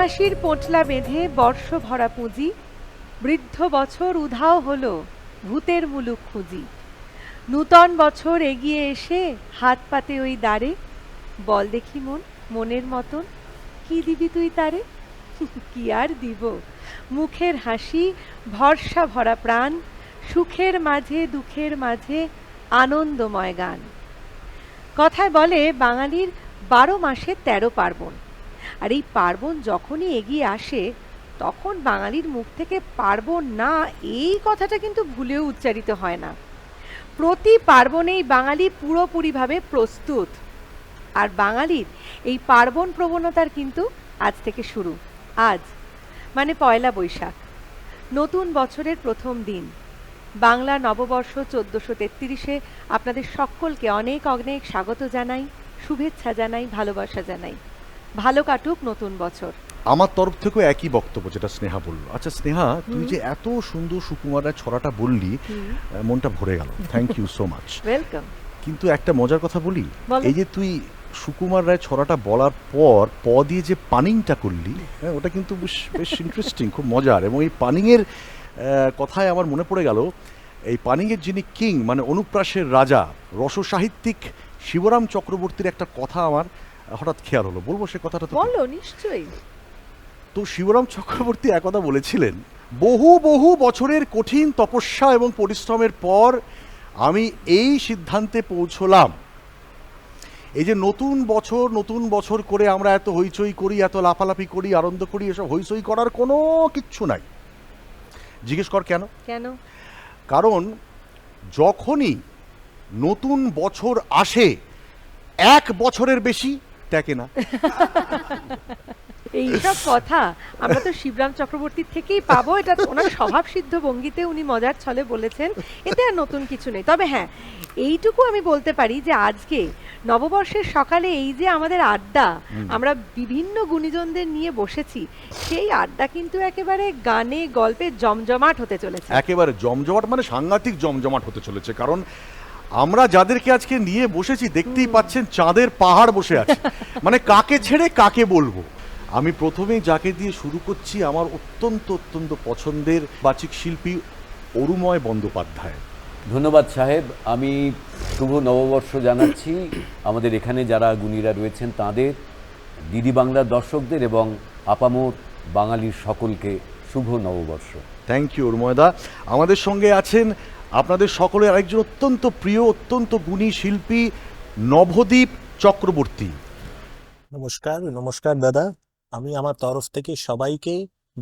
হাসির পোঁটলা বেঁধে বর্ষ ভরা পুঁজি, বৃদ্ধ বছর উধাও হলো ভূতের মুলুক খুঁজি। নূতন বছর এগিয়ে এসে হাত পাতে ওই দ্বারে, বল দেখি মন মনের মতন কি দিবি তুই তারে? কি আর দিব, মুখের হাসি, ভরসা ভরা প্রাণ, সুখের মাঝে দুঃখের মাঝে আনন্দময় গান। কথায় বলে বাঙালির 12 মাসে 13 পার্বণ। আর এই পার্বণ যখনই এগিয়ে আসে তখন বাঙালির মুখ থেকে পার্বণ না এই কথাটা কিন্তু ভুলেও উচ্চারিত হয় না। প্রতি পার্বণেই বাঙালি পুরোপুরিভাবে প্রস্তুত। আর বাঙালির এই পার্বণ প্রবণতার কিন্তু আজ থেকে শুরু। আজ মানে পয়লা বৈশাখ, নতুন বছরের প্রথম দিন, বাংলা নববর্ষ 1433-এ আপনাদের সকলকে অনেক অনেক স্বাগত জানাই, শুভেচ্ছা জানাই, ভালোবাসা জানাই। ভালো কাটুক নতুন বছর। আমার তরফ থেকেও একই বক্তব্য যেটা স্নেহা বলল। আচ্ছা স্নেহা, তুই যে এত সুন্দর সুকুমারের ছড়াটা বললি, মনটা ভরে গেল। Thank you so much. Welcome. কিন্তু একটা মজার কথা বলি, এই যে তুই সুকুমার রায় ছড়াটা বলার পর প দিয়ে যে পানিংটা করলি, ওটা কিন্তু বেশ ইন্টারেস্টিং, খুব মজার। এবং এই পানিংয়ের কথায় আমার মনে পড়ে গেল, এই পানিংয়ের যিনি কিং মানে অনুপ্রাসের রাজা রসসাহিত্যিক শিবরাম চক্রবর্তীর একটা কথা আমার হঠাৎ খেয়াল হলো, বলবো সে কথাটা? তো বলো, নিশ্চয়ই। তো শিবরাম চক্রবর্তী একথা বলেছিলেন, বহু বহু বছরের কঠিন তপস্যা এবং পরিশ্রমের পর আমি এই সিদ্ধান্তে পৌঁছলাম, এই যে নতুন বছর করে আমরা এত হইচই করি, এত লাফালাফি করি, আনন্দ করি, এসব হইচই করার কোনো কিচ্ছু নাই। জিজ্ঞেস কর কেন? কেন? কারণ যখনই নতুন বছর আসে 1 বছরের বেশি টেকে না। এইসব কথা আমরা তো শিবরাম চক্রবর্তীর থেকেই পাবো। এটা ওনার স্বভাব সিদ্ধ ভঙ্গিতে উনি মজার ছলে বলেছেন, এতে আর নতুন কিছু নেই। তবে হ্যাঁ, এইটুকু আমি বলতে পারি যে আজকে নববর্ষের সকালে এই যে আমাদের আড্ডা, আমরা বিভিন্ন গুণীজনদের নিয়ে বসেছি, সেই আড্ডা কিন্তু একেবারে গানে গল্পে জমজমাট হতে চলেছে। একেবারে জমজমাট মানে সাংঘাতিক জমজমাট হতে চলেছে। কারণ আমরা যাদেরকে আজকে নিয়ে বসেছি দেখতেই পাচ্ছেন, চাঁদের পাহাড় বসে আছে। মানে কাকে ছেড়ে কাকে বলবো। আমি প্রথমেই যাকে দিয়ে শুরু করছি, আমার অত্যন্ত পছন্দের বাচিক শিল্পী অরুময় বন্দ্যোপাধ্যায়। ধন্যবাদ সাহেব। আমি শুভ নববর্ষ জানাচ্ছি আমাদের এখানে যারা গুণীরা রয়েছেন তাদের, ডিডি বাংলার দর্শকদের এবং আপামর বাঙালির সকলকে শুভ নববর্ষ। থ্যাংক ইউ অরুময়দা। আমাদের সঙ্গে আছেন আপনাদের সকলের আরেকজন অত্যন্ত প্রিয়, অত্যন্ত গুণী শিল্পী নভদীপ চক্রবর্তী। নমস্কার দাদা। আমি আমার তরফ থেকে সবাইকে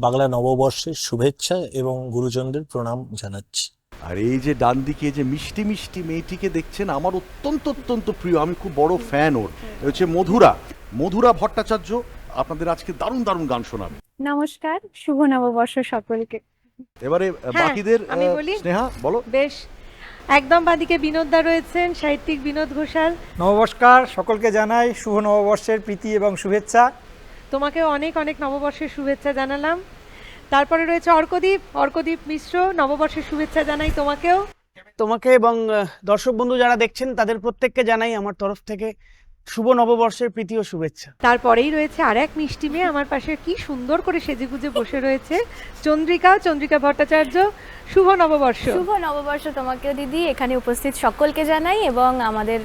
বাংলা নববর্ষের শুভেচ্ছা এবং গুরুজনদের প্রণাম জানাচ্ছি। আর এই যে ডান দিকে যে মিষ্টি মিষ্টি মেয়েটিকে দেখছেন, আমার অত্যন্ত প্রিয়, আমি খুব বড় ফ্যান ওর, হচ্ছে মধুরা ভট্টাচার্য। আপনাদের আজকে দারুণ গান শোনাবে। নমস্কার, শুভ নববর্ষ সকলকে। এবারে বাকিদের আমি বলি, স্নেহা বলো। বেশ, একদম বাদিকে বিনোদদা রয়েছেন, সাহিত্যিক বিনোদ ঘোষাল। নমস্কার, সকলকে জানাই শুভ নববর্ষের প্রীতি এবং শুভেচ্ছা। তোমাকে অনেক নববর্ষের শুভেচ্ছা জানালাম। তারপরে রয়েছে অর্কদীপ মিশ্র, নববর্ষের শুভেচ্ছা জানাই তোমাকেও। তোমাকে এবং দর্শক বন্ধু যারা দেখছেন তাদের প্রত্যেককে জানাই আমার তরফ থেকে শুভ নববর্ষের প্রীতি ও শুভেচ্ছা। তারপরেই রয়েছে আর এক মিষ্টি মেয়ে আমার পাশে, কি সুন্দর করে সেজেগুজে বসে রয়েছে, চন্দ্রিকা ভট্টাচার্য। শুভ নববর্ষ। শুভ নববর্ষ তোমাকেও দিদি, এখানে উপস্থিত সকলকে জানাই এবং আমাদের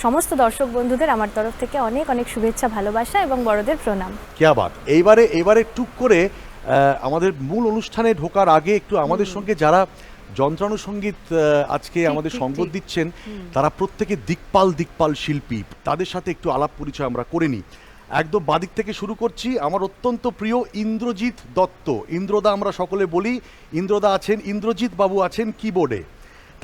সমস্ত দর্শক বন্ধুদের আমার তরফ থেকে অনেক শুভেচ্ছা, ভালোবাসা এবং বড়দের প্রণাম। কিয়া বাত। এইবারে টুক করে আমাদের মূল অনুষ্ঠানে ঢোকার আগে একটু আমাদের সঙ্গে যারা যন্ত্রানুসঙ্গীত আজকে আমাদের সঙ্গত দিচ্ছেন, তারা প্রত্যেকে দিকপাল শিল্পী, তাদের সাথে একটু আলাপ পরিচয় আমরা করে নিই। একদম বাদিক থেকে শুরু করছি, আমার অত্যন্ত প্রিয় ইন্দ্রজিৎ দত্ত, ইন্দ্রদা আমরা সকলে বলি। ইন্দ্রদা আছেন, ইন্দ্রজিৎ বাবু আছেন কিবোর্ডে।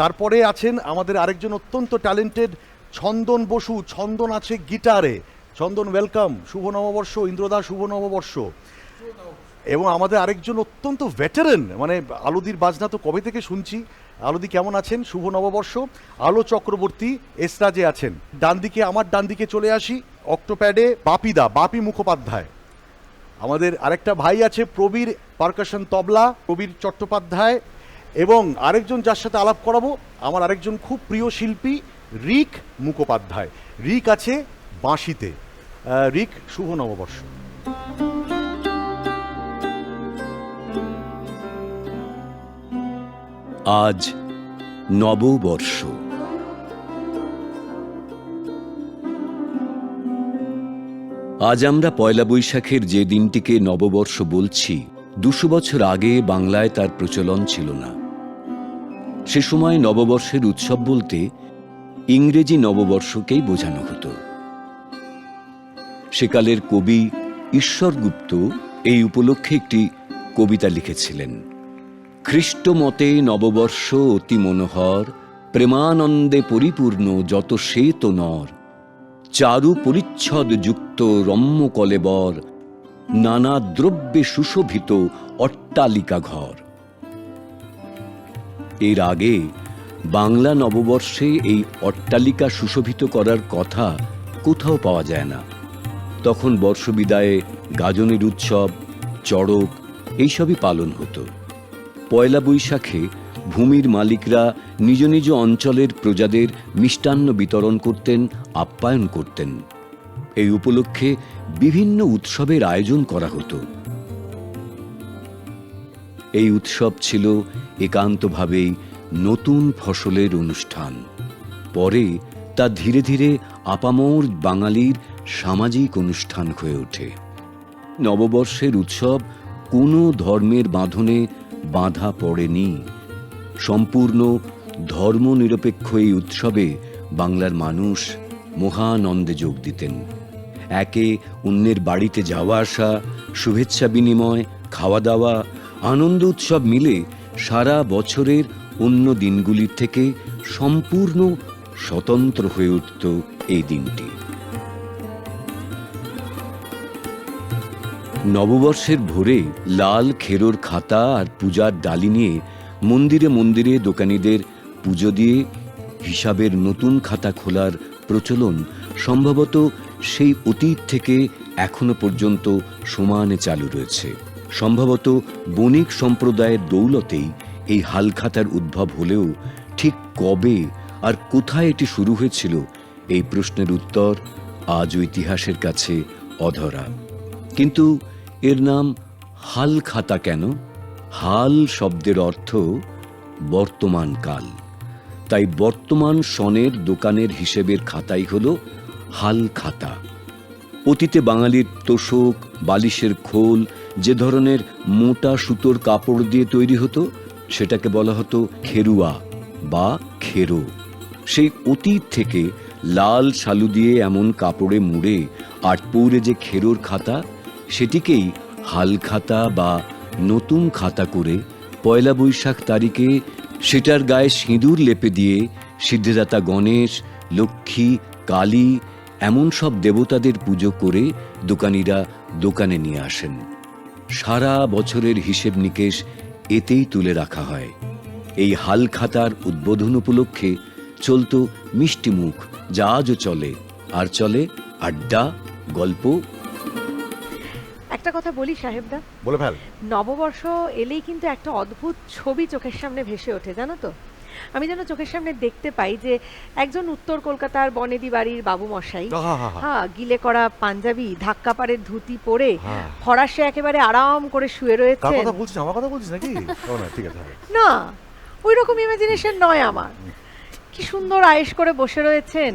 তারপরে আছেন আমাদের আরেকজন অত্যন্ত ট্যালেন্টেড ছন্দন বসু, ছন্দন আছে গিটারে। ছন্দন, ওয়েলকাম, শুভ নববর্ষ। ইন্দ্রদা শুভ নববর্ষ। এবং আমাদের আরেকজন অত্যন্ত ভেটারেন, মানে আলুদির বাজনা তো কবে থেকে শুনছি। আলুদি কেমন আছেন? শুভ নববর্ষ। আলো চক্রবর্তী এসরাজে আছেন। আমার ডান দিকে চলে আসি, অক্টোপ্যাডে বাপি মুখোপাধ্যায়। আমাদের আরেকটা ভাই আছে প্রবীর, পারকাশন তবলা, প্রবীর চট্টোপাধ্যায়। এবং আরেকজন যার সাথে আলাপ করাবো, আমার আরেকজন খুব প্রিয় শিল্পী রিক মুখোপাধ্যায়। রিক আছে বাঁশিতে। রিক, শুভ নববর্ষ। আজ নববর্ষ। আজ আমরা পয়লা বৈশাখের যে দিনটিকে নববর্ষ বলছি, 200 বছর আগে বাংলায় তার প্রচলন ছিল না। সে সময় নববর্ষের উৎসব বলতে ইংরেজি নববর্ষকেই বোঝানো হতো। সেকালের কবি ঈশ্বরগুপ্ত এই উপলক্ষে একটি কবিতা লিখেছিলেন। খ্রিস্ট মতে নববর্ষ অতি মনোহর, প্রেমানন্দে পরিপূর্ণ যত শ্বেত নর, চারু পরিচ্ছদ যুক্ত রম্য কলেবর, নানা দ্রব্যে সুশোভিত অট্টালিকা ঘর। এর আগে বাংলা নববর্ষে এই অট্টালিকা সুশোভিত করার কথা কোথাও পাওয়া যায় না। তখন বর্ষবিদায়ে গাজনের উৎসব, চড়ক এইসবই পালন হতো। পয়লা বৈশাখে ভূমির মালিকরা নিজ নিজ অঞ্চলের প্রজাদের মিষ্টান্ন বিতরণ করতেন, আপ্যায়ন করতেন। এই উপলক্ষে বিভিন্ন উৎসবের আয়োজন করা হতো। এই উৎসব ছিল একান্তভাবেই নতুন ফসলের অনুষ্ঠান। পরে তা ধীরে ধীরে আপামর বাঙালির সামাজিক অনুষ্ঠান হয়ে ওঠে। নববর্ষের উৎসব কোনো ধর্মের বাঁধনে বাঁধা পড়েনি। সম্পূর্ণ ধর্মনিরপেক্ষ এই উৎসবে বাংলার মানুষ মহানন্দে যোগ দিতেন। একে অন্যের বাড়িতে যাওয়া আসা, শুভেচ্ছা বিনিময়, খাওয়া দাওয়া, আনন্দ উৎসব মিলে সারা বছরের অন্য দিনগুলির থেকে সম্পূর্ণ স্বতন্ত্র হয়ে উঠত এই দিনটি। নববর্ষের ভোরে লাল খেরোর খাতা আর পূজার ডালি নিয়ে মন্দিরে মন্দিরে দোকানিদের পুজো দিয়ে হিসাবের নতুন খাতা খোলার প্রচলন সম্ভবত সেই অতীত থেকে এখনো পর্যন্ত সমানে চালু রয়েছে। সম্ভবত বণিক সম্প্রদায়ের দৌলতেই এই হালখাতার উদ্ভব হলেও ঠিক কবে আর কোথায় এটি শুরু হয়েছিল এই প্রশ্নের উত্তর আজও ইতিহাসের কাছে অধরা। কিন্তু এর নাম হালখাতা কেন? হাল শব্দের অর্থ বর্তমান কাল। তাই বর্তমান সনের দোকানের হিসেবের খাতাই হলো হালখাতা। অতীতে বাঙালির তোশক, বালিশের খোল যে ধরনের মোটা সুতোর কাপড় দিয়ে তৈরি হতো সেটাকে বলা হতো খেরুয়া বা খেরো। সেই অতীত থেকে লাল শালু দিয়ে এমন কাপড়ে মুড়ে আটপৌরে যে খেরোর খাতা, সেটিকেই হালখাতা বা নতুন খাতা করে পয়লা বৈশাখ তারিখে সেটার গায়ে সিঁদুর লেপে দিয়ে সিদ্ধিদাতা গণেশ, লক্ষ্মী, কালী এমন সব দেবতাদের পুজো করে দোকানিরা দোকানে নিয়ে আসেন। সারা বছরের হিসেব নিকেশ এতেই তুলে রাখা হয়। এই হালখাতার উদ্বোধন উপলক্ষে চলত মিষ্টি মুখ, যা আজও চলে। আর চলে আড্ডা, গল্প। একটা কথা বলি সাহেবদা, বলে ফেল। নববর্ষ এলেই কিন্তু একটা অদ্ভুত ছবি চোখের সামনে ভেসে ওঠে, জানো তো? আমি যেন চোখের সামনে দেখতে পাই যে একজন উত্তর কলকাতার বনেদি বাড়ির বাবু মশাই, হ্যাঁ, গিলে করা পাঞ্জাবি, ধাক্কা পাড়ের ধুতি পরে ফরাসে একেবারে আরাম করে শুয়ে রয়েছে। কার কথা বলছিস? আমার কথা বলছিস নাকি? ঠিক আছে। না, ওই রকম ইমাজিনেশন নয় আমার। কি সুন্দর আয়েশ করে বসে রয়েছেন,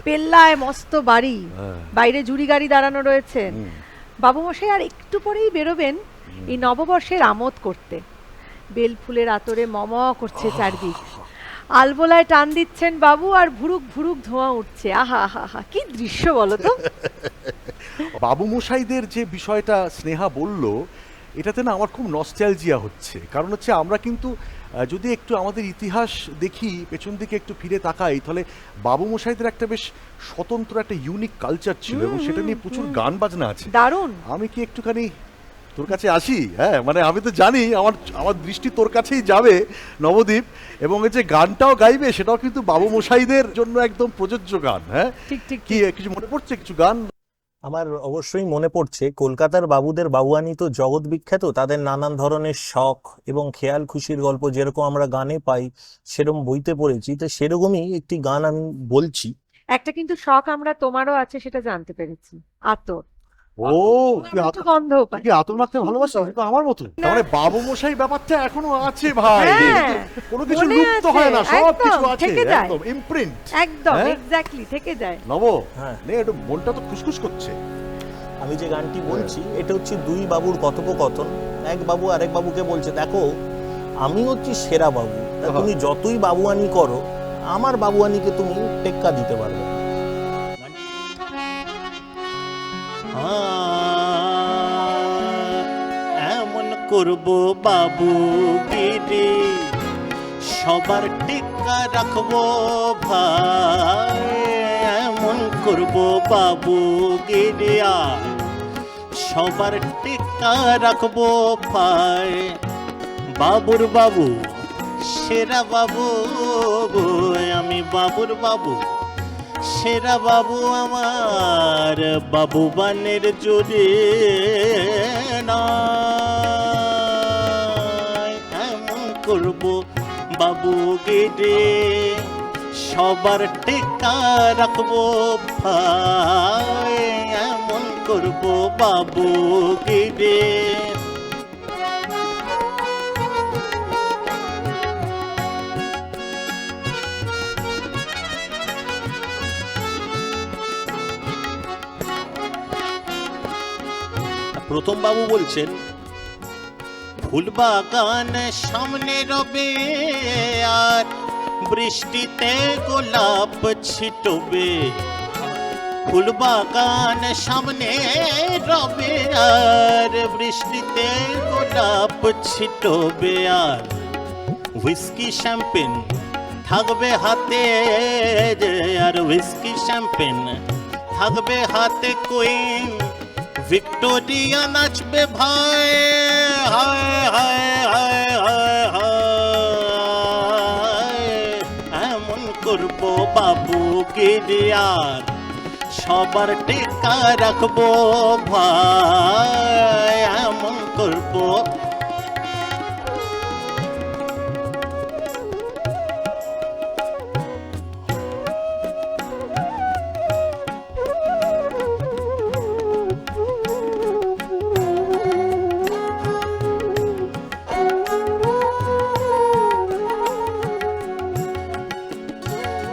পেল্লায় মস্ত বাড়ি, বাইরে জুড়ি গাড়ি দাঁড়ানো রয়েছেন। বাবু মশাই আর একটু পরেই বেরোবেন এই নববর্ষের আমোদ করতে। বেল ফুলের আতরে মম করছে চারদিক, আলবোলায় টান দিচ্ছেন বাবু, আর ভুরুক ভুরুক ধোঁয়া উঠছে। আহা হা হা, কি দৃশ্য বলো তো। বাবু মশাইদের যে বিষয়টা স্নেহা বলল, এটাতে না আমার খুব নস্টালজিয়া হচ্ছে। কারণ হচ্ছে আমরা কিন্তু যদি একটু আমাদের ইতিহাস দেখি, পেছন দিকে একটু ফিরে তাকাই, তাহলে বাবু মশাইদের একটা বেশ স্বতন্ত্র একটা ইউনিক কালচার ছিল এবং সেটা নিয়ে প্রচুর গান বাজনা আছে। দারুণ। আমি কি একটুখানি তোর কাছে আসি? হ্যাঁ, মানে আমি তো জানি আমার দৃষ্টি তোর কাছেই যাবে নবদ্বীপ, এবং এই যে গানটাও গাইবে সেটাও কিন্তু বাবু মশাইদের জন্য একদম প্রযোজ্য গান। হ্যাঁ, ঠিক ঠিক। কি কিছু মনে পড়ছে কিছু গান? আমার অবশ্যই মনে পড়ছে কলকাতার বাবুদের বাবুয়ানি তো জগৎ বিখ্যাত। তাদের নানান ধরনের শখ এবং খেয়াল খুশির গল্প যেরকম আমরা গানে পাই সেরকম বইতে পড়েছি। তো সেরকমই একটি গান আমি বলছি। একটা কিন্তু শখ আমরা তোমারও আছে সেটা জানতে পেরেছি, আতর। ও তুই একটু গন্ধও পাই। কি আতর মাখতে ভালোবাসো? তো আমার মতো। তার মানে বাবু মশাই ব্যাপারটা এখনো আছে ভাই। হ্যাঁ, কোনো কিছু মনে লুপ্ত আছে, হয় না, সব একদম, কিছু আছে, থেকে যায়। একদম ইমপ্রিন্ট। একদম হ্যাঁ? এক্স্যাক্টলি থেকে যায়। নব, হ্যাঁ। নে একটু মনটা তো খুশখুশ করছে। আমি যে গানটি বলছি এটা হচ্ছে দুই বাবুর কথোপকথন। এক বাবু আরেক বাবুকে বলছে, দেখো আমি হচ্ছি সেরা বাবু, তা তুমি যতই বাবুয়ানি করো আমার বাবুয়ানিকে তুমি টেক্কা দিতে পারবে না। এমন করব বাবু গিরি, সবার টিকা রাখবো ভাই, এমন করব বাবু গিরিয়া, সবার টিকা রাখবো ভাই। বাবুর বাবু সেরা বাবু, আমি বাবুর বাবু সেরা বাবু, আমার বাবু বানের জোরে নয়। এমন করব বাবু গেরে, সবার টেকা রাখবো ভাই, এমন করব বাবু গেরে। প্রথম বাবু বলছেন, ফুলবাগান সামনে রবে আর বৃষ্টিতে গোলাপ ছিটবে, ফুলবাগান সামনে রবে আর বৃষ্টিতে গোলাপ ছিটবে, আর হুইস্কি শ্যাম্পেন থাকবে হাতে, আর হুইস্কি শ্যাম্পেন থাকবে হাতে, কুইন ভিক্টোরিয়া নাচবে ভাই, হায় হায় হায় হায় হায়। এমন করব বাবু গিরিয়ার, সবার টেকা রাখবো ভাই, এমন করব।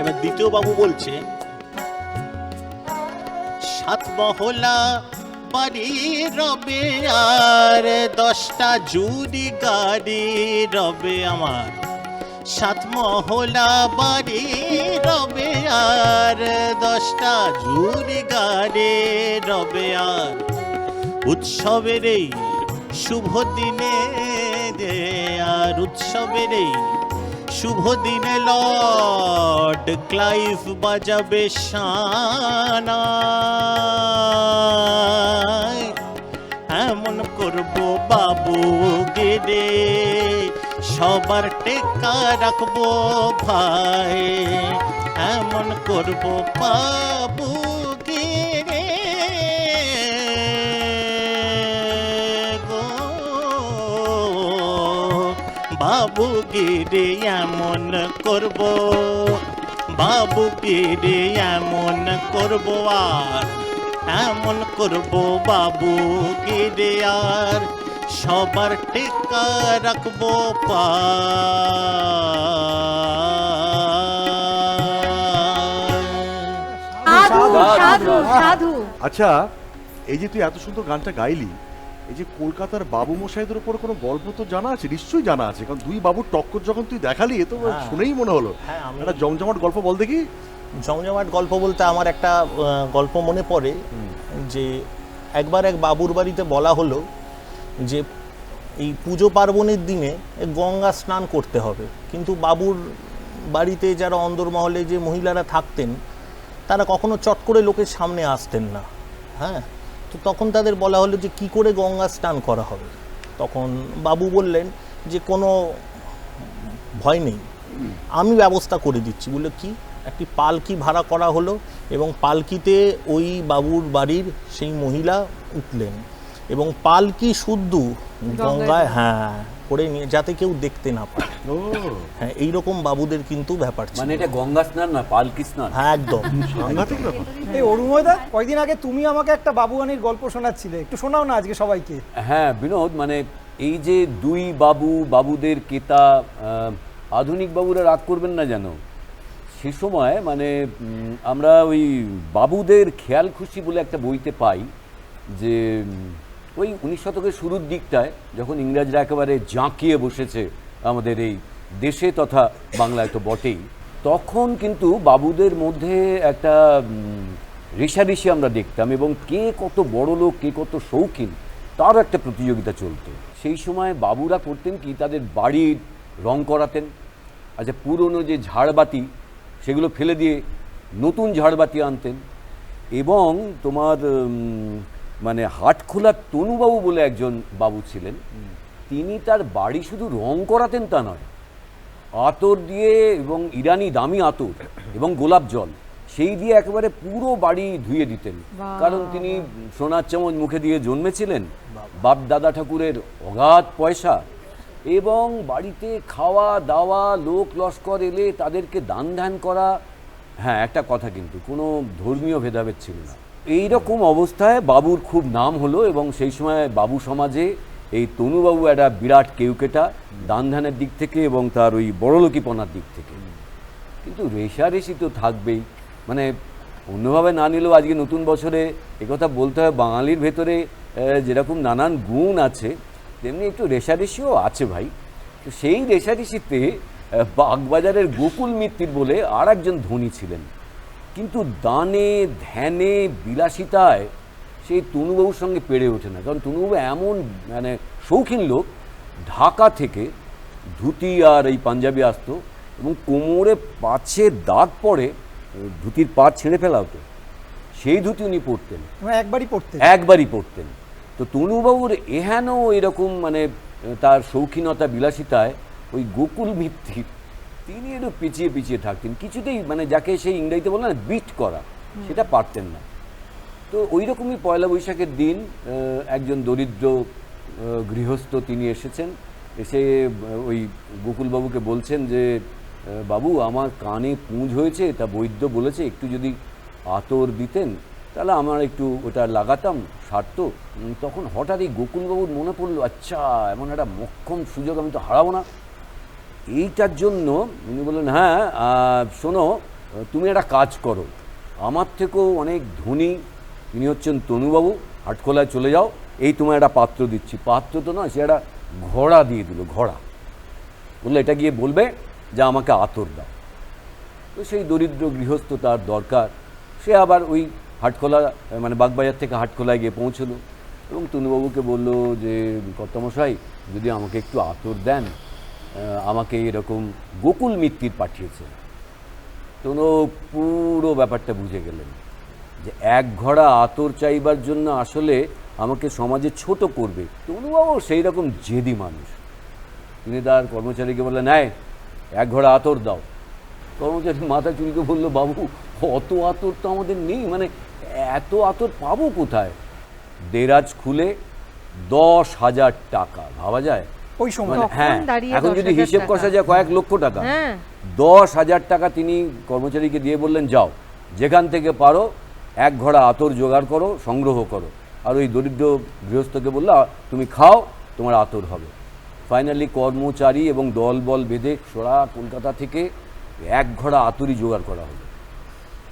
এবার দ্বিতীয় বাবু বলছে, সাত মহলা বাড়ি রবে আর 10টা জুরি গাড়ি রবে আমার, সাত মহলা বাড়ি রবে আর 10টা জুরি গাড়ি রবে, আর উৎসবের এই শুভ দিনে, আর উৎসবের এই শুভ দিনে লর্ড ক্লাইভ বাজাবে শানায়। এমন করব বাবু গেরে, সবার টেকা রাখবো ভাই, এমন করব বাবু গেরে গো, বাবু গিরে এমন করব, বাবু গিরে এমন করব, আর এমন করব বাবু গিরে, আর সবার টেকা রাখবো সাধু সাধু সাধু। আচ্ছা, এই যে তুই এত সুন্দর গানটা গাইলি, এই যে কলকাতার বাবু মশাইদের উপর কোনো গল্প তো জানা আছে? নিশ্চয়ই জানা আছে, কারণ দুই বাবুর টক্কর যখন তুই দেখালি এ তো শুনেই মনে হলো। হ্যাঁ, একটা জমজমাট গল্প বল দেখি। জমজমাট গল্প বলতে আমার একটা গল্প মনে পড়ে, যে একবার এক বাবুর বাড়িতে বলা হলো যে এই পুজো পার্বণের দিনে গঙ্গা স্নান করতে হবে, কিন্তু বাবুর বাড়িতে যারা অন্দরমহলে যে মহিলারা থাকতেন তারা কখনো চট করে লোকের সামনে আসতেন না। হ্যাঁ, তো তখন তাদের বলা হলো যে কি করে গঙ্গা স্নান করা হবে। তখন বাবু বললেন যে কোনো ভয় নেই, আমি ব্যবস্থা করে দিচ্ছি। বলে কি? একটি পালকি ভাড়া করা হলো এবং পালকিতে ওই বাবুর বাড়ির সেই মহিলা উঠলেন এবং পালকি শুদ্ধ গঙ্গায় করে নিয়ে, যাতে কেউ দেখতে না পায়। হ্যাঁ, এইরকম বাবুদের কিন্তু ব্যাপার ছিল। মানে এটা গঙ্গা স্নান না পালকি স্নান। হ্যাঁ, একদম সাংঘাতিক ব্যাপার। এই অরুণময়দা, কয়েকদিন আগে তুমি আমাকে একটা বাবুয়ানির গল্প শোনাচ্ছিলে, একটু শোনাও না আজকে সবাইকে। হ্যাঁ বিনোদ, মানে এই যে দুই বাবুদের কেতা, আধুনিক বাবুরা রাগ করবেন না যেন, সে সময় মানে আমরা ওই বাবুদের খেয়াল খুশি বলে একটা বইতে পাই যে ওই 19 শতকের শুরুর দিকটায় যখন ইংরেজরা একেবারে জাঁকিয়ে বসেছে আমাদের এই দেশে তথা বাংলায় তো বটেই, তখন কিন্তু বাবুদের মধ্যে একটা রেষারেষি আমরা দেখতাম, এবং কে কত বড় লোক, কে কত শৌখিন, তারও একটা প্রতিযোগিতা চলতো। সেই সময় বাবুরা করতেন কি, তাদের বাড়ির রং করাতেন। আচ্ছা, পুরনো যে ঝাড়বাতি সেগুলো ফেলে দিয়ে নতুন ঝাড়বাতি আনতেন। এবং তোমার মানে হাটখোলার তনুবাবু বলে একজন বাবু ছিলেন, তিনি তার বাড়ি শুধু রং করাতেন তা নয়, আতর দিয়ে এবং ইরানি দামি আতর এবং গোলাপ জল সেই দিয়ে একেবারে পুরো বাড়ি ধুয়ে দিতেন। কারণ তিনি সোনার চামচ মুখে দিয়ে জন্মেছিলেন, বাপ দাদা ঠাকুরের অগাধ পয়সা, এবং বাড়িতে খাওয়া দাওয়া, লোক লস্কর এলে তাদেরকে দান ধ্যান করা। হ্যাঁ, একটা কথা কিন্তু কোনো ধর্মীয় ভেদাভেদ ছিল না। এইরকম অবস্থায় বাবুর খুব নাম হলো, এবং সেই সময় বাবু সমাজে এই তনুবাবু একটা বিরাট কেউকেটা দান ধ্যানের দিক থেকে এবং তার ওই বড়লোকিপনার দিক থেকে। কিন্তু রেষারেষি তো থাকবেই, মানে অন্যভাবে না নিলেও আজকে নতুন বছরে একথা বলতে হয়, বাঙালির ভেতরে যেরকম নানান গুণ আছে তেমনি একটু রেষারেষিও আছে ভাই। তো সেই রেষারেষিতে বাগবাজারের গোকুল মিত্তির বলে আর একজন ধনী ছিলেন, কিন্তু দানে ধ্যানে বিলাসিতায় সেই তনুবাবুর সঙ্গে পেরে ওঠে না। কারণ তনুবাবু এমন মানে শৌখিন লোক, ঢাকা থেকে ধুতি আর এই পাঞ্জাবি আসতো, এবং কোমরে পাছে দাগ পড়ে ধুতির পাত ছেড়ে ফেলা হতো, সেই ধুতি উনি পরতেন, একবারই পরতেন। তো তনুবাবুর এহেন এরকম মানে তার শৌখিনতা বিলাসিতায় ওই গোকুল মিত্তির তিনি একটু পিছিয়ে পিছিয়ে থাকতেন, কিছুতেই মানে যাকে সেই ইংরেজিতে বলে না বিট করা, সেটা পারতেন না। তো ওই রকমই পয়লা বৈশাখের দিন একজন দরিদ্র গৃহস্থ তিনি এসেছেন, এসে ওই গোকুলবাবুকে বলছেন যে বাবু, আমার কানে পুঁজ হয়েছে, তা বৈদ্য বলেছে একটু যদি আতর দিতেন তাহলে আমার একটু ওটা লাগাতাম, সারত। তখন হঠাৎ এই গোকুলবাবুর মনে পড়লো, আচ্ছা এমন একটা মোক্ষম সুযোগ আমি তো হারাবো না। এইটার জন্য উনি বললেন, হ্যাঁ শোনো, তুমি একটা কাজ করো, আমার থেকেও অনেক ধনী তিনি হচ্ছেন তনুবাবু, হাটখোলায় চলে যাও, এই তোমার একটা পাত্র দিচ্ছি। পাত্র তো নয়, সে একটা ঘোড়া দিয়ে দিল, ঘোড়া। বললো এটা গিয়ে বলবে যে আমাকে আতর দাও। তো সেই দরিদ্র গৃহস্থ, তার দরকার, সে আবার ওই হাটখোলা মানে বাগবাজার থেকে হাটখোলায় গিয়ে পৌঁছলো, এবং তনুবাবুকে বলল যে কর্তামশাই যদি আমাকে একটু আতর দেন, আমাকে এরকম গোকুল মিত্তির পাঠিয়েছে। তনু পুরো ব্যাপারটা বুঝে গেলেন যে এক ঘড়া আতর চাইবার জন্য আসলে আমাকে সমাজে ছোট করবে। তনুবাবু সেই রকম জেদি মানুষ, তিনি তার কর্মচারীকে বললেন, এই এক ঘড়া আতর দাও। কর্মচারী মাথা চুলকে বললো, বাবু অত আতর তো আমাদের নেই, মানে এত আতর পাবো কোথায়? দেরাজ খুলে 10,000 টাকা, ভাবা যায় ওই সময়? হ্যাঁ, এখন যদি হিসেব কষা যায় কয়েক লক্ষ টাকা। 10,000 টাকা তিনি কর্মচারীকে দিয়ে বললেন, যাও যেখান থেকে পারো এক ঘড়া আতর জোগাড় করো, সংগ্রহ করো। আর ওই দরিদ্র গৃহস্থকে বললো, তুমি খাও, তোমার আতর হবে। ফাইনালি কর্মচারী এবং দলবল বেঁধে সোরা কলকাতা থেকে এক ঘড়া আতরই জোগাড় করা হলো।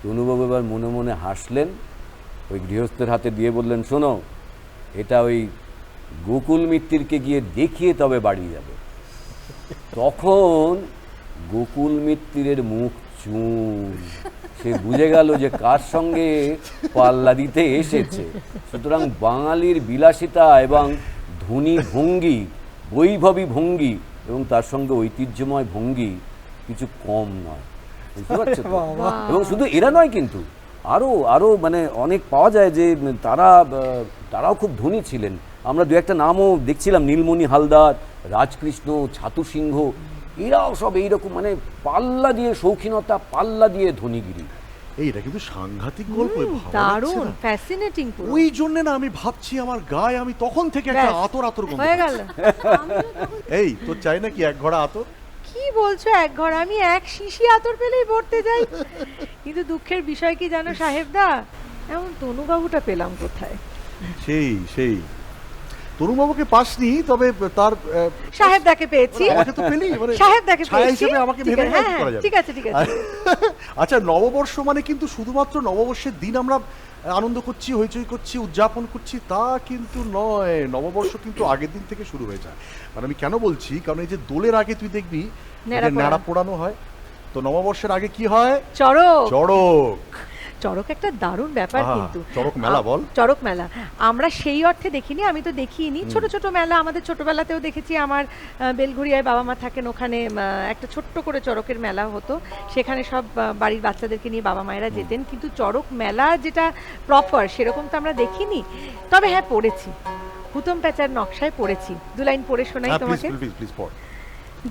তনুবাবু এবার মনে মনে হাসলেন, ওই গৃহস্থের হাতে দিয়ে বললেন, শোনো, এটা ওই গোকুল মিত্তিরকে গিয়ে দেখিয়ে তবে বাড়ি যাবে। তখন গোকুল মিত্তিরের মুখ চুন, সে বুঝে গেল যে কার সঙ্গে পাল্লা দিতে এসেছে। সুতরাং বাঙালির বিলাসিতা এবং ধনী ভঙ্গি, বৈভবী ভঙ্গি এবং তার সঙ্গে ঐতিহ্যময় ভঙ্গি কিছু কম নয়, বুঝতে পারছো তো? এবং শুধু এরা নয়, কিন্তু আরও মানে অনেক পাওয়া যায় যে তারাও খুব ধনী ছিলেন। আমরা দু একটা নামও দেখছিলাম, নীলমণি হালদার, রাজকৃষ্ণ, ছাতু সিংহ, এরাও সব এইরকম মানে পাল্লা দিয়ে শৌখিনতা, পাল্লা দিয়ে ধনীগিরি। এইটা কিন্তু সাংঘাতিক গল্প, ভালো লাগছে দারুণ না? ফ্যাসিনেটিং পুরো। ওই জন্য না আমি ভাবছি আমার গায়ে আমি তখন থেকে একটা ব্যাস, আতর আতর গন্ধ হয়ে পাচ্ছি। গেল। এই তো চাই না কি এক ঘোড়া আতর? কি বলছো এক ঘর, আমি এক শিশি আতর পেলেই ভরতে যাই। কিন্তু দুঃখের বিষয় কি জানো সাহেবদা, এমন তনুবাবুটা পেলাম কোথায়? সেই তরুণবাবুকে পাসনি, তবে তার সাহেবদাকে পেয়েছি। আমাকে তো পেলি, মানে সাহেবদাকে ছায়া পেয়েছি। হিসেবে আমাকে ঠিক ভেবে আছে, নেওয়া হ্যাঁ, করা যাবে। ঠিক আছে ঠিক আছে। আচ্ছা, নববর্ষ মানে কিন্তু শুধুমাত্র নববর্ষের দিন আমরা আনন্দ করছি, হইচই করছি, উদযাপন করছি তা কিন্তু নয়। নববর্ষ কিন্তু আগের দিন থেকে শুরু হয়ে যায়। মানে আমি কেন বলছি, কারণ এই যে দোলের আগে তুই দেখবি ন্যাড়া পোড়া। ন্যাড়া পোড়ানো হয়, তো নববর্ষের আগে কি হয়? চড়ক। চড়ক। চড়ক একটা দারুণ ব্যাপার আহা, কিন্তু। চড়ক মেলা বল। চড়ক মেলা আমরা সেই অর্থে দেখিনি, আমি তো দেখিনি। ছোট ছোট মেলা আমাদের ছোটবেলাতেও দেখেছি। আমার বেলঘড়িয়ায় বাবা মা থাকেন, ওখানে একটা ছোট্ট করে চড়কের মেলা হতো, সেখানে সব বাড়ির বাচ্চাদেরকে নিয়ে বাবা মায়েরা যেতেন। কিন্তু চড়ক মেলা যেটা প্রপার সেরকম তো আমরা দেখিনি। তবে হ্যাঁ, পড়েছি, হুতম প্যাঁচার নকশায় পড়েছি। দু লাইন পড়ে শোনাই তোমাকে। প্লিজ পড়।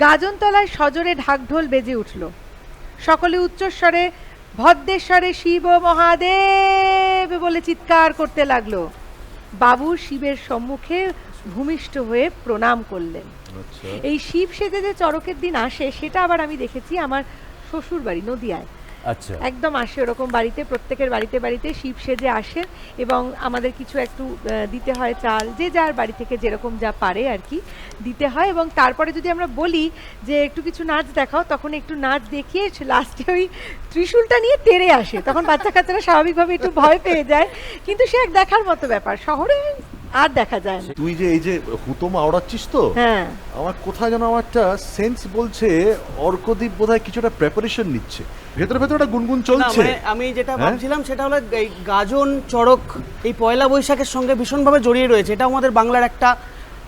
গাজনতলায় সজোরে ঢাকঢোল বেজে উঠল, সকলে উচ্চস্বরে ভদ্রেশ্বরে শিব মহাদেব বলে চিৎকার করতে লাগলো। বাবু শিবের সম্মুখে ভূমিষ্ঠ হয়ে প্রণাম করলেন। আচ্ছা, এই শিব সেজে যে চড়কের দিন আসে, সেটা আবার আমি দেখেছি আমার শ্বশুর বাড়ি নদিয়ায়। আচ্ছা, একদম আসে ওরকম বাড়িতে, প্রত্যেকের বাড়িতে বাড়িতে শিব সেজে আসে, এবং আমাদের কিছু একটু দিতে হয় চাল, যে যার বাড়ি থেকে যেরকম যা পারে আর কি দিতে হয়। এবং তারপরে যদি আমরা বলি যে একটু কিছু নাচ দেখাও, তখন একটু নাচ দেখিয়ে লাস্টে ওই ত্রিশূলটা নিয়ে তেড়ে আসে। তখন বাচ্চা কাচ্চারা স্বাভাবিকভাবে একটু ভয় পেয়ে যায়, কিন্তু সে এক দেখার মতো ব্যাপার, শহরে আর দেখা যায় না। তুই যে এই যে হুতম আওড়াচ্ছিস তো, হ্যাঁ, আমার কোথায় যেন আমার একটা সেন্স বলছে অর্কদীপ বোধহয় কিছুটা প্রিপারেশন নিচ্ছে, ভেতরে ভেতরে একটা গুনগুন না, চলছে। মানে আমি যেটা হ্যাঁ? ভাবছিলাম সেটা হলো এই গাজন চড়ক এই পয়লা বৈশাখের সঙ্গে ভীষণভাবে জড়িয়ে রয়েছে। এটা আমাদের বাংলার একটা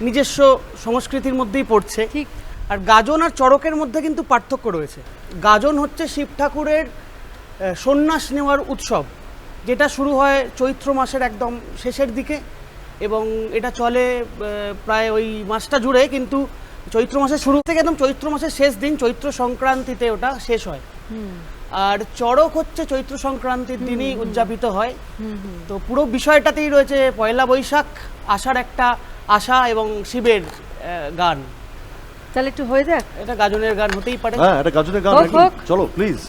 নিজস্ব সংস্কৃতির মধ্যেই পড়ছে। ঠিক। আর গাজন আর চড়কের মধ্যে কিন্তু পার্থক্য রয়েছে। গাজন হচ্ছে শিব ঠাকুরের সন্ন্যাস নেওয়ার উৎসব, যেটা শুরু হয় চৈত্র মাসের একদম শেষের দিকে, এবং এটা চলে প্রায় ওই মাসটা জুড়ে। কিন্তু চৈত্র মাসের শুরু থেকে একদম চৈত্র মাসের শেষ দিন, চৈত্র সংক্রান্তিতে ওটা শেষ হয়। আর চড়ক হচ্ছে চৈত্র সংক্রান্তির দিনই উদযাপিত হয়। তো পুরো বিষয়টাতেই রয়েছে পয়লা বৈশাখ আসার একটা আশা এবং শিবের গান। তাহলে একটু হয়ে যাক। এটা গাজনের গান হতেই পারে। হ্যাঁ, এটা গাজনের গান হোক, একদম। হোক। চলো প্লিজ।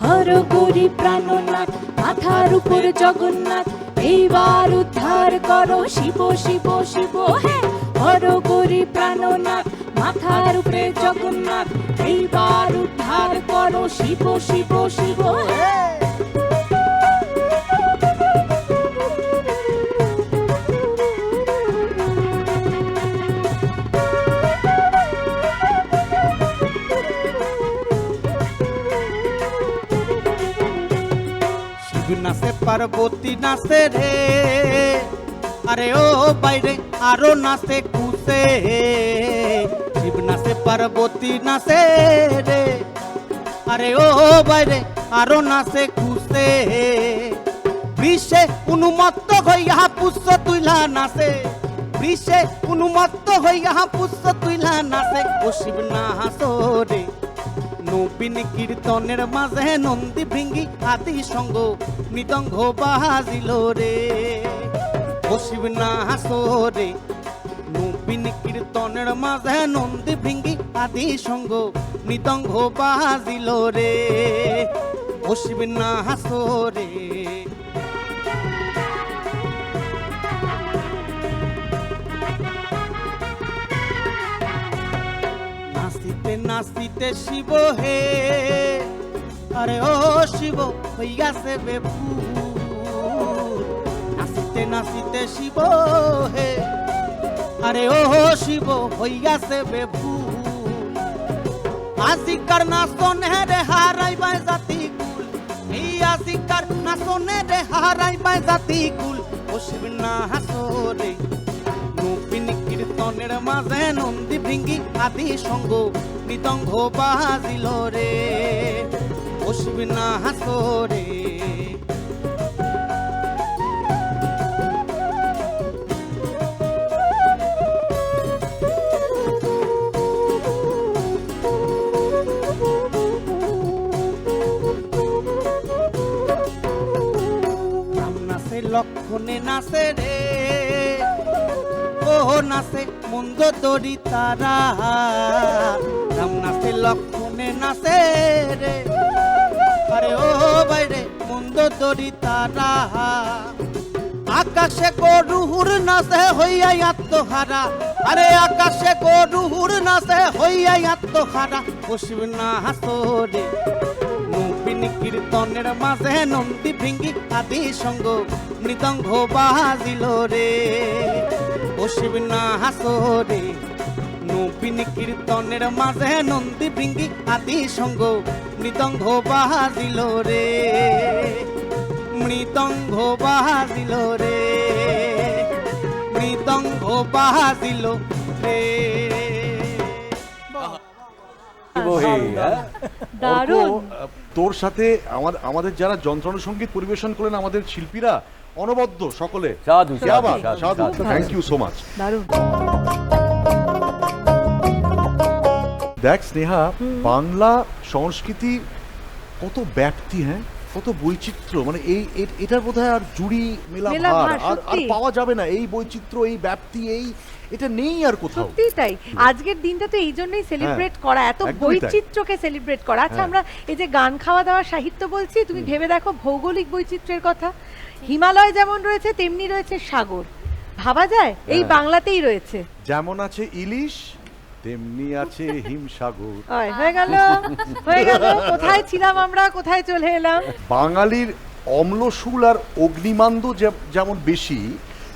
হর গরি প্রাণনাথ, মাথার উপর জগন্নাথ, এইবার উদ্ধার করো শিব শিব শিব হে। হর গরি প্রাণনাথ, মাথার উপরে জগন্নাথ, এইবার উদ্ধার করো শিব শিব শিব হে। শিব নাচে পার্বতী নাচে রে, আরে ও বাইরে আরো নাচে কুসে। শিব নাচে পার্বতী নাচে রে, আরে ও বাইরে আরো নাচে কুসে। বৃষে উন্মত্ত হইয়া পুষ্য তুইলা নাচে, বৃষে উন্মত্ত হইয়া পুষ্য তুইলা নাচে। ও শিব নাচো রে, নবীন কীর্তনের মাঝে নন্দী ভৃঙ্গি আদি সঙ্গ মৃদঙ্গ বাজিল রে। ও শিব নাচো রে, নবীন কীর্তনের মাঝে নন্দী ভৃঙ্গি আদি সঙ্গ মৃদঙ্গ বাজিল রে। ও শিব নাচো রে। নাচিতে নাচিতে শিব হে, আরে ও শিব হইয়াছে বেপুর। নাচিতে নাচিতে শিব হে, আরে ও শিব হইয়াছে বেপুর। আজিকার নাচনে রে হারাইবাই জাতি কুল, এই আজিকার নাচনে রে হারাইবাই জাতি কুল। ও শিব নাচো রে, নবীন কীর্তনের মাঝে নন্দী ভৃঙ্গি আদি সঙ্গ মৃদঙ্গ বাজিল রে। ও শিব নাচো রে। নাচে লক্ষণে নাচে রে, ও নাচে মন্দ দড়ি তারা, রাম নাচে লক্ষণে নাচে রে, আরে ও বাইরে মন্দ দড়ি তারা। আকাশে গরুর নাচে হইয়াই আত্মহারা, আরে আকাশে গরুর নাচে হইয়াই আত্মহারা, বসবে না হাসরে নবীন কীর্তনের মাঝে নন্দী ভৃঙ্গি আদি সঙ্গ মৃদঙ্গ বাজিল রে, বসবে না হাসরে নবীন কীর্তনের মাঝে নন্দী ভৃঙ্গি আদি সঙ্গ মৃদঙ্গ বাজিল রে, মৃদঙ্গ বাজিল রে, মৃদঙ্গ বাজিল রে। দারুণ। তোর সাথে আমাদের যারা যন্ত্রাণু সঙ্গীত পরিবেশন করেন আমাদের শিল্পীরা অনবদ্য সকলে, সাধু, क्या সাধু, बात, সাধু, সাধু, সাধু। Thank you so much. দারুণ। দেখ স্নেহা, বাংলা সংস্কৃতি কত ব্যাপ্তি, হ্যাঁ কত বৈচিত্র্য, মানে এটার বোধহয় আর জুড়ি মেলা মেলা ভার ভার, আর সত্যি। পাওয়া যাবে না। এই বৈচিত্র্য, এই ব্যাপ্তি, এটা নেই আর কোথাও। সত্যি তাই। আজকের দিনটা তো এই জন্যই সেলিব্রেট করা, এত একদমই তাই। বৈচিত্র্যকে সেলিব্রেট করা। আচ্ছা, হ্যাঁ। আমরা এই যে গান খাওয়া দাওয়া সাহিত্য বলছি, তুমি ভেবে দেখো ভৌগোলিক বৈচিত্র্যের কথা। হিমালয় যেমন রয়েছে তেমনি রয়েছে সাগর, ভাবা যায় এই হ্যাঁ। বাংলাতেই রয়েছে। যেমন আছে ইলিশ তেমনি আছে হিমসাগর। হয়ে গেল, হয়ে গেল। কোথায় ছিলাম আমরা, কোথায় চলে এলাম। বাঙালির অম্লশূল আর অগ্নিমান্দ যেমন বেশি,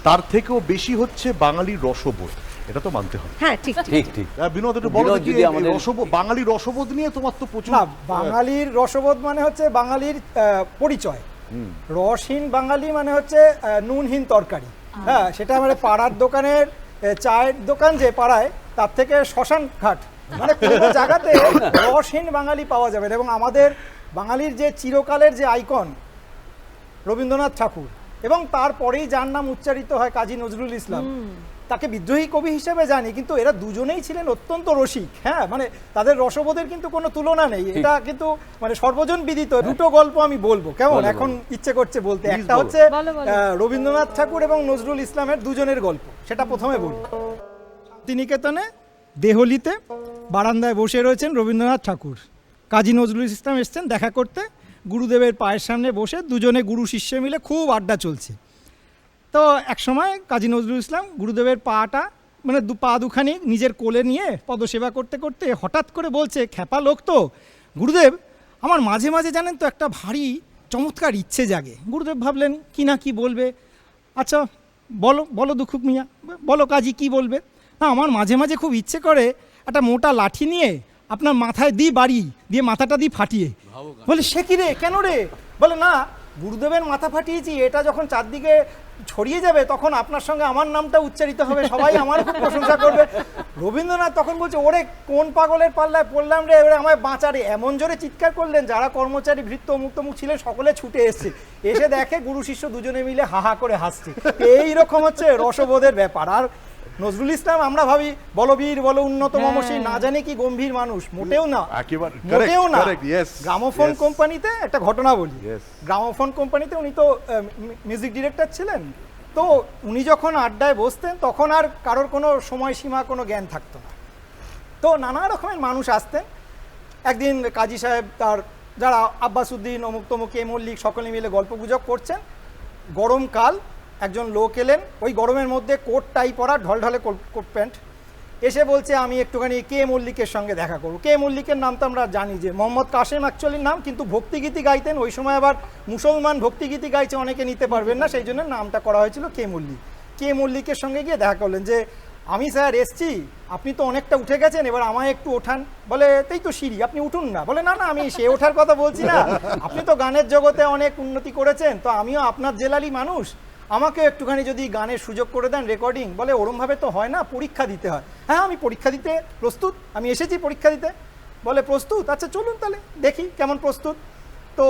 তার থেকেও বেশি হচ্ছে বাঙালির রসবোধ, এটা তো মানতে হবে। হ্যাঁ, ঠিক ঠিক। ঠিক ঠিক। বিনোদ একটু বলো বিনোদ দেখি, যদি আমাদের- বাঙালির রসবোধ নিয়ে তোমার তো প্রচুর। না, বাঙালির রসবোধ মানে হচ্ছে বাঙালির পরিচয়। রসহীন বাঙালি মানে হচ্ছে নুনহীন তরকারি। হ্যাঁ, সেটা মানে পাড়ার দোকানের চায়ের দোকান যে পাড়ায়, তার থেকে শ্মশান ঘাট, মানে কোনো জায়গাতে রসহীন বাঙালি পাওয়া যাবে না। এবং আমাদের বাঙালির যে চিরকালের যে আইকন রবীন্দ্রনাথ ঠাকুর, এবং তারপরেই যার নাম উচ্চারিত হয় কাজী নজরুল ইসলাম, তাকে বিদ্রোহী কবি হিসেবে জানি, কিন্তু এরা দুজনেই ছিলেন অত্যন্ত রসিক। হ্যাঁ, মানে তাদের রসবোধের কিন্তু কোনো তুলনা নেই। এটা কিন্তু মানে সর্বজন বিদিত। দুটো গল্প আমি বলবো, কেমন? বলো, এখন ইচ্ছে করছে বলতে। Please একটা বলো। হচ্ছে বলো, বলো। রবীন্দ্রনাথ ঠাকুর এবং নজরুল ইসলামের দুজনের গল্প, সেটা প্রথমে বলি। শান্তিনিকেতনে দেহলিতে বারান্দায় বসে রয়েছেন রবীন্দ্রনাথ ঠাকুর, কাজী নজরুল ইসলাম এসছেন দেখা করতে। গুরুদেবের পায়ের সামনে বসে দুজনে গুরু শিষ্য মিলে খুব আড্ডা চলছে। তো একসময় কাজী নজরুল ইসলাম গুরুদেবের পাটা মানে পা দুখানি নিজের কোলে নিয়ে পদসেবা করতে করতে হঠাৎ করে বলছে, খ্যাপা লোক তো গুরুদেব, আমার মাঝে মাঝে জানেন তো একটা ভারী চমৎকার ইচ্ছে জাগে। গুরুদেব ভাবলেন কি না কি বলবে। আচ্ছা বলো বলো দুখুক মিয়া, বলো কাজী কি বলবে। না, আমার মাঝে মাঝে খুব ইচ্ছে করে একটা মোটা লাঠি নিয়ে আপনার মাথায় দিই বাড়ি দিয়ে মাথাটা দিই ফাটিয়ে। বলে সে কি রে, কেন রে? বলে না, গুরুদেবের মাথা ফাটিয়েছি, এটা যখন চারদিকে ছড়িয়ে যাবে তখন আপনার সঙ্গে আমার নামটা উচ্চারিত হবে, সবাই আমার খুব প্রশংসা করবে। রবীন্দ্রনাথ তখন বলছে, ওরে কোন পাগলের পাল্লায় পড়লাম রে, এবারে আমায় বাঁচারে। এমন জোরে চিৎকার করলেন, যারা কর্মচারী ভৃত্য মুক্ত মুখ ছিলেন সকলে ছুটে এসছে, এসে দেখে গুরু শিষ্য দুজনে মিলে হাহা করে হাসছে। এইরকম হচ্ছে রসবোধের ব্যাপার। আর নজরুল ইসলাম আমরা ভাবি বলবীর, বলো উন্নত মমসী, না জানি কি গম্ভীর মানুষ, মোটেও না, একেবারে মোটেও না। correct, yes, gramophone yes. কোম্পানিতে একটা ঘটনা বলি। Yes. গ্রামোফোন কোম্পানিতে উনি তো মিউজিক ডিরেক্টর ছিলেন। তো উনি যখন আড্ডায় বসতেন তখন আর কারোর কোনো সময়সীমা, কোনো জ্ঞান থাকতো না। তো নানা রকমের মানুষ আসতেন। একদিন কাজী সাহেব তার যারা আব্বাসুদ্দিন, অমুক তমুক, এ মল্লিক, সকলে মিলে গল্পগুজব করছেন। গরমকাল, একজন লোক এলেন, ওই গরমের মধ্যে কোট টাই পরা, ঢলঢলে কোট প্যান্ট, এসে বলছে আমি একটুখানি কে মল্লিকের সঙ্গে দেখা করবো। কে মল্লিকের নাম তো আমরা জানি যে মোহাম্মদ কাসেম অ্যাকচুয়ালি নাম, কিন্তু ভক্তিগীতি গাইতেন। ওই সময় আবার মুসলমান ভক্তিগীতি গাইছে, অনেকে নিতে পারবেন না, সেই জন্য নামটা করা হয়েছিল কে মল্লিক। কে মল্লিকের সঙ্গে গিয়ে দেখা করলেন যে আমি স্যার এসছি, আপনি তো অনেকটা উঠে গেছেন, এবার আমায় একটু ওঠান। বলে তাই তো সিঁড়ি, আপনি উঠুন না। বলে না না, আমি সে ওঠার কথা বলছি না, আপনি তো গানের জগতে অনেক উন্নতি করেছেন, তো আমিও আপনার জেলারই মানুষ, আমাকে একটুখানি যদি গানের সুযোগ করে দেন রেকর্ডিং। বলে ওরমভাবে তো হয় না, পরীক্ষা দিতে হয়। হ্যাঁ, আমি পরীক্ষা দিতে প্রস্তুত, আমি এসেছি পরীক্ষা দিতে। বলে প্রস্তুত, আচ্ছা চলুন তাহলে দেখি কেমন প্রস্তুত। তো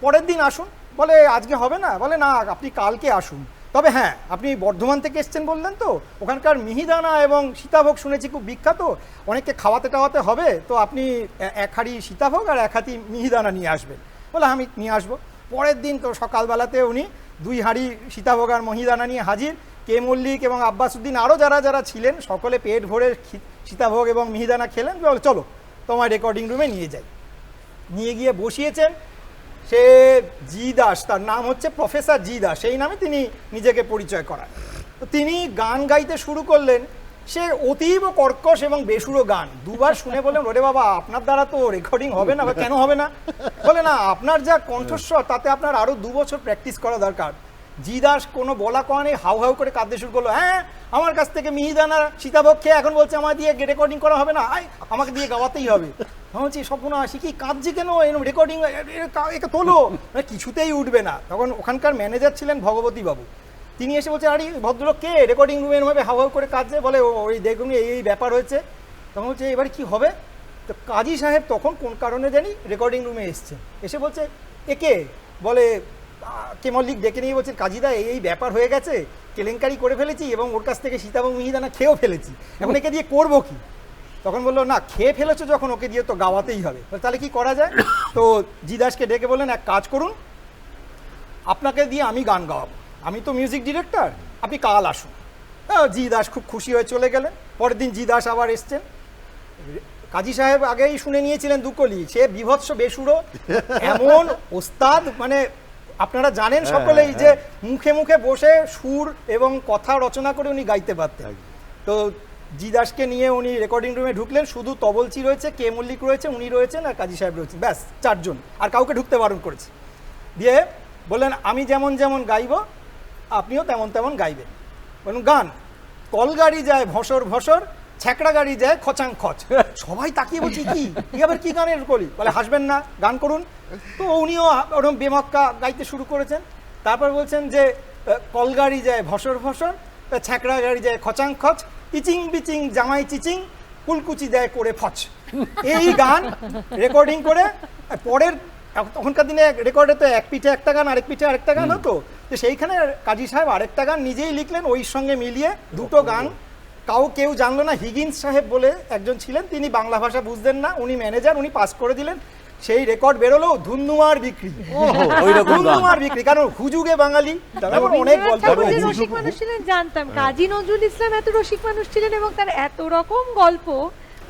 পরের দিন আসুন। বলে আজকে হবে না। বলে না, আপনি কালকে আসুন। তবে হ্যাঁ, আপনি বর্ধমান থেকে এসছেন বললেন তো, ওখানকার মিহিদানা এবং সীতাভোগ শুনেছি খুব বিখ্যাত, অনেককে খাওয়াতে টাওয়াতে হবে, তো আপনি এক হাঁড়ি সীতাভোগ আর এক হাতি মিহিদানা নিয়ে আসবেন। বলে আমি নিয়ে আসবো। পরের দিন তো সকালবেলাতে উনি 2 হাঁড়ি সীতাভোগ আর মহিদানা নিয়ে হাজির। কে মল্লিক এবং আব্বাসউদ্দিন আরও যারা যারা ছিলেন সকলে পেট ভরে সীতাভোগ এবং মিহিদানা খেলেন, বলে চলো তোমার রেকর্ডিং রুমে নিয়ে যাই। নিয়ে গিয়ে বসিয়েছেন। সে জি দাস, তার নাম হচ্ছে প্রফেসর জি দাস, সেই নামে তিনি নিজেকে পরিচয় করান। তো তিনি গান গাইতে শুরু করলেন। সে অতীব কর্কশ এবং বেসুরো গান। 2 বার শুনে বললেন, ওরে বাবা, আপনার দ্বারা তো রেকর্ডিং হবে না। বা কেন হবে না? বলে না, আপনার যা কণ্ঠস্বর তাতে আপনার আরও 2 বছর প্র্যাকটিস করা দরকার। জি দাস কোনো বলা কনে হাউ হাউ করে কাঁদতে শুরু করলো। হ্যাঁ, আমার কাছ থেকে মিহিদানা সীতাভোগ খেয়ে এখন বলছে আমার দিয়ে রেকর্ডিং করা হবে না, আমাকে দিয়ে গাওয়াতেই হবে। ভাবছি সর্বনাশী, কি কাঁদছে কেন, রেকর্ডিং একে তোলো, কিছুতেই উঠবে না। তখন ওখানকার ম্যানেজার ছিলেন ভগবতী বাবু, তিনি এসে বলছে, আরে ভদ্রলোক কে রেকর্ডিং রুমে এরভাবে হাউ হাউ করে কাঁদছে? বলে ওই দেখুন এই ব্যাপার হয়েছে। তখন বলছে এবার কি হবে? তো কাজী সাহেব তখন কোন কারণে জানি রেকর্ডিং রুমে এসছে, এসে বলছে একে, বলে কে মল্লিক ডেকে নিয়ে বলছে, কাজীদা এই ব্যাপার হয়ে গেছে, কেলেঙ্কারি করে ফেলেছি এবং ওর কাছ থেকে সীতাভোগ মিহিদানা খেয়েও ফেলেছি, এখন একে দিয়ে করবো কি? তখন বললো, না, খেয়ে ফেলেছো যখন, ওকে দিয়ে তো গাওয়াতেই হবে। তাহলে কি করা যায়? তো জি দাসকে ডেকে বললেন, এক কাজ করুন, আপনাকে দিয়ে আমি গান গাওয়াবো, আমি তো মিউজিক ডিরেক্টর, আপনি কাল আসুন। জি দাস খুব খুশি হয়ে চলে গেলেন। পরের দিন জি দাস আবার এসছেন। কাজী সাহেব আগেই শুনে নিয়েছিলেন দুকলি, সে বিভৎস বেসুরো, এমন ওস্তাদ, মানে আপনারা জানেন সকলেই যে মুখে মুখে বসে সুর এবং কথা রচনা করে উনি গাইতে পারতেন। তো জি দাসকে নিয়ে উনি রেকর্ডিং রুমে ঢুকলেন। শুধু তবলচি রয়েছে, কে মল্লিক রয়েছে, উনি রয়েছেন আর কাজী সাহেব রয়েছেন, ব্যাস 4 জন, আর কাউকে ঢুকতে বারণ করেছে। দিয়ে বললেন, আমি যেমন যেমন গাইব আপনিও তেমন তেমন গাইবেন। বলুন, গান। কলগাড়ি যায় ভসর ভসর, ছ্যাঁকড়া গাড়ি যায় খচাং খচ। সবাই তাকিয়ে বলছি, কি আবার কি গানের কলি? বলে, হাসবেন না, গান করুন। তো উনিও ওরকম বেমক্কা গাইতে শুরু করেছেন। তারপর বলছেন যে কলগাড়ি যায় ভসর ভসর, ছ্যাঁকড়া গাড়ি যায় খচাং খচ, ইচিং বিচিং জামাই চিচিং, কুলকুচি দেয় করে ফচ। এই গান রেকর্ডিং করে পরের, তখনকার দিনে রেকর্ডে তো এক পিঠে একটা গান আরেক পিঠে আরেকটা গান হতো, তো সেইখানে কাজী সাহেব আরেকটা গান নিজেই লিখলেন, ওই সঙ্গে মিলিয়ে 2টো গান। কেউ জানলো না। হিগিন্স সাহেব বলে একজন ছিলেন, তিনি বাংলা ভাষা বুঝতেন না, উনি ম্যানেজার, উনি পাস করে দিলেন। সেই রেকর্ড বেরোলো, ধুন্ধুমার বিক্রি, ধুন্ধুমার বিক্রি। কারণ হুজুগে বাঙালি, অনেক গল্প। রসিক মানুষ ছিলেন জানতাম, কাজী নজরুল ইসলাম এত রসিক মানুষ ছিলেন এবং তার এত রকম গল্প।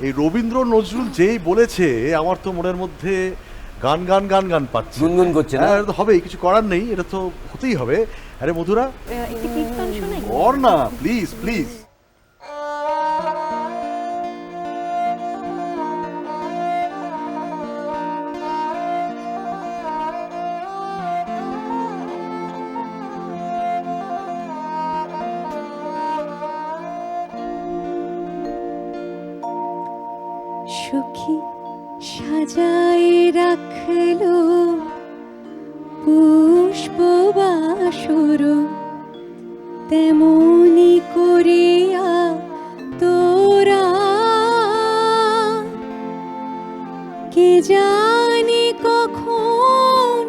এই রবীন্দ্র নজরুল যেই বলেছে, আমার তো মনের মধ্যে গান গান গান গান পাচ্ছে, গুনগুন করছে না? হবেই, কিছু করার নেই, এটা তো হতেই হবে। আরে মধুরা, একটি কীর্তন শোনাই? কর না প্লিজ প্লিজ। সখী সাজায় রাখলো পুষ্প বাসর, তেমনি করিয়া তোরা কে জানে কখন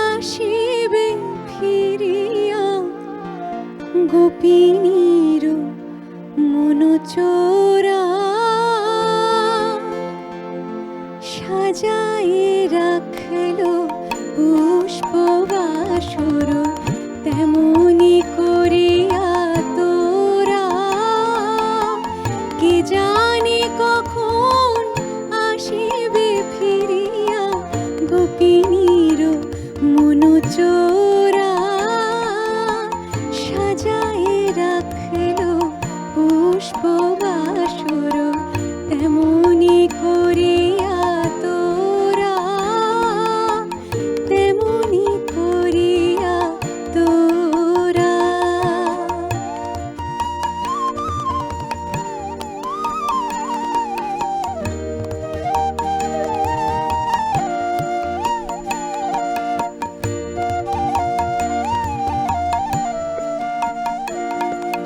আসিবে ফিরিয়া, গোপিনীর মনোচরা সাজায় রাখলো পুষ্প বাসর, তেমনি করিয়া তোরা কে জানে কখন আসিবে ফিরিয়া, গোপিনীর মনোচরা সাজায় রাখলো পুষ্প বাসর, তেমনি করিয়া তোরা, তেমনি করিয়া তোরা।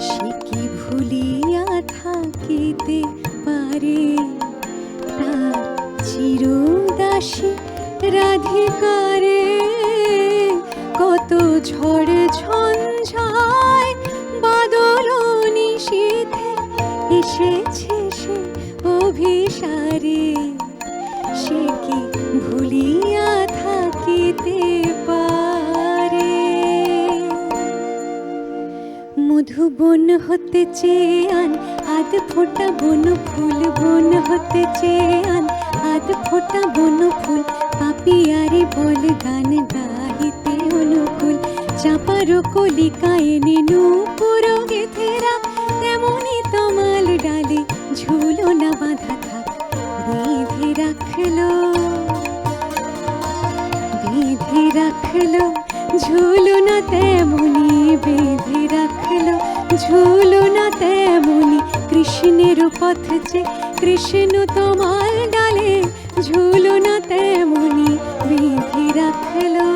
সে কি ভুলিয়া থাকিতে পারে তার চিরদাসী রাধিকারে, কত ঝড় ঝঞ্ঝায় বাদল নিশীথে এসেছে সে অভিসারে, সে কি ভুলিয়া থাকিতে পারে। মধুবন হতে চেয়ে আন আধ ফোঁটা বন ফুল, বন হতে চেয়ে আন আধ ফোঁটা বন ফুল, পাপিয়ারে বল গান গাহিতে অনুকূল, চাপার কলিকা এনে নূপুর গেথে রাখ, তেমনি তমাল ডালে ঝুলো না বাঁধা থাক, বেঁধে রাখলো বেঁধে রাখলো ঝুলো না তেমনি, বেঁধে রাখলো ঝুলো না তেমনি, কৃষ্ণের পথ যে কৃষ্ণ তোমার ডালে ঝুলো না তেমনি, বেঁধে রাখলো।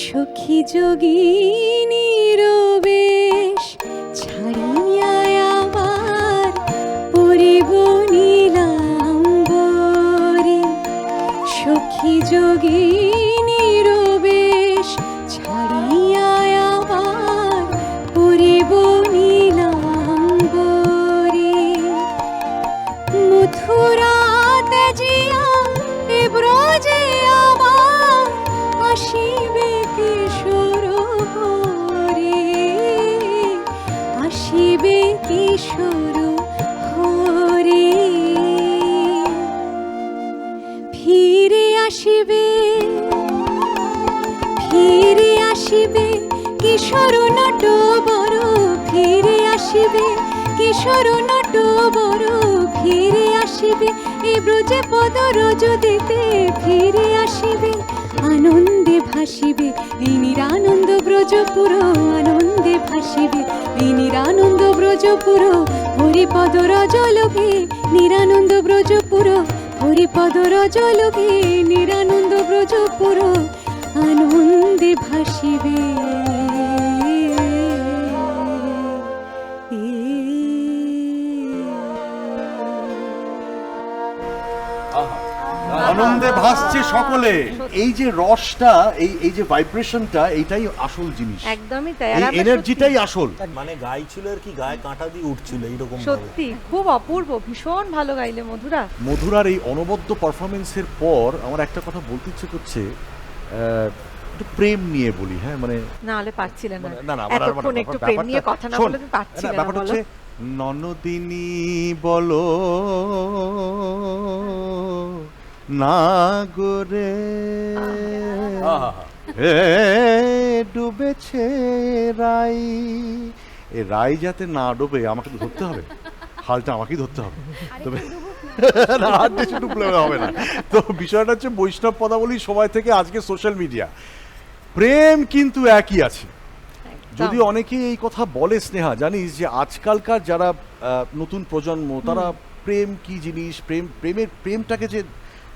সখী যোগিনীর বেশ ছাড়িয়া আবার পরিব নীলাম্বরী, সখী যোগিনীর বেশ ছাড়িয়া আবার পরিব নীলাম্বরী, মথুরাতে জিয়া এ ব্রজে আবার আসিবে কিশোর হরে, আসিবে কিশোর হরে, ফিরে আসিবে ফিরে আসিবে কিশোর নট বড়, ফিরে আসিবে কিশোর নট বড়, ফিরে আসিবে এই ব্রজে পদ রজ দিতে, ফিরে আসিবে আনন্দে ভাসিবে এই নিরানন্দ ব্রজপুর, আনন্দে ভাসিবে এই নিরানন্দ ব্রজপুর, হরিপদ রজ লোভে নিরানন্দ ব্রজপুর, হরিপদ রজ লোভে নিরানন্দ ব্রজপুর, আনন্দে ভাসিবে। আনন্দে ভাসছে সকলে। এই যে রসটা, এই যে ভাইব্রেশনটা, এইটাই আসল জিনিস, একদমই তাই। এই এনার্জিটাই আসল। মানে গাইছিল আর কি, গায়ে কাঁটা দিয়ে উঠছিল এইরকম। সত্যি খুব অপূর্ব, ভীষণ ভালো গাইলে মধুরা। মধুরার এই অনবদ্য পারফরমেন্সের পর আমার একটা কথা বলতে ইচ্ছে করছে, একটু প্রেম নিয়ে বলি। হ্যাঁ মানে না হলে পারছিলেন না, না না, এতক্ষণ একটু প্রেম নিয়ে কথা না বলে তুমি পারছিলে না। ব্যাপারটা হচ্ছে ননদিনী বলো না গোরে এ ডুবেছে রাই, এ রাই যাতে না ডুবে আমাকে তো ধরতে হবে, হালটা আমাকেই ধরতে হবে, তবে না আর বেশি ডুবলে হবে না। তো বিষয়টা হচ্ছে বৈষ্ণব পদাবলী সময় থেকে আজকে সোশ্যাল মিডিয়া, প্রেম কিন্তু একই আছে। যদি অনেকে এই কথা বলে স্নেহা, জানিস যে আজকালকার যারা নতুন প্রজন্ম, তারা প্রেম কি জিনিস, প্রেমটাকে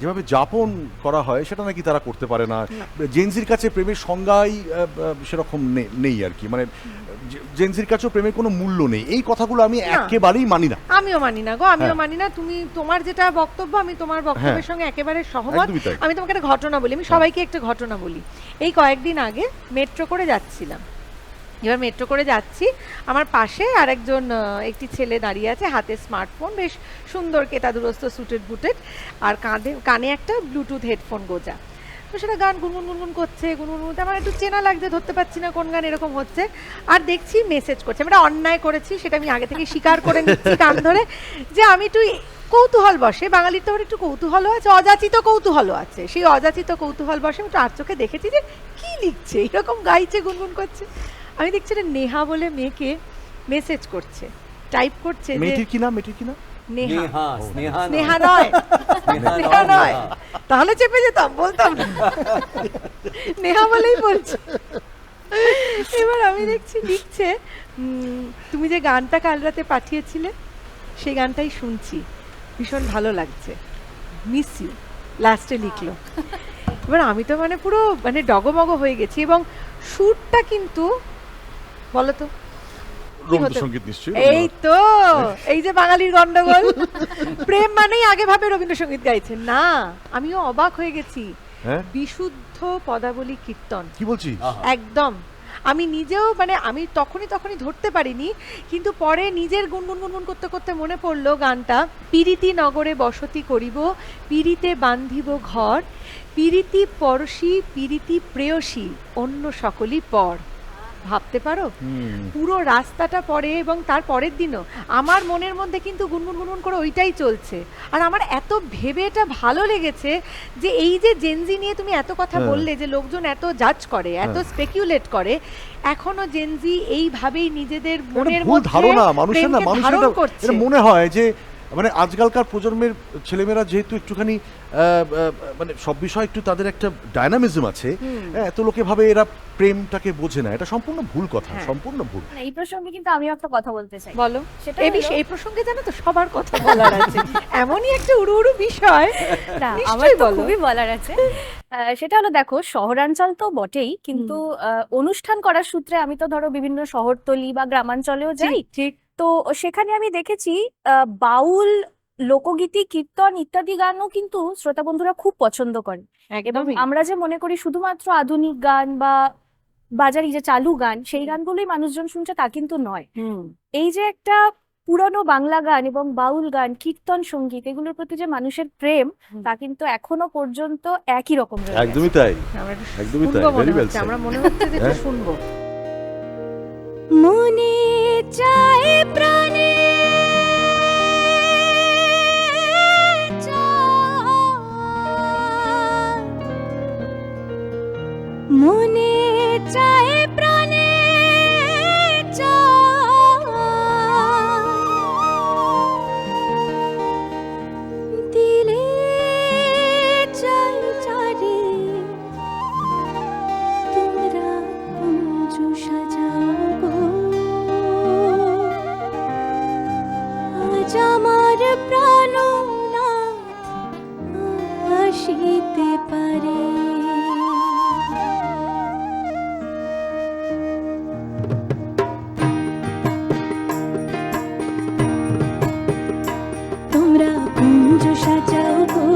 যেভাবে যাপন করা হয় সেটা নাকি তারা করতে পারে না। জেনজির কাছে প্রেমের সংজ্ঞাই সেরকম নেই আর কি, মানে জেনজির কাছেও প্রেমের কোনো মূল্য নেই। এই কথাগুলো আমি একেবারেই মানি না। আমিও মানি না গো, আমিও মানি না। তুমি তোমার যেটা বক্তব্য, আমি তোমার বক্তব্যের সঙ্গে একেবারে সহমত। আমি তোমাকে একটা ঘটনা বলি, আমি সবাইকে একটা ঘটনা বলি। এই কয়েকদিন আগে মেট্রো করে যাচ্ছিলাম, এবার মেট্রো করে যাচ্ছি, আমার পাশে আরেকজন একটি ছেলে দাঁড়িয়ে আছে, হাতে স্মার্টফোন, বেশ সুন্দর কেতাদুরস্ত সুটেড বুটেড, আর কানে একটা ব্লুটুথ হেডফোন গোজা। তো সেটা গান গুনগুন করছে, গুনগুন আমার একটু চেনা লাগছে, ধরতে পারছি না কোন গান, এরকম হচ্ছে। আর দেখছি মেসেজ করছে। আমি একটা অন্যায় করেছি, সেটা আমি আগে থেকে স্বীকার করে নিচ্ছি কান ধরে, যে আমি একটু কৌতূহল বসে, বাঙালির তো একটু কৌতূহলও আছে, অযাচিত কৌতূহলও আছে, সেই অযাচিত কৌতূহল বসে আমি একটু আর চোখে দেখেছি যে কি লিখছে, এরকম গাইছে, গুনগুন করছে। আমি দেখছি নেহা বলে মেয়েকে মেসেজ করছে, টাইপ করছে। মেয়েটির কি নাম? মেয়েটির কি নাম? নেহা। স্নেহা নয়, স্নেহা নয়, তাহলে চেপে যেতাম, বলতাম না। নেহা বলেই বলছে। এবার আমি দেখছি লিখছে, তুমি যে গানটা কাল রাতে পাঠিয়েছিলে সেই গানটাই শুনছি, ভীষণ ভালো লাগছে, মিস ইউ, লাস্টে লিখলো। এবার আমি তো মানে পুরো মানে ডগমগ হয়ে গেছি। এবং সুরটা কিন্তু বলো তো রবীন্দ্রসঙ্গীত নিশ্চয়ই। এই তো, এই যে বাঙালির গন্ডগোল, প্রেম মানেই আগে ভাবে রবীন্দ্রসঙ্গীত গাইছে। না, আমিও অবাক হয়ে গেছি, বিশুদ্ধ পদাবলী কীর্তন। কি বলছিস? একদম। আমি নিজেও মানে আমি তখনই ধরতে পারিনি, কিন্তু পরে নিজের গুনগুন করতে করতে মনে পড়লো গানটা, পিরিতি নগরে বসতি করিব, পিরিতে বান্ধিব ঘর, পিরিতি পরশী পিরিতি প্রেয়সী, অন্য সকলই পর। ভাবতে পারো পুরো রাস্তাটা পরে, এবং তার পরের দিনও আমার মনের মধ্যে কিন্তু গুনগুন করে ওইটাই চলছে। আর আমার এত ভেবে এটা ভালো লেগেছে যে এই যে জেনজি নিয়ে তুমি এত কথা বললে, যে লোকজন এত জাজ করে, এত স্পেকুলেট করে, এখনো জেনজি এইভাবেই নিজেদের মনের ভুল মধ্যে ধারণা মানুষের, না প্রেমকে মানুষের ধারণ এটা করছে। এটা মনে হয় যে মানে আজকালকার প্রজন্মের ছেলেমেয়েরা যেহেতু একটুখানি মানে সব বিষয় একটু তাদের একটা ডায়নামিজম আছে, এত লোকে ভাবে এরা প্রেমটাকে বোঝে না। এটা সম্পূর্ণ ভুল কথা, সম্পূর্ণ ভুল। এই প্রসঙ্গে কিন্তু আমিও একটা কথা বলতে চাই। বলো। সেটা এই প্রসঙ্গে জানো তো সবার কথা বলার আছে, এমনই একটা উড়ু বিষয়। না, আমার নিশ্চয়ই তো বলো। খুবই বলার আছে। সেটা হলো, দেখো, শহরাঞ্চল তো বটেই, কিন্তু অনুষ্ঠান করার সূত্রে আমি তো ধরো বিভিন্ন শহরতলি বা গ্রামাঞ্চলেও যাই। ঠিক। তো সেখানে আমি দেখেছি বাউল, লোকগীতি, কীর্তন ইত্যাদি গানও কিন্তু শ্রোতা বন্ধুরা খুব পছন্দ করে। এবং একদমই। আমরা যে মনে করি শুধুমাত্র আধুনিক গান বা বাজারে যে চালু গান সেই গানগুলোই মানুষজন শুনছে, তা কিন্তু নয়। এই যে একটা পুরনো বাংলা গান এবং বাউল গান, কীর্তন সঙ্গীত, এগুলোর প্রতি যে মানুষের প্রেম, তা কিন্তু এখনো পর্যন্ত একই রকম রয়ে গেছে। একদমই তাই, আমরা একটু একদমই তাই, শুনবো মনে very well হচ্ছে, said. আমরা মনে হচ্ছে যে একটু শুনবো। মনে চায় প্রাণে চায়, মনে চায় প্রাণে চায়, দিলে চাই চারে তোমরা কুঞ্জ সাজাও গো, আজ আমার প্রাণনাথ আসিতে পারে। তোমরা কুঞ্জ সাজাও গো,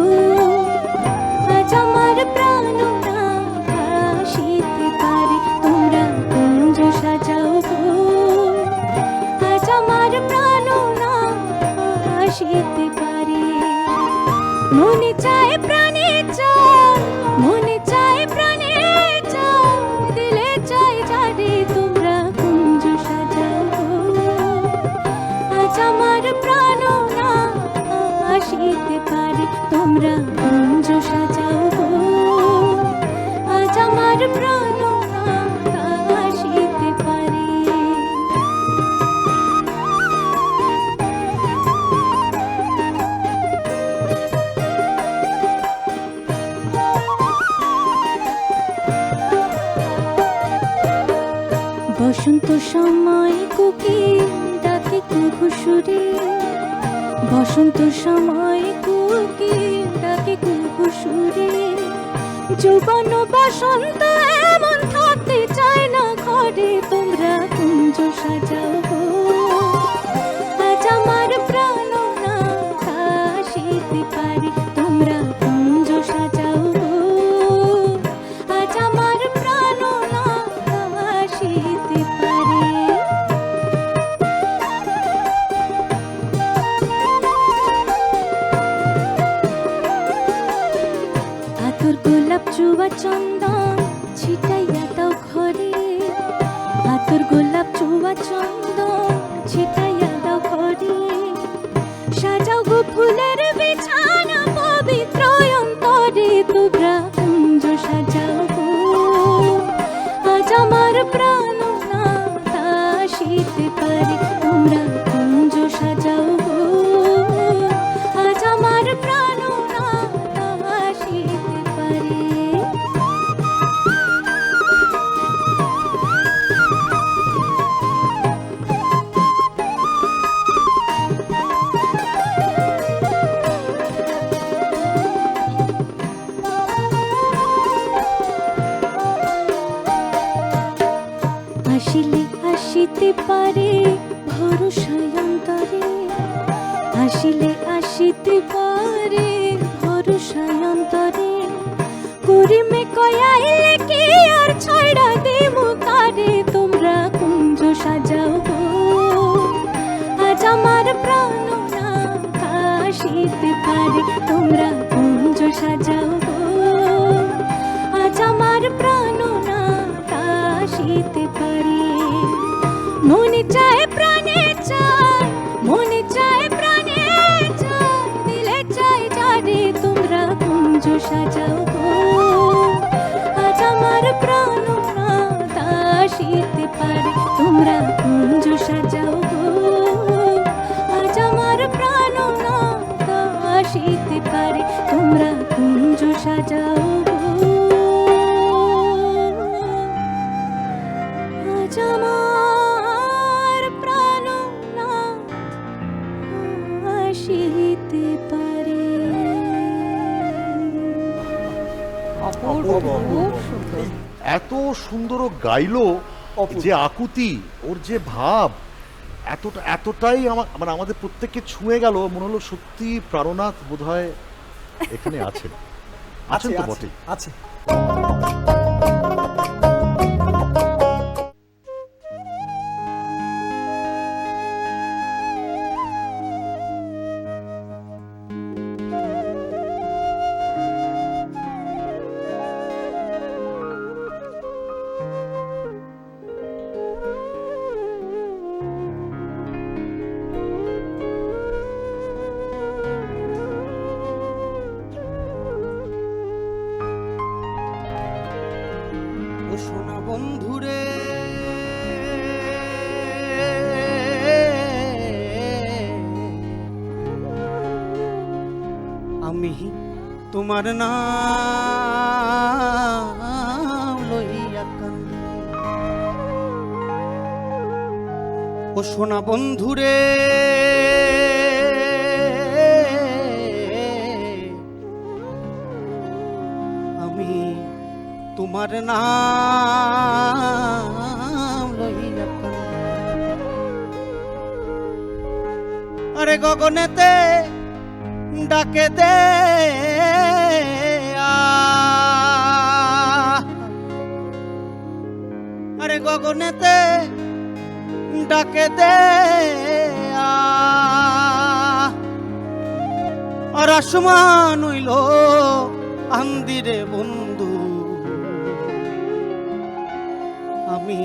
আজ আমার প্রাণনাথ আসিতে পারে। তোমরা কুঞ্জ সাজাও গো, আজ আমার প্রাণনাথ আসিতে পারে। মনে চায় প্রাণে চায়, মনে চায় প্রাণে চায়, দিলে চাই যারে তোমরা কুঞ্জ সাজাও গো, আজ আমার প্রাণনাথ আসিতে পারে। তোমরা কুঞ্জ সাজাও গো, আজ আমার প্রাণনাথ আসিতে পারে। বসন্ত সময় কোকিল ডাকে কুহু সুরে, বসন্ত সময় কোকিল ডাকে কুহু সুরে, যৌবন বসন্ত এমন থাকতে চায় না ঘরে। তোমরা কুঞ্জ সাজাও গো, আজ আমার প্রাণনাথ আসিতে পারে। তোমরা কুঞ্জ সাজাও গো, আজ আমার প্রাণনাথ আসিতে পারে। আতর গোলাপ চুয়া চন্দন ছিটাইয়া দাও ঘরে, আতর গোলাপ চুয়া চন্দন ছিটাইয়া দাও ঘরে, সাজাও গো ফুলের বিছানা পবিত্র অন্তরে। তোমরা কুঞ্জ সাজাও গো, আজ আমার প্রাণনাথ আসিতে পারে। তোমরা কুঞ্জ সাজাও গো, আজ আমার প্রাণনাথ আসিতে পারে। আসিলে আসিতে পারে ভরসায় অন্তরে, আসিলে আসিতে পারে ভরসায় অন্তরে, করি মে কয়াইলে কি আর ছয়ড়া দিমু কারে তোমরা কুঞ্জ সাজাও গো আজ আমার প্রাণ না কাশিতে পারে তোমরা কুঞ্জ সাজাও গো আজ আমার প্রাণ না কাশিতে পারে মনে চায় প্রাণে চায় মনে চায় প্রাণে চায় দিলে চায় যারে তোমরা কুঞ্জ সাজাও গো আজ আমার প্রাণ না দাসিতে পারে তোমরা কুঞ্জ সাজাও গো আজ আমার প্রাণ না দাসিতে পারে তোমরা কুঞ্জ সাজাও গো আজ আমার প্রাণ না আসিতে পারে। অপূর্ব, খুব সুন্দর। এত সুন্দর ও গাইলো, যে আকুতি, ওর যে ভাব, এতটাই মানে আমাদের প্রত্যেককে ছুঁয়ে গেল, মনে হলো সত্যি প্রাণনাথ বোধহয় এখানে আছেন। আছেন তো বটে। আছে। ও সোনা বন্ধুরে আমি তোমার নাম লইয়া কান্দি ও সোনা বন্ধুরে আমি তোমার নাম লইয়া কান্দি আরে গগনেতে ডাকে দে আরে গগনেতে ডাকে দে আর আসমান হইল আন্দিরে বন্ধু আমি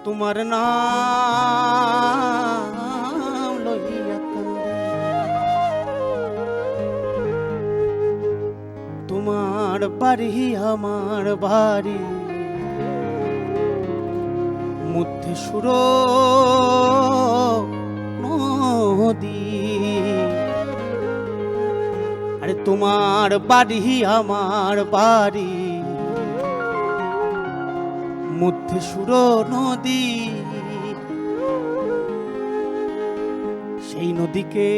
তোমার নাম লইয়া কান্দি তোমার বাড়ি আমার বাড়ি মধ্যে সুর নদী আরে তোমার বাড়ি আমার বাড়ি মধ্যে সুর নদী সেই নদীকে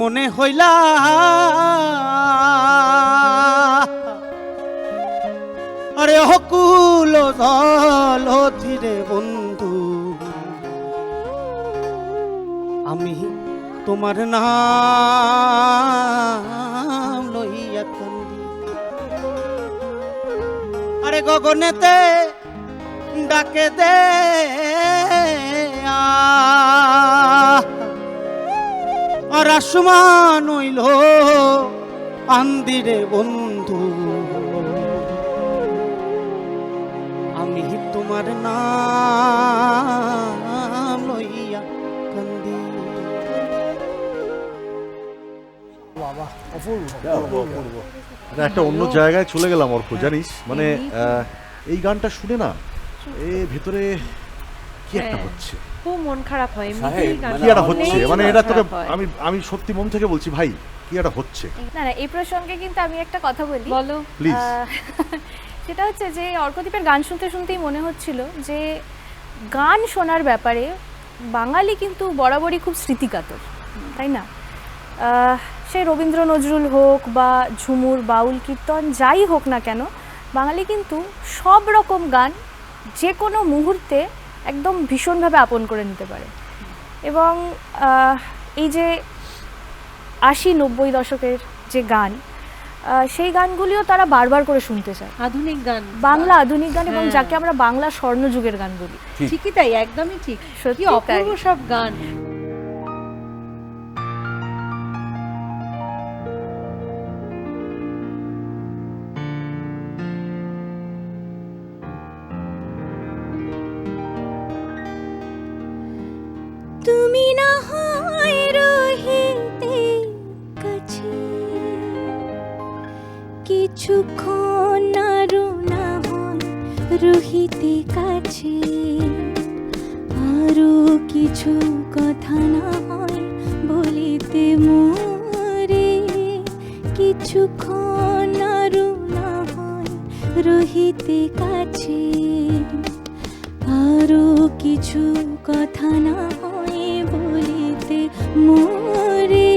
মনে হইলা আরে হকুল জল ধীরে বন্ধু আমি তোমার নাম লইয়া কান্দি আরে গগনেতে ডাকে দে আর আসমান হইল আন্দিরে বন্ধু আমি তোমার নাম লইয়া কান্দি বাবা, অপূর্ব। এটা একটা অন্য জায়গায় চলে গেলাম অর্ক, জানিস মানে এই গানটা শুনে না ভেতরে কি একটা হচ্ছে, খুব মন খারাপ হয় সাহেব, কি একটা হচ্ছে, মানে এটা তোকে আমি সত্যি মন থেকে বলছি ভাই, কি একটা হচ্ছে। না না, এই প্রসঙ্গে কিন্তু আমি একটা কথা বলি, বলো প্লিজ। সেটা হচ্ছে যে অর্কদীপের গান শুনতে শুনতেই মনে হচ্ছিল যে গান শোনার ব্যাপারে বাঙালি কিন্তু বরাবরই খুব স্মৃতিকাতর, তাই না? সে রবীন্দ্র নজরুল হোক বা ঝুমুর, বাউল, কীর্তন যাই হোক না কেন, বাঙালি কিন্তু সব রকম গান যে কোনো মুহূর্তে একদম ভীষণভাবে আপন করে নিতে পারে। এবং এই যে 80-90 দশকের যে গান, সেই গানগুলিও তারা বারবার করে শুনতে চায়। আধুনিক গান, বাংলা আধুনিক গান, এবং হ্যাঁ। যাকে আমরা বাংলা স্বর্ণযুগের গান বলি। ঠিকই তাই, একদমই ঠিক। সত্যি কি অপূর্ব তাই। সব গান। তুমি না হয় রহিতে কাছে, কিছুক্ষণ আরো না হয় রহিতে কাছে, আরো কিছু কথা না হয় বলিতে মোরে, কিছুক্ষণ আরো না হয় রহিতে কাছে, আরো কিছু কথা না হয় বলিতে মোরে,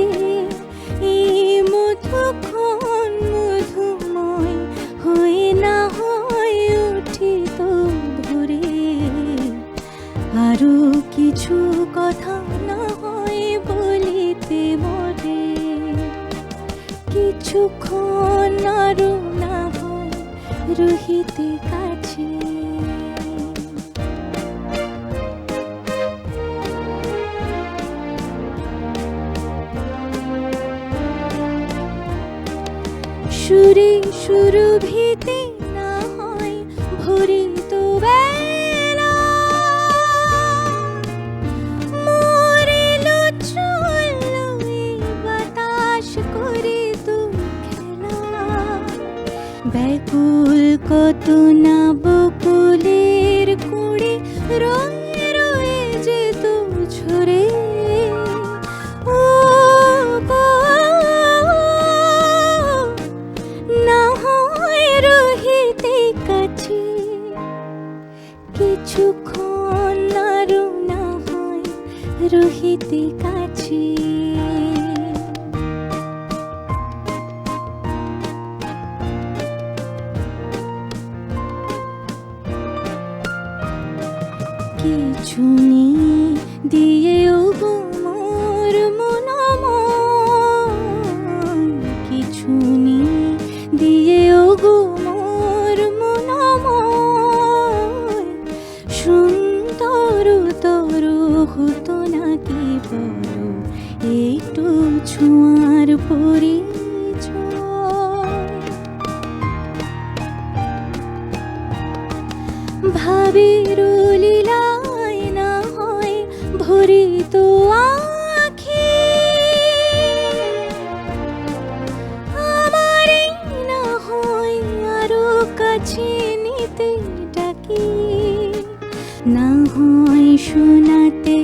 এই মধুক্ষণ মধুময় হয়ে না হয় উঠিত ভোরে, আরো কিছু কথা না হয় বলিতে মোরে, কিছুক্ষণ আরো না হয় রহিতে কাছে। সুরে সুরভিতে না হয় ভরিত বেলা, মরিল চলল এই বাতাস করে তো খেলা, ব্যাকুল কত না বকুলের কুড়ি রয়ে রয়ে যেত ঝরে, ও গো না হয় রহিতে কাছে, কিছুক্ষণ আরো না হয় রহিতে কাছে। কিছু নিয়ে দিয়েও গো মোর মন মন, কিছু নিয়ে দিয়েও গো মোর মন মন, সুন্দর তরু হতো নাকি বলো একটু ছোঁয়ার পরিচয়, ভাবের লীলায় না হয় ভরিত আঁখি, আমারে না হয় আরো কাছে নিতে ডাকি, না হয় শোনাতে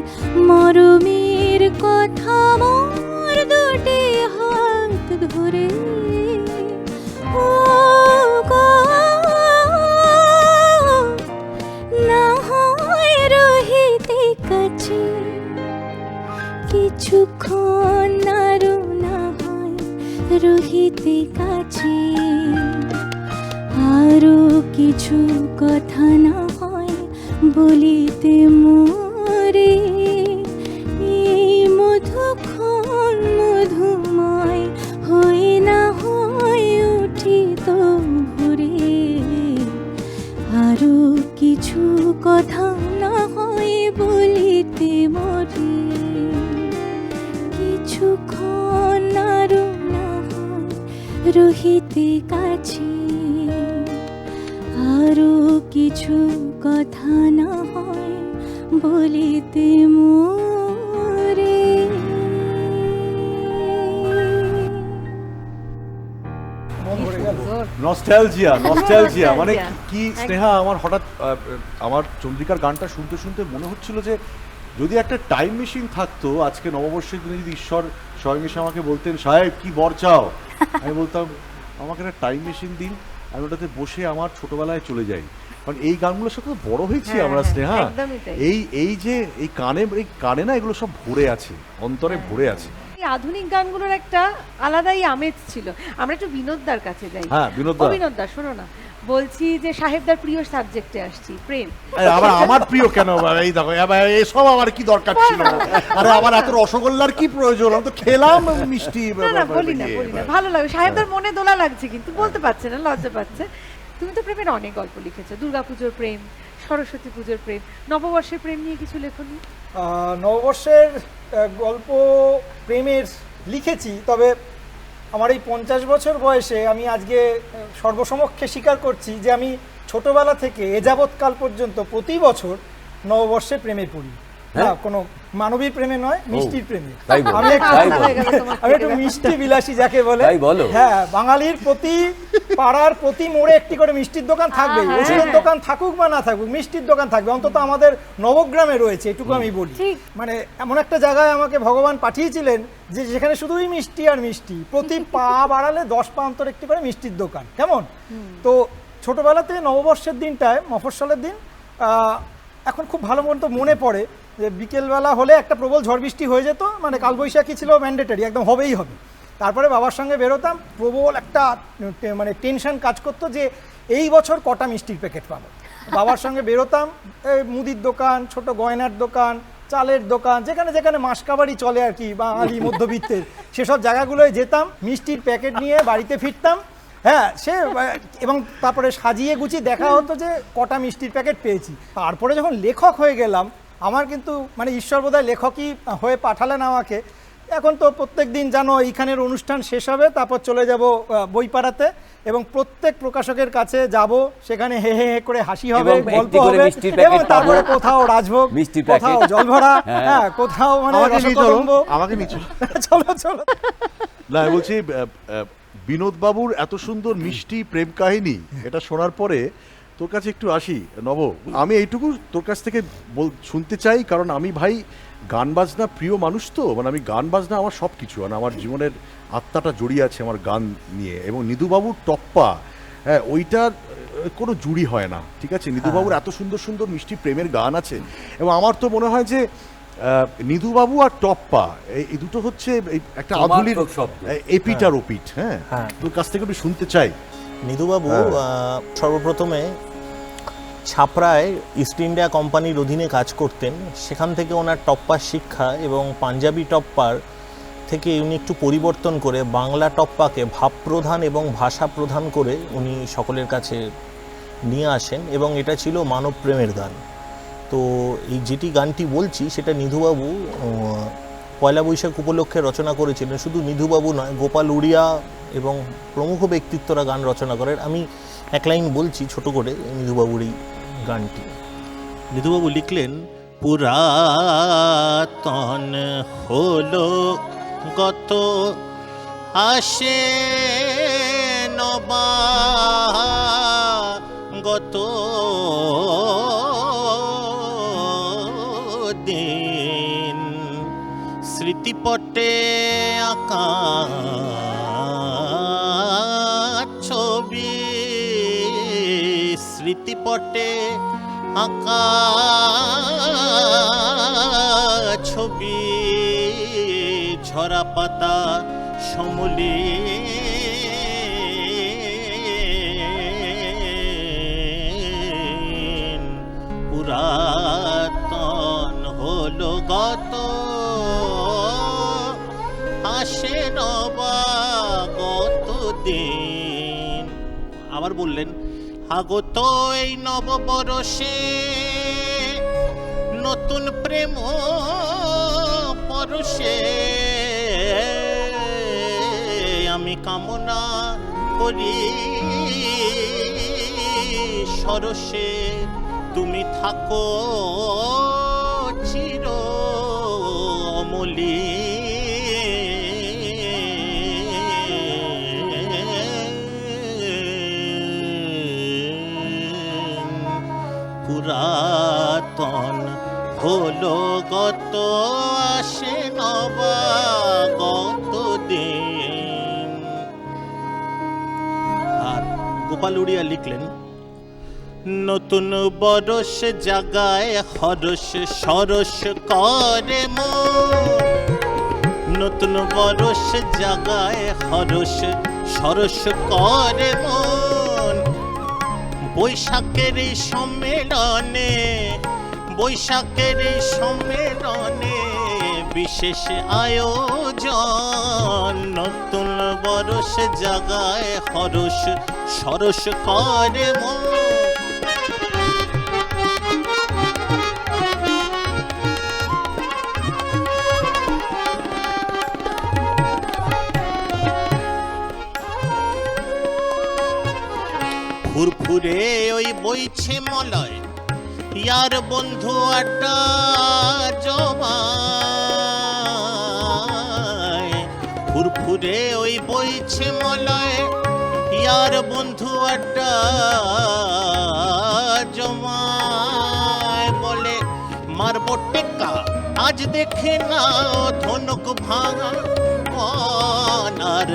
মরমের কথা মোর দুটি হাত ধরে, ও গো না হয় রহিতে কাছে, কিছুক্ষণ আরো না হয় রহিতে কাছে, আরো কিছু কথা না হয় বলিতে মোরে, এই মধুক্ষণ মধুময় হয়ে না হয় উঠিত ভোরে, আরো কিছু কথা না হয় বলিতে মোরে, কিছুক্ষণ আরো না হয় রহিতে কাছে, আরো কিছু কথা না হয় বলিতে মোরে। নস্টালজিয়া, নস্টালজিয়া মানে Nostalgia, কি স্নেহা, আমার হঠাৎ আমার চন্দ্রিকার গানটা শুনতে শুনতে মনে হচ্ছিল যে যদি একটা টাইম মেশিন থাকতো, আজকে নববর্ষের দিনে যদি ঈশ্বর স্বয়ং এসে আমাকে বলতেন সাহেব কি বর চাও, আমি বলতাম আমাকে একটা টাইম মেশিন দিন, আমি ওটাতে বসে আমার ছোটবেলায় চলে যাই। কারণ এই গানগুলোর সাথে তো বড় হয়েছি হ্যাঁ, আমরা হ্যাঁ, স্নেহা, একদমই তাই। এই যে এই কানে না এগুলো সব ভরে আছে, অন্তরে ভরে আছে। এই আধুনিক গানগুলোর একটা আলাদাই আমেজ ছিল। আমরা একটু বিনোদদার কাছে যাই। হ্যাঁ, বিনোদ দা। বিনোদদা শোনো না, বলছি যে সাহেবদার প্রিয় সাবজেক্টে আসছি, প্রেম। আবার আমার প্রিয় কেন? এই দেখো এসব আমার কি দরকার ছিল? আরে আমার এত রসগোল্লার কি প্রয়োজন? আমি তো খেলাম মিষ্টি। না বলি না, ভালো লাগে। সাহেবদার মনে দোলা লাগছে কিন্তু বলতে পারছে না, লজ্জা পাচ্ছে। তুমি তো প্রেমের অনেক গল্প লিখেছো, দুর্গাপুজোর প্রেম, সরস্বতী পুজোর প্রেম, নববর্ষের প্রেম নিয়ে কিছু লেখনি? নববর্ষের গল্প প্রেমের লিখেছি, তবে আমার এই 50 বছর বয়সে আমি আজকে সর্বসমক্ষে স্বীকার করছি যে আমি ছোটবেলা থেকে এ যাবৎকাল পর্যন্ত প্রতি বছর নববর্ষে প্রেমে পড়ি। না, কোনো মানবীর প্রেমে নয়, মিষ্টির প্রেমে। আমি একটু মিষ্টি বিলাসী যাকে বলে। হ্যাঁ, বাঙালির প্রতি পাড়ার প্রতি মোড়ে একটি করে মিষ্টির দোকান থাকবে। ওষুধের দোকান থাকুক বা না থাকুক, মিষ্টির দোকান থাকবে। অন্তত আমাদের নবগ্রামে রয়েছে, এটুকু আমি বলি। মানে এমন একটা জায়গায় আমাকে ভগবান পাঠিয়েছিলেন যে যেখানে শুধুই মিষ্টি আর মিষ্টি, প্রতি পা বাড়ালে 10 পা অন্তর একটি করে মিষ্টির দোকান। কেমন? তো ছোটবেলাতে নববর্ষের দিনটায়, মফস্বলের দিন, এখন খুব ভালো মতো মনে পড়ে যে বিকেলবেলা হলে একটা প্রবল ঝড় বৃষ্টি হয়ে যেত। মানে কালবৈশাখী ছিল ম্যান্ডেটরি, একদম হবেই হবে। তারপরে বাবার সঙ্গে বেরোতাম, প্রবল একটা মানে টেনশন কাজ করতো যে এই বছর কটা মিষ্টির প্যাকেট পাবো। বাবার সঙ্গে বেরোতাম, মুদির দোকান, ছোট গয়নার দোকান, চালের দোকান, যেখানে যেখানে মাসকাবারি চলে আর কি, বাঙালি মধ্যবিত্তের, সেসব জায়গাগুলোয় যেতাম, মিষ্টির প্যাকেট নিয়ে বাড়িতে ফিরতাম। হ্যাঁ, এবং তারপরে সাজিয়ে গুছিয়ে দেখা হতো যে কটা মিষ্টির প্যাকেট পেয়েছি। তারপরে যখন লেখক হয়ে গেলাম, আমার কিন্তু মানে ঈশ্বর বোধহয় লেখকই হয়ে পাঠালেন আমাকে। এখন তো প্রত্যেক দিন জানো এইখানের অনুষ্ঠান শেষ হবে, তারপর চলে যাব বইপাড়াতে, এবং প্রত্যেক প্রকাশকের কাছে যাব, সেখানে হে হে হে করে হাসি হবে, গল্প হবে, এবং তারপরে কোথাও রাজভোগ, কোথাও জলভরা, হ্যাঁ, কোথাও মানে রসকদম্ব। আমাকে নিচে চলো চলো। না, বলছি বিনোদ বাবুর এত সুন্দর মিষ্টি প্রেম কাহিনী, এটা শোনার পরে তোর কাছে একটু আসি নব। আমি এইটুকু তোর কাছ থেকে শুনতে চাই, কারণ আমি ভাই গান বাজনা প্রিয় মানুষ, তো মানে আমি গান বাজনা আমার সব কিছু, মানে আমার জীবনের আত্মাটা জড়িয়ে আছে আমার গান নিয়ে। এবং নিধুবাবুর টপ্পা, হ্যাঁ, ওইটার কোনো জুড়ি হয় না, ঠিক আছে? নিধুবাবুর এত সুন্দর সুন্দর মিষ্টি প্রেমের গান আছে, এবং আমার তো মনে হয় যে নিধুবাবু আর টপ্পা এই দুটো হচ্ছে একটা আধুনিক এপিটার ওপিট। হ্যাঁ, তোর কাছ থেকে একটু শুনতে চাই। নিধুবাবু সর্বপ্রথমে ছাপড়ায় ইস্ট ইন্ডিয়া কোম্পানির অধীনে কাজ করতেন। সেখান থেকে ওনার টপ্পার শিক্ষা, এবং পাঞ্জাবি টপ্পার থেকে উনি একটু পরিবর্তন করে বাংলা টপ্পাকে ভাবপ্রধান এবং ভাষা প্রধান করে উনি সকলের কাছে নিয়ে আসেন, এবং এটা ছিল মানব প্রেমের গান। তো এই যেটি গানটি বলছি সেটা নিধুবাবু পয়লা বৈশাখ উপলক্ষে রচনা করেছিলেন। শুধু নিধুবাবু নয়, গোপাল উড়িয়া এবং প্রমুখ ব্যক্তিত্বরা গান রচনা করেন। আমি এক লাইন বলছি ছোট করে নিধুবাবুর এই গানটি। নিধুবাবু লিখলেন, পুরাতন হলো গত, আসে নবা গত দিন, স্মৃতিপটে আঁকা ছবি, স্মৃতিপটে আঁকা ছবি, ঝরা পাতা সমলি পুরাতন হলো গত, আসে নবাগত দিন। আবার বললেন, আগত এই নববর্ষে নতুন প্রেম পরশে, আমি কামনা করি সরসে, তুমি থাকো চির অমলি। পুরাতন হলো গত, আসে নবাগত দিন। আর গোপাল উড়িয়া লিখলেন, নতুন বরস জাগায় হরস সরস করে মন, নতুন বরস জাগায় হরস সরস করে মন, বৈশাখের এই সম্মেলনে, বৈশাখের এই সম্মেলনে বিশেষ আয়োজন, নতুন বরষ জাগায় হরষ সরস করে মন। ফুরফুরে ওই বইছে মলয়, ইয়ার বন্ধু আড্ডা জমায়। ফুরফুরে ওই বইছে মলয়, ইয়ার বন্ধু আড্ডা জমায়। বলে মারব টেক্কা আজ দেখে না ধনুক ভাঙা, আর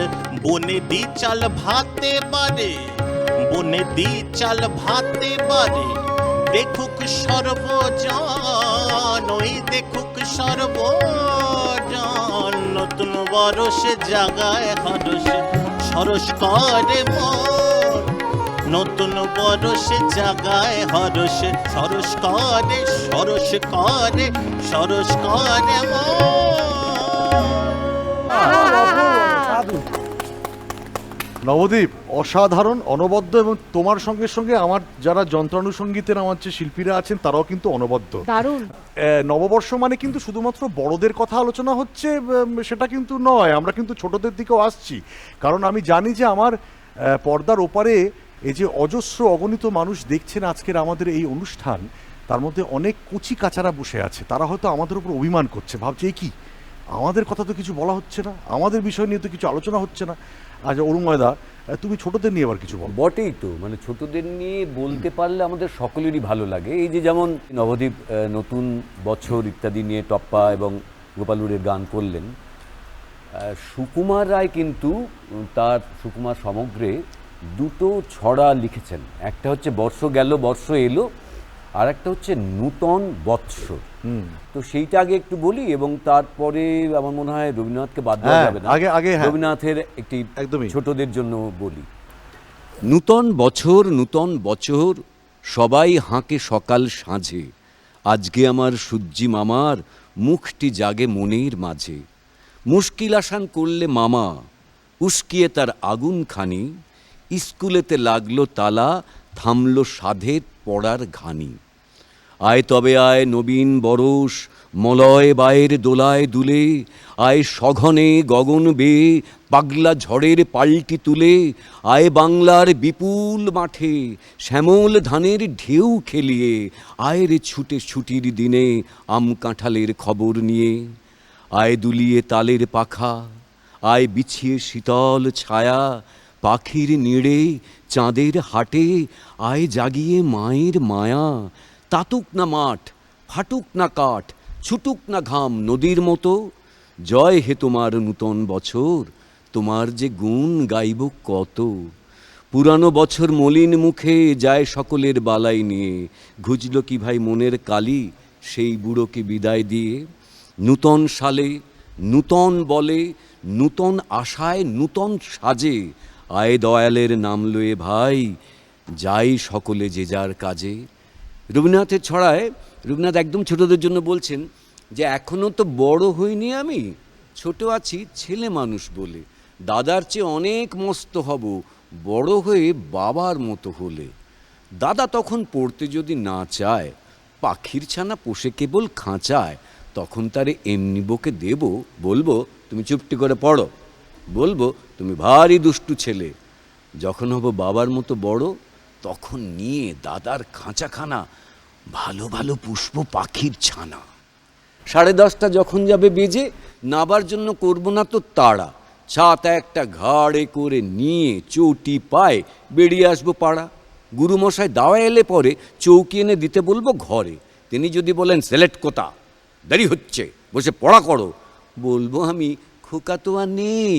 বনে দি চাল ভাতে পারে, বনে দি চাল ভাতে পারে। দেখুক সর্বজন, ওই দেখুক সর্বজন, নতুন বরষ জাগায় হরষ সরস করে মন। নতুন বরষ জাগায় হরষ সরস করে, সরস করে, সরস করে মন। নবদ্বীপ অসাধারণ, অনবদ্য, এবং তোমার সঙ্গে সঙ্গে আমার যারা যন্ত্রানুসঙ্গীতের আমার যে শিল্পীরা আছেন তারাও কিন্তু অনবদ্য। দারুণ। নববর্ষ মানে কিন্তু শুধুমাত্র বড়দের কথা আলোচনা হচ্ছে সেটা কিন্তু নয়, আমরা কিন্তু ছোটদের দিকেও আসছি। কারণ আমি জানি যে আমার পর্দার ওপারে এই যে অজস্র অগণিত মানুষ দেখছেন আজকের আমাদের এই অনুষ্ঠান, তার মধ্যে অনেক কুচি কাচারা বসে আছে, তারা হয়তো আমাদের উপর অভিমান করছে, ভাবছে এই কি আমাদের কথা তো কিছু বলা হচ্ছে না, আমাদের বিষয় নিয়ে তো কিছু আলোচনা হচ্ছে না। আচ্ছা অরুণময়দা, তুমি ছোটদের নিয়ে আবার কিছু বল। বটেই তো, মানে ছোটদের নিয়ে বলতে পারলে আমাদের সকলেরই ভালো লাগে। এই যে যেমন নবদ্বীপ নতুন বছর ইত্যাদি নিয়ে টপ্পা এবং গোপালুরের গান করলেন, সুকুমার রায় কিন্তু তার সুকুমার সমগ্রে দুটো ছড়া লিখেছেন। একটা হচ্ছে বর্ষ গেল বর্ষ এলো, আর একটা হচ্ছে নূতন বৎসর। তো সেইটা আগে একটু বলি এবং তারপরে আমার মনে হয় রবীন্দ্রনাথকে বাদ দেওয়া যাবে না। আগে রবীন্দ্রনাথের একটি একদমই ছোটদের জন্য বলি। নূতন বছর নূতন বছর, সবাই হাঁকে সকাল সাঁঝে, আজকে আমার সূর্যি মামার মুখটি জাগে মনের মাঝে। মুশকিল আসান করলে মামা, উস্কিয়ে তার আগুন খানি, স্কুলেতে লাগলো তালা, থামলো সাধের পড়ার ঘানি। আয় তবে আয় নবীন বরষ, মলয় বায়ের দোলায় দুলে, আয় সঘনে গগন বেয়ে পাগলা ঝড়ের পাল্টি তুলে, আয় বাংলার বিপুল মাঠে শ্যামল ধানের ঢেউ খেলিয়ে, আয় রে ছুটে ছুটির দিনে আম কাঁঠালের খবর নিয়ে। আয় দুলিয়ে তালের পাখা, আয় বিছিয়ে শীতল ছায়া, পাখির নিড়ে চাঁদের হাটে, আয় জাগিয়ে মায়ের মায়া। তাতুক না মাঠ, ফাটুক না কাঠ, ছুটুক না ঘাম নদীর মতো, জয় হে তোমার নূতন বছর, তোমার যে গুণ গাইব কত। পুরানো বছর মলিন মুখে যায় সকলের বালাই নিয়ে, ঘুজল কি ভাই মনের কালি সেই বুড়োকে বিদায় দিয়ে। নূতন সালে নূতন বলে, নূতন আশায় নূতন সাজে, আয় দয়ালের নাম লয়ে ভাই যাই সকলে যে যার কাজে। রবীন্দ্রনাথের ছড়ায় রবীন্দ্রনাথ একদম ছোটদের জন্য বলছেন যে এখনও তো বড় হইনি আমি, ছোট আছি ছেলে মানুষ বলে, দাদার চেয়ে অনেক মস্ত হব বড় হয়ে বাবার মতো হলে। দাদা তখন পড়তে যদি না চায়, পাখির ছানা পোষে কেবল খাঁচায়, তখন তারে এমনি বকে দেব, বলবো তুমি চুপটি করে পড়ো, বলবো তুমি ভারী দুষ্টু ছেলে। যখন হব বাবার মতো বড়, তখন নিয়ে দাদার খাঁচাখানা ভালো ভালো পুষ্প পাখির ছানা। 10:30 যখন যাবে বেজে, নাবার জন্য করব না তো তাড়া, ছাতা একটা ঘাড়ে করে নিয়ে চৌটি পায়ে বেরিয়ে আসবো পাড়া। গুরুমশাই দাওয়া এলে পরে চৌকি এনে দিতে বলবো ঘরে, তিনি যদি বলেন সিলেক্ট কোথা, দেরি হচ্ছে বসে পড়া করো, বলবো আমি খোকা তো আর নেই,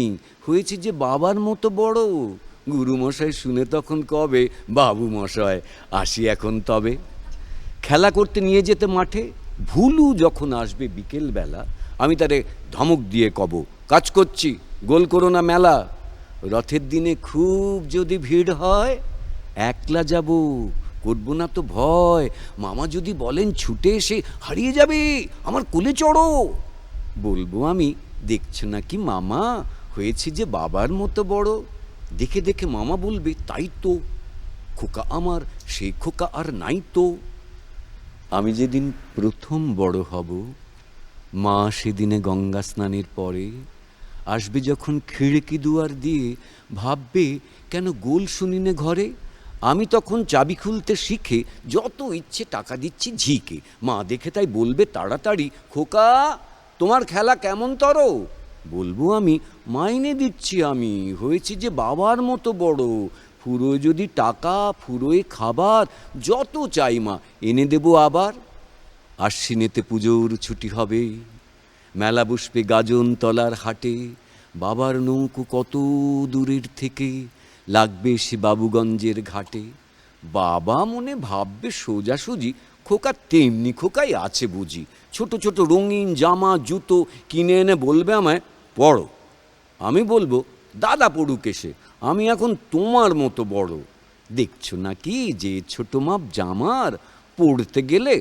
হয়েছে যে বাবার মতো বড়। গুরুমশাই শুনে তখন কবে, বাবু মশাই আসি এখন তবে। খেলা করতে নিয়ে যেতে মাঠে, ভুলু যখন আসবে বিকেলবেলা, আমি তারে ধমক দিয়ে কব, কাজ করছি গোল করো না মেলা। রথের দিনে খুব যদি ভিড় হয়, একলা যাব, করবো না তো ভয়। মামা যদি বলেন ছুটে এসে হারিয়ে যাবে, আমার কোলে চড়ো, বলবো আমি, দেখছো নাকি মামা, হয়েছে যে বাবার মতো বড়। দেখে দেখে মামা বলবে, তাই তো, খোকা আমার সেই খোকা আর নাই তো। আমি যেদিন প্রথম বড় হব, মা সেদিনে গঙ্গা স্নানের পরে আসবে যখন খিড়কি দুয়ার দিয়ে, ভাববে কেন গোল শুনিনে ঘরে। আমি তখন চাবি খুলতে শিখে যত ইচ্ছে টাকা দিচ্ছি ঝিকে। মা দেখে তাই বলবে তাড়াতাড়ি, খোকা তোমার খেলা কেমন তর। বলবো আমি, মাইনে দিচ্ছি আমি, হয়েছি যে বাবার মতো বড়। ফুরোয় যদি টাকা, ফুরোয় খাবার, যত চাই মা এনে দেবো আবার। আশ্বিনেতে পুজোর ছুটি হবে, মেলা বসবে গাজন তলার হাটে। বাবার নৌকো কত দূরের থেকে লাগবে সে বাবুগঞ্জের ঘাটে। বাবা মনে ভাববে সোজাসুজি, খোকা তেমনি খোকাই আছে বুঝি। ছোট ছোট রঙিন জামা জুতো কিনে এনে বলবে আমায়, পড়ো। আমি বলবো, দাদা পড়ুক এসে, আমি এখন তোমার মতো বড়। দেখছো নাকি যে ছোট মাপ জামার, পড়তে গেলে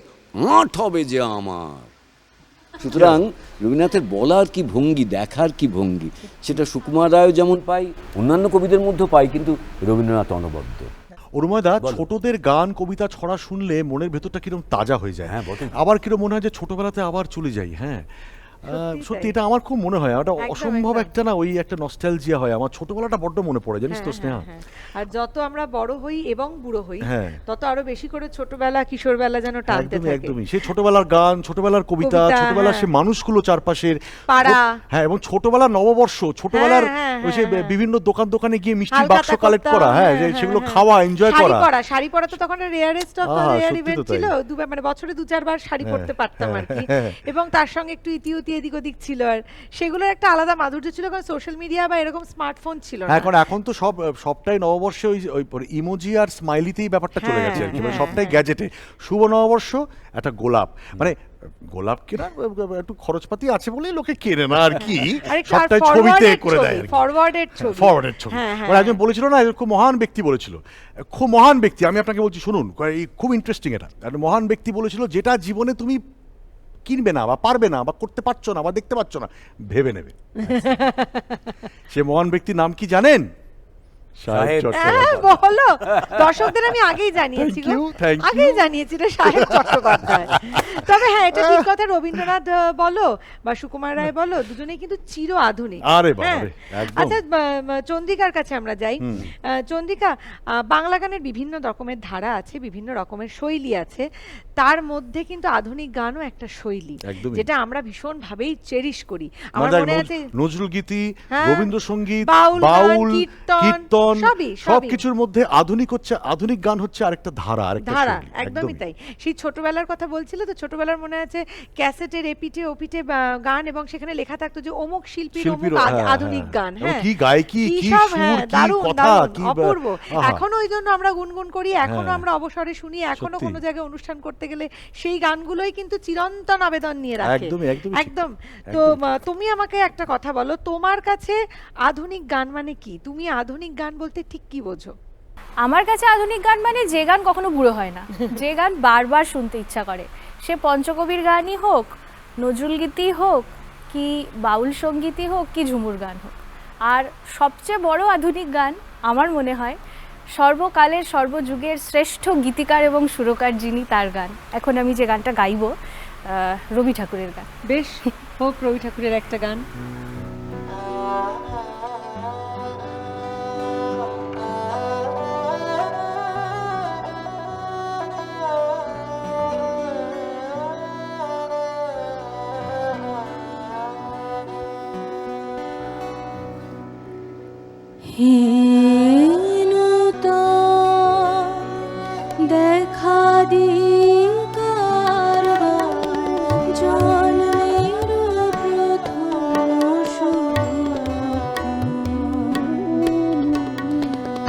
আঁট হবে যে আমার। সুতরাং রবীন্দ্রনাথের বলার কি ভঙ্গি, দেখার কি ভঙ্গি, সেটা সুকুমার রায়ও যেমন পাই, অন্যান্য কবিদের মধ্যেও পাই, কিন্তু রবীন্দ্রনাথ অনবদ্য। অরুময়দা, বলো। ছোটদের গান কবিতা ছড়া শুনলে মনের ভেতরটা কিরকম তাজা হয়ে যায়, হ্যাঁ, বটে। আবার কিরকম মনে হয় যে ছোটবেলাতে আবার চলে যাই। হ্যাঁ, সত্যি এটা আমার খুব মনে হয়, ওটা একদম, অসম্ভব একদম। একটা না, ওই একটা নস্টালজিয়া হয়। আমার ছোটবেলাটা বড্ড মনে পড়ে, জানিস তো হ্যাঁ, স্নেহা। হ্যাঁ, হ্যাঁ। আর যত আমরা বড় হই এবং বুড়ো হই, হ্যাঁ। তত আরো বেশি করে ছোটবেলা কিশোরবেলা যেন টানতে একদমই থাকে। একদমই সেই ছোটবেলার গান, ছোটবেলার কবিতা, কবিতা, ছোটবেলার হ্যাঁ। সে মানুষগুলো চারপাশের পাড়া। হ্যাঁ, এবং ছোটবেলার নববর্ষ, ছোটবেলার হ্যাঁ, ওই যে হ্যাঁ। বিভিন্ন দোকানে গিয়ে মিষ্টির হালখাতা বাক্স কালেক্ট করতাম, করা, হ্যাঁ, হ্যাঁ, যে সেগুলো হ্যাঁ, খাওয়া, এনজয় করা। শাড়ি পরা তো তখন রেয়ারেস্ট অফ আহা, রেয়ার সত্যি তো ইভেন্ট তাই। ছিল। দুবার মানে বছরে 2-4 বার শাড়ি হ্যাঁ, পরতে পারতাম আর কি। হ্যাঁ। এবং তার সঙ্গে একটু ইতিউতি এদিক ওদিক ছিল, আর সেগুলোর একটা আলাদা মাধুর্য ছিল, কারণ সোশ্যাল মিডিয়া বা এরকম স্মার্টফোন ছিল না। হ্যাঁ, কারণ এখন তো সবটাই নববর্ষে ওই ইমোজি আর স্মাইলিতেই ব্যাপারটা চলে হ্যাঁ, গেছে আর কি, মানে হ্যাঁ, সবটাই হ্যাঁ। গ্যাজেটে। শুভ নববর্ষ, একটা গোলাপ, মানে গোলাপ কেনা একটু খরচপাতি আছে বলেই লোকে কেনে না আর কি, সবটাই ছবিতে করে দেয় আর কি। ফরওয়ার্ডেড ছবি। ফরওয়ার্ডের ছবি। হ্যাঁ, হ্যাঁ, মানে একজন বলেছিল না, খুব মহান ব্যক্তি বলেছিল, খুব মহান ব্যক্তি, আমি আপনাকে বলছি শুনুন, এই খুব ইন্টারেস্টিং এটা। একটা মহান ব্যক্তি বলেছিল, যেটা জীবনে তুমি কিনবে না বা পারবে না বা করতে পারছো না বা দেখতে পাচ্ছ না, ভেবে নেবে। সে মহান ব্যক্তির নাম কি জানেন? সাহেব চট্টোপাধ্যায়। বলো, দর্শকদের আমি আগেই জানিয়েছি Thank you, thank you. আগেই জানিয়েছি, এটা সাহেব চট্টোপাধ্যায়। তবে হ্যাঁ, এটা ঠিক কথা, রবীন্দ্রনাথ বলো বা সুকুমার রায় বলো, দুজনেই কিন্তু চির আধুনিক। আরে হ্যাঁ। বাবারে, একদম। আচ্ছা, চন্দ্রিকার কাছে আমরা যাই। চন্দ্রিকা, বাংলা গানের বিভিন্ন রকমের ধারা আছে, বিভিন্ন রকমের শৈলী আছে, তার মধ্যে কিন্তু আধুনিক গানও একটা শৈলী, একদমই। যেটা আমরা ভীষণ ভাবেই চেরিশ করি। আমার আমাদের মনে আছে নজরুল গীতি, হ্যাঁ, রবীন্দ্রসঙ্গীত, বাউল গান, বাউল, কীর্তন, কীর্তন, সবই। সবকিছুর মধ্যে আধুনিক গান হচ্ছে আরেকটা ধারা, আরেকটা ধারা, শৈলী। একদমই তাই। সেই ছোটবেলার কথা বলছিল তো, ছোটবেলার মনে আছে ক্যাসেটের এপিঠে ওপিঠে গান, এবং সেখানে লেখা থাকতো যে অমুক শিল্পীর অমুক আধুনিক গান। এবং হ্যাঁ, কি গায়কি, কি সব, সুর, হ্যাঁ, কি দারুণ, কথা, দারুণ, কি অপূর্ব। আহা। এখনো ওই জন্য আমরা গুনগুন করি, এখনো হ্যাঁ। আমরা অবসরে শুনি, এখনো সত্যি। কোনো জায়গায় অনুষ্ঠান করতে গেলে সেই গানগুলোই কিন্তু চিরন্তন আবেদন নিয়ে রাখে। একদমই, একদমই ঠিক। একদম। তো তুমি আমাকে একটা কথা বলো, তোমার কাছে আধুনিক গান মানে কি? তুমি আধুনিক গান বলতে ঠিক কি বোঝো? আমার কাছে আধুনিক গান মানে যে গান কখনো বুড়ো হয় না, যে গান বারবার শুনতে ইচ্ছা করে, সে পঞ্চকবির গানই হোক, নজরুল গীতি হোক, কি বাউল সঙ্গীতই হোক, কি ঝুমুর গান হোক। আর সবচেয়ে বড় আধুনিক গান আমার মনে হয় সর্বকালের সর্বযুগের শ্রেষ্ঠ গীতিকার এবং সুরকার যিনি, তার গান। এখন আমি যে গানটা গাইবো, রবি ঠাকুরের গান। বেশ, হোক রবি ঠাকুরের একটা গান। দেখা দিকার জন্মের প্রথম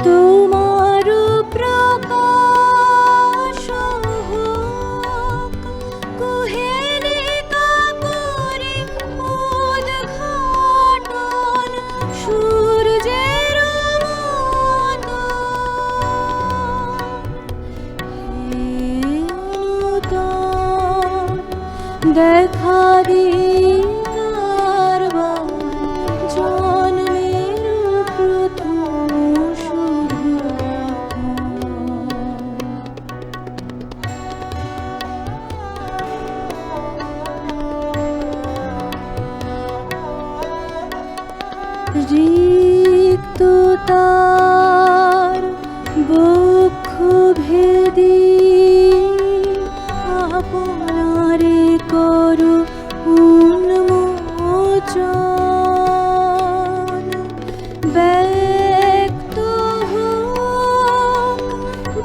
তোমার প্রকাশ হোক কুহেলিকা করে উদ্ঘাটন সূর্যের মতো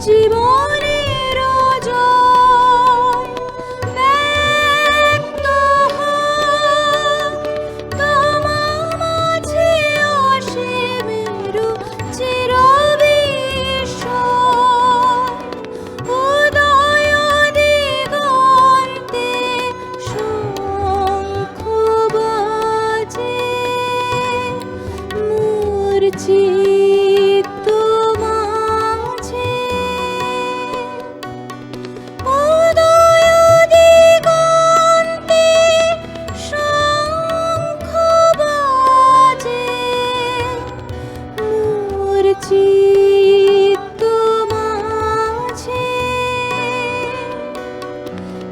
জীবনের জয় ব্যক্ত হোক তোমা মাঝে অসীমের চিরবিস্ময়। উদয় দিগন্তে শঙ্খ বাজে, মোর চিত্ত মাঝে। উদয় দিগন্তে শঙ্খ বাজে, মোর চিত্ত মাঝে।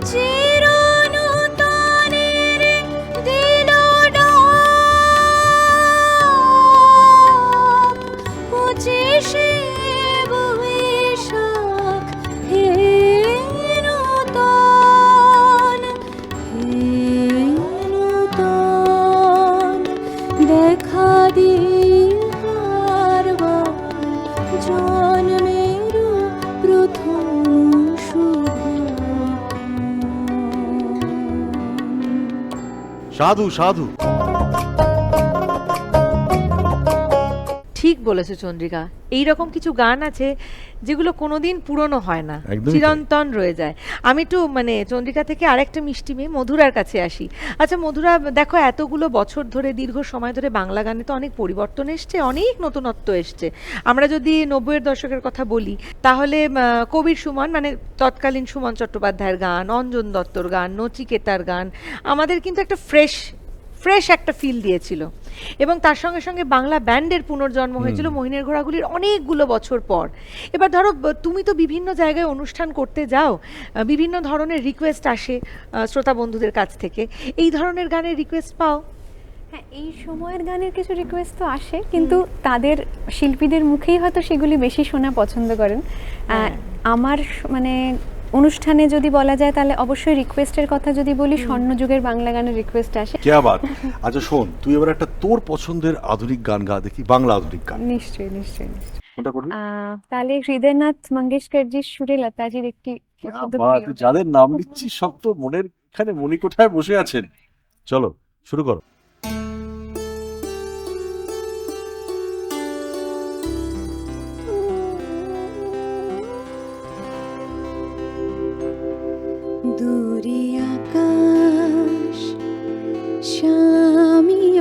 চিরনূতনের দিল ডাক, 25শে বৈশাখ হে নূতন, হে নূতন। দেখা দিবার জন্মের প্রথম শুভ। সাধু সাধু। ঠিক বলেছো চন্দ্রিকা, এইরকম কিছু গান আছে যেগুলো কোনোদিন পুরনো হয় না, একদমই তাই। চিরন্তন রয়ে যায়। আমি একটু মানে চন্দ্রিকা থেকে আরেকটা মিষ্টি মেয়ে মধুরার কাছে আসি। আচ্ছা মধুরা, দেখো এতগুলো বছর ধরে, দীর্ঘ সময় ধরে বাংলা গানে তো অনেক পরিবর্তন এসছে, অনেক নতুনত্ব এসছে। আমরা যদি 90-এর দশকের কথা বলি তাহলে কবির সুমন মানে তৎকালীন সুমন চট্টোপাধ্যায়ের গান, অঞ্জন দত্তর গান, নচিকেতার গান আমাদের কিন্তু একটা ফ্রেশ একটা ফিল দিয়েছিল। এবং তার সঙ্গে সঙ্গে বাংলা ব্যান্ডের পুনর্জন্ম হয়েছিল মোহিনীর ঘোড়াগুলির অনেকগুলো বছর পর। এবার ধরো তুমি তো বিভিন্ন জায়গায় অনুষ্ঠান করতে যাও, বিভিন্ন ধরনের রিকোয়েস্ট আসে শ্রোতা বন্ধুদের কাছ থেকে, এই ধরনের গানের রিকোয়েস্ট পাও? হ্যাঁ, এই সময়ের গানের কিছু রিকোয়েস্ট তো আসে, কিন্তু তাদের শিল্পীদের মুখেই হয়তো সেগুলি বেশি শোনা পছন্দ করেন। আমার মানে অনুষ্ঠানে যদি বলা যায় তাহলে অবশ্যই রিকোয়েস্টের কথা যদি বলি, স্বর্ণযুগের বাংলা গানের রিকোয়েস্ট আসে। কে বাত। আচ্ছা শোন, তুই এবার একটা তোর পছন্দের আধুনিক গান গা দেখি, বাংলা আধুনিক গান। নিশ্চয়ই নিশ্চয়ই নিশ্চয়ই। কোনটা করবি? তাহলে হৃদয়নাথ মঙ্গেশকরজির সুরে লতাজির একটি অত্যন্ত প্রিয়। তুই যাদের নাম নিচ্ছিস সব তো মনের এখানে মণিকোঠায় বসে আছেন। চলো শুরু করো। দূরে আকাশ শামিয়ানায়,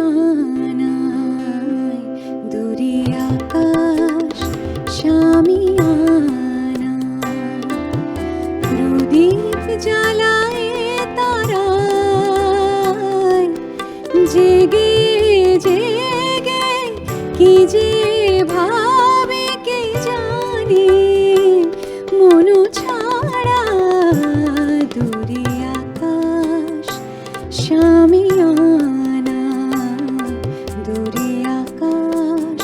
দূরে আকাশ শামিয়ানায়, প্রদীপ জ্বালায় তারায়, জেগে জেগে কি যে ভাবে কে জানে, মনু ছাড়া দূরে আকাশ শামিয়ানা, দূরে আকাশ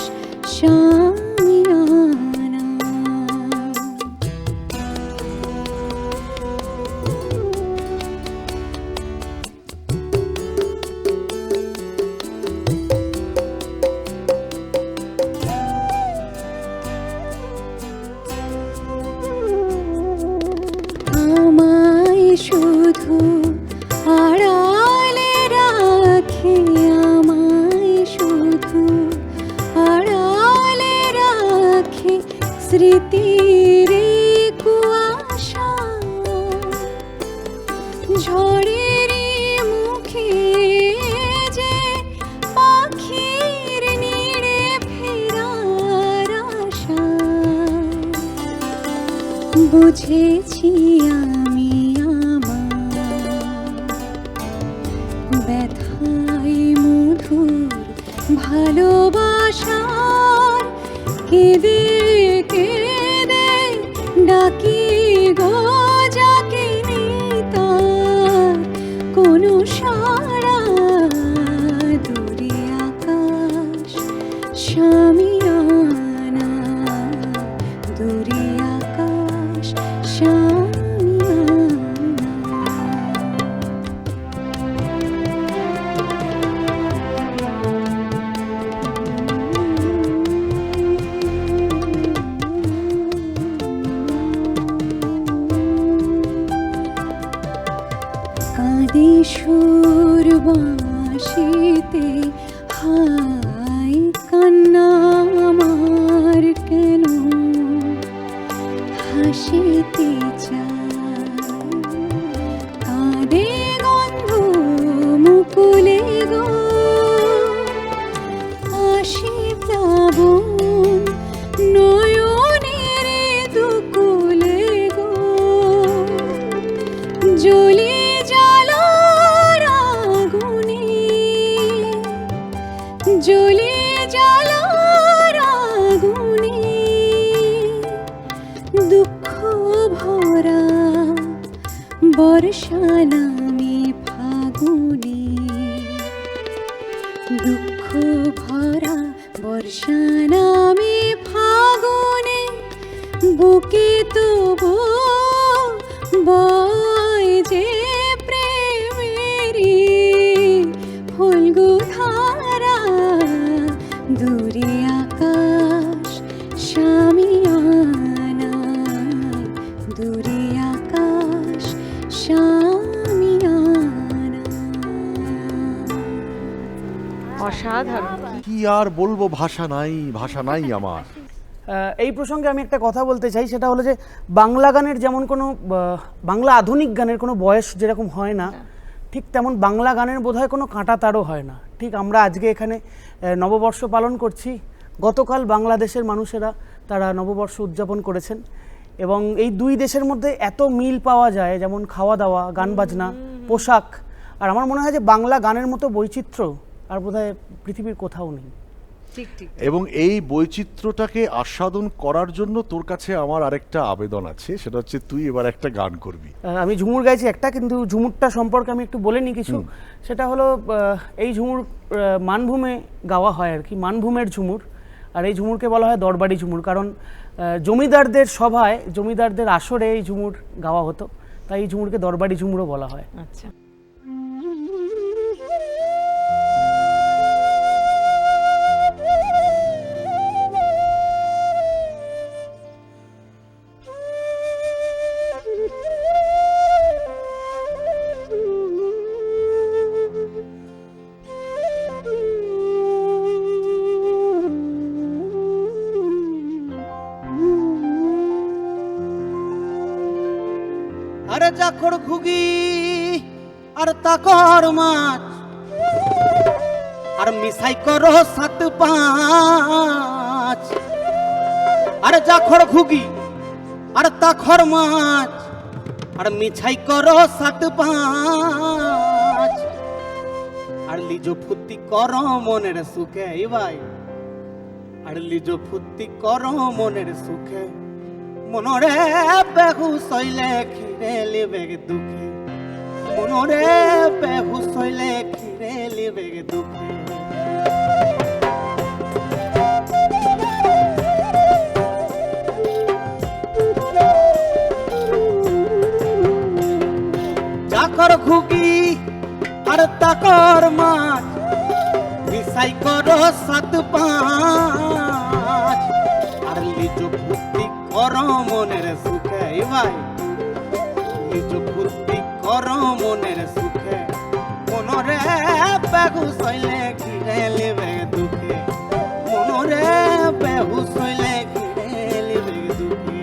শামিয়ানা। আমায় শুধু আড়ালে রাখে, আমায় শুধু আড়ালে রাখে স্মৃতির কুয়াশা, ঝড়ের মুখে যে পাখির নিড়ে ফেরার আশা, বুঝেছি আমি আমার ব্যথায় মধুর ভালোবাসার, কেঁদে কেঁদে ডাকি গো যাকে তার কোনো সাড়া, দূরে আকাশ শামিয়ানা, দূরে আকাশ শামিয়ানা। বাঁশিতে হাই কান্না আমার কেন হাসিতে চায় কাঁদে গন্ধ মুকুলে গো আসি প্লাবন নয়নের দুকুলে গো জ্বলি জ্বালার আগুনে জ্বলি জ্বালার আগুনে দুঃখ ভরা বর্ষা নামে ফাগুনে দুঃখ ভরা বর্ষা নামে ফাগুনে বুকে তবু বয় যে প্রেমেরি ফলগু ধারা দূরে আকাশ শামিয়ানা দূরে আকাশ শামিয়ানা অসাধারণ। কি আর বলবো, ভাষা নাই আমার। এই প্রসঙ্গে আমি একটা কথা বলতে চাই, সেটা হলো যে বাংলা গানের যেমন কোনো বাংলা আধুনিক গানের কোনো বয়স যেরকম হয় না, ঠিক তেমন বাংলা গানের বোধহয় কোনো কাঁটা তারও হয় না। ঠিক আমরা আজকে এখানে নববর্ষ পালন করছি, গতকাল বাংলাদেশের মানুষেরা তারা নববর্ষ উদযাপন করেছেন, এবং এই দুই দেশের মধ্যে এত মিল পাওয়া যায়, যেমন খাওয়া দাওয়া, গান বাজনা, পোশাক। আর আমার মনে হয় যে বাংলা গানের মতো বৈচিত্র্য আর বোধহয় পৃথিবীর কোথাও নেই। ঠিক ঠিক। এবং এই বৈচিত্র্যটাকে আস্বাদন করার জন্য তোর কাছে আমার আরেকটা আবেদন আছে, সেটা হচ্ছে তুই এবার একটা গান করবি। আমি ঝুমুর গাইছি একটা, কিন্তু ঝুমুরটা সম্পর্কে আমি একটু বলে নিই কিছু। সেটা হলো এই ঝুমুর মানভূমে গাওয়া হয় আর কি, মানভূমের ঝুমুর। আর এই ঝুমুরকে বলা হয় দরবারি ঝুমুর, কারণ জমিদারদের সভায়, জমিদারদের আসরে এই ঝুমুর গাওয়া হতো, তাই এই ঝুমুরকে দরবারি ঝুমুরও বলা হয়। আচ্ছা। আরে জাখড় ঘুগি আর তাকর মাছ আর মিশাই করো 7-5। আরে জাখড় ঘুগি আর তাকর মাছ আর মিছাই করো 7-5। আর লিজো ফুর্তি করো মনের সুখে ভাই, আর লিজো ফুর্তি করো মনের সুখে। মনরে বেহুশ হইলে খিরে লিবে দুঃখে, মনরে বেহুশ হইলে খিরে লিবে দুঃখে। জাকর ঘুগি আর তাকর মাছ মিশাই করো 7-5। আর লিজো ফুর্তি করো মনের সুখে ভাই, লিজো ফুর্তি করো মনের সুখে। মনরে বেহুশ হইলে ঘিরে লিবে দুঃখে, মনরে বেহুশ হইলে ঘিরে লিবে দুঃখে।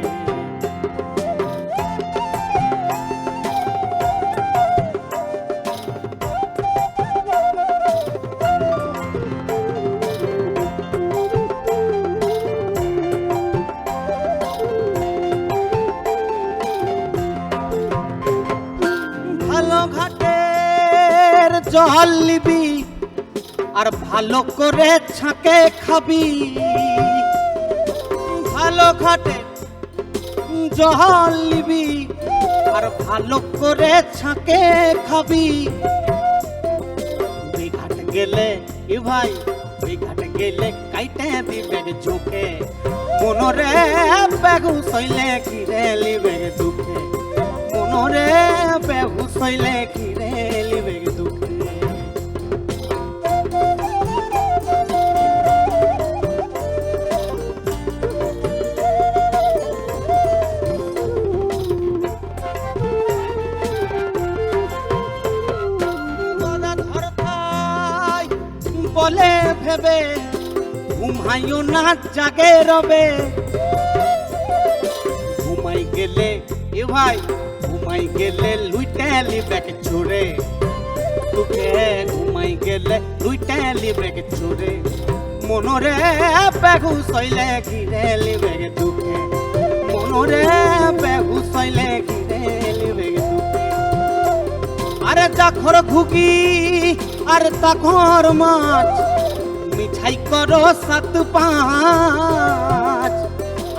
ভালো ঘাটের জল নিবি আর ভালো করে ছাঁকে খাবি, ভালো ঘাটে জল নিবি আর ভালো করে ছাঁকে খাবি। বিঘাট গেলে এ ভাই, বিঘাট গেলে কাইটে দিবে চোখে। মনরে বেহুশ হইলে ঘিরে লিবে দুঃখে, মনরে বেহুশ হইলে ঘিরে লিবে দুঃখে। গদাধর ভেবে ঘুমাইও না জাগে রবে ঘুমাই গেলে এ ভাই ঘুমাই গেলে লুইটালি ব্যাগ ছুড়ে তোকে ঘুমাই গেলে লুইটালি ব্যাগ ছুড়ে মনরে বেগু সইলে ঘিরেলি ব্যাগ দুঃখে মনরে বেগু সইলে ঘিরেলি ব্যাগ দুঃখে আরে জাখর ঘুগি আরে তাখর মাছ মিঠাই করো 7-5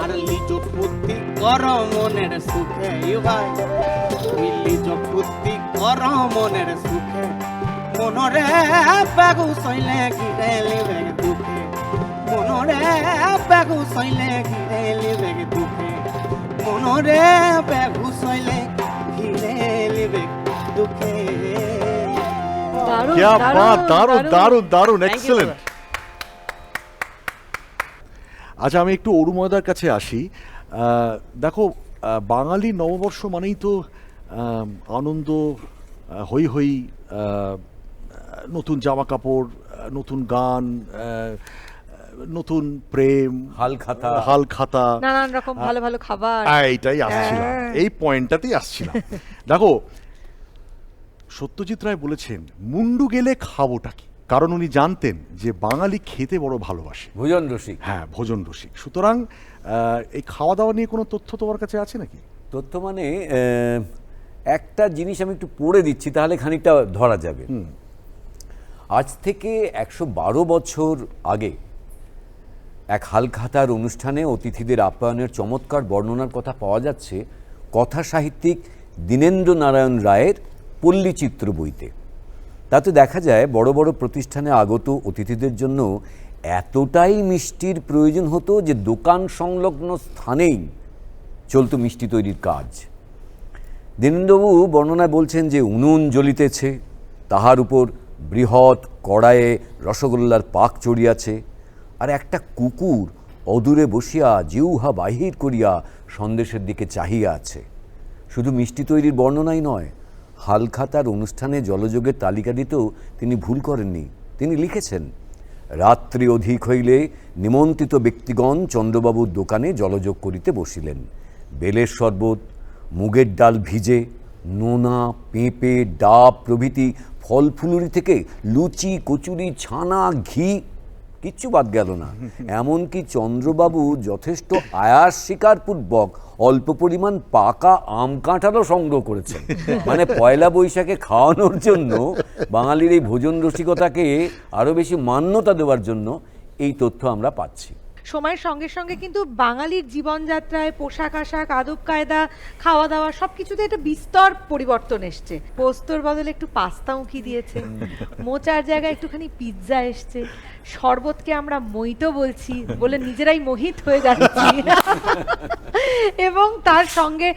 আর লিজো ফুর্তি করো মনের সুখে ভাই তুই লিজো ফুর্তি করো মনের সুখে মনরে বেগু সইলে ঘিরেলি ব্যাগ দুঃখে মনরে বেগু সইলে ঘিরেলি ব্যাগ দুঃখে মনরে বেগু সইলে ঘিরেলি ব্যাগ দুঃখে দারুণ, क्या দারুণ, बात, দারুণ দারুণ দারুণ Thank you, এক্সেলেন্ট। sir. আচ্ছা আমি একটু অরুময়দার কাছে আসি। দেখো বাঙালি নববর্ষ মানেই তো আনন্দ, হই হই, নতুন জামা কাপড়, নতুন গান, নতুন প্রেম, হাল খাতা, নানান রকম ভালো ভালো খাবার। এইটাই আসছিলাম, এই পয়েন্টটাতেই আসছিলাম। দেখো সত্যজিৎ রায় বলেছেন মুন্ডু গেলে খাবোটা কি, কারণ উনি জানতেন যে বাঙালি খেতে বড় ভালোবাসে, ভোজন রসিক। হ্যাঁ ভোজন রসিক। সুতরাং এই খাওয়া দাওয়া নিয়ে কোনো তথ্য তোমার কাছে আছে নাকি? তথ্য মানে একটা জিনিস আমি একটু পড়ে দিচ্ছি, তাহলে খানিকটা ধরা যাবে। আজ থেকে 112 বছর আগে এক হালখাতার অনুষ্ঠানে অতিথিদের আপ্যায়নের চমৎকার বর্ণনার কথা পাওয়া যাচ্ছে কথা সাহিত্যিক দীনেন্দ্র নারায়ণ রায়ের পল্লীচিত্র বইতে। তাতে দেখা যায় বড় বড় প্রতিষ্ঠানে আগত অতিথিদের জন্য এতটাই মিষ্টির প্রয়োজন হতো যে দোকান সংলগ্ন স্থানেই চলতো মিষ্টি তৈরির কাজ। দীনেন্দ্রবাবু বর্ণনায় বলছেন যে উনুন জ্বলিতেছে, তাহার উপর বৃহৎ কড়াইয়ে রসগোল্লার পাক চড়িয়াছে, আর একটা কুকুর অদূরে বসিয়া জিহ্বা বাহির করিয়া সন্দেশের দিকে চাহিয়া আছে। শুধু মিষ্টি তৈরির বর্ণনাই নয়, হালখাতার অনুষ্ঠানে জলযোগের তালিকা দিতেও তিনি ভুল করেননি। তিনি লিখেছেন, রাত্রি অধিক হইলে নিমন্ত্রিত ব্যক্তিগণ চন্দ্রবাবুর দোকানে জলযোগ করিতে বসিলেন। বেলের শরবত, মুগের ডাল ভিজে, নোনা, পেঁপে, ডাব প্রভৃতি ফল ফুলুরি থেকে লুচি, কচুরি, ছানা, ঘি, কিচ্ছু বাদ গেল না। এমনকি চন্দ্রবাবু যথেষ্ট আয়াস স্বীকারপূর্বক অল্প পরিমাণ পাকা আম কাঁঠালও সংগ্রহ করেছেন। মানে পয়লা বৈশাখে খাওয়ানোর জন্য বাঙালির এই ভোজন রসিকতাকে আরও বেশি মান্যতা দেওয়ার জন্য এই তথ্য আমরা পাচ্ছি। সময়ের সঙ্গে সঙ্গে কিন্তু বাঙালির জীবনযাত্রায় পোশাক আশাক, আদব কায়দা, খাওয়া দাওয়া সবকিছুতে একটা বিস্তর পরিবর্তন এসছে। পোস্তর বদলে একটু পাস্তা উঁকি দিয়েছে, মোচার জায়গায় একটুখানি পিৎজা এসছে, শরবতকে আমরা মইতো বলছি বলে নিজেরাই মোহিত হয়ে যাচ্ছি, এবং তার সঙ্গে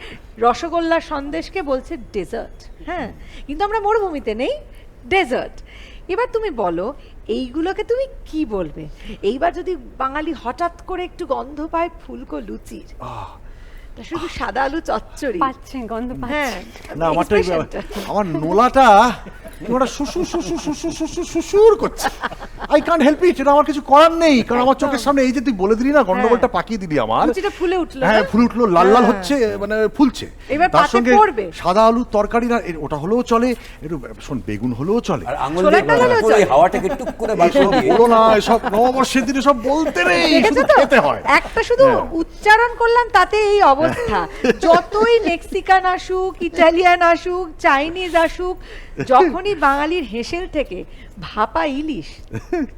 রসগোল্লা সন্দেশকে বলছে ডেজার্ট। হ্যাঁ, কিন্তু আমরা মরুভূমিতে নেই, ডেজার্ট। এবার তুমি বলো এইগুলোকে তুমি কি বলবে? এইবার যদি বাঙালি হঠাৎ করে একটু গন্ধ পায় ফুলকো লুচির, শুধু সাদা আলু চচ্চড়ি পাচ্ছেন, গন্ধ হ্যাঁ, পাচ্ছেন। না আমার নোলাটা ওটা শ্বশুর করছে। আই কান্ট হেল্প ইট, এটা আমার কিছু করার নেই, কারণ আমার চোখের সামনে এই যে তুই বলে দিলি না, গন্ডগোলটা পাকিয়ে দিলি আমার। লুচিটা ফুলে উঠলো, হ্যাঁ ফুলে উঠলো, লাল লাল হচ্ছে, মানে ফুলছে। এবার তার পাতে সঙ্গে পড়বে। সাদা আলুর তরকারি, না ওটা হলেও চলে, একটু শোন বেগুন হলেও চলে। আর আঙুল দিয়ে হাওয়াটাকে টুক করে বার করে দিয়ে বলো না এসব নববর্ষের দিনে সব বলতে নেই, শুধু খেতে হয়। একটা শুধু উচ্চারণ করলাম তাতে এই অবস্থা। যতই মেক্সিকান আসুক, ইটালিয়ান আসুক, চাইনিজ আসুক, যখনই বাঙালির হেসেল থেকে ভাপা ইলিশ,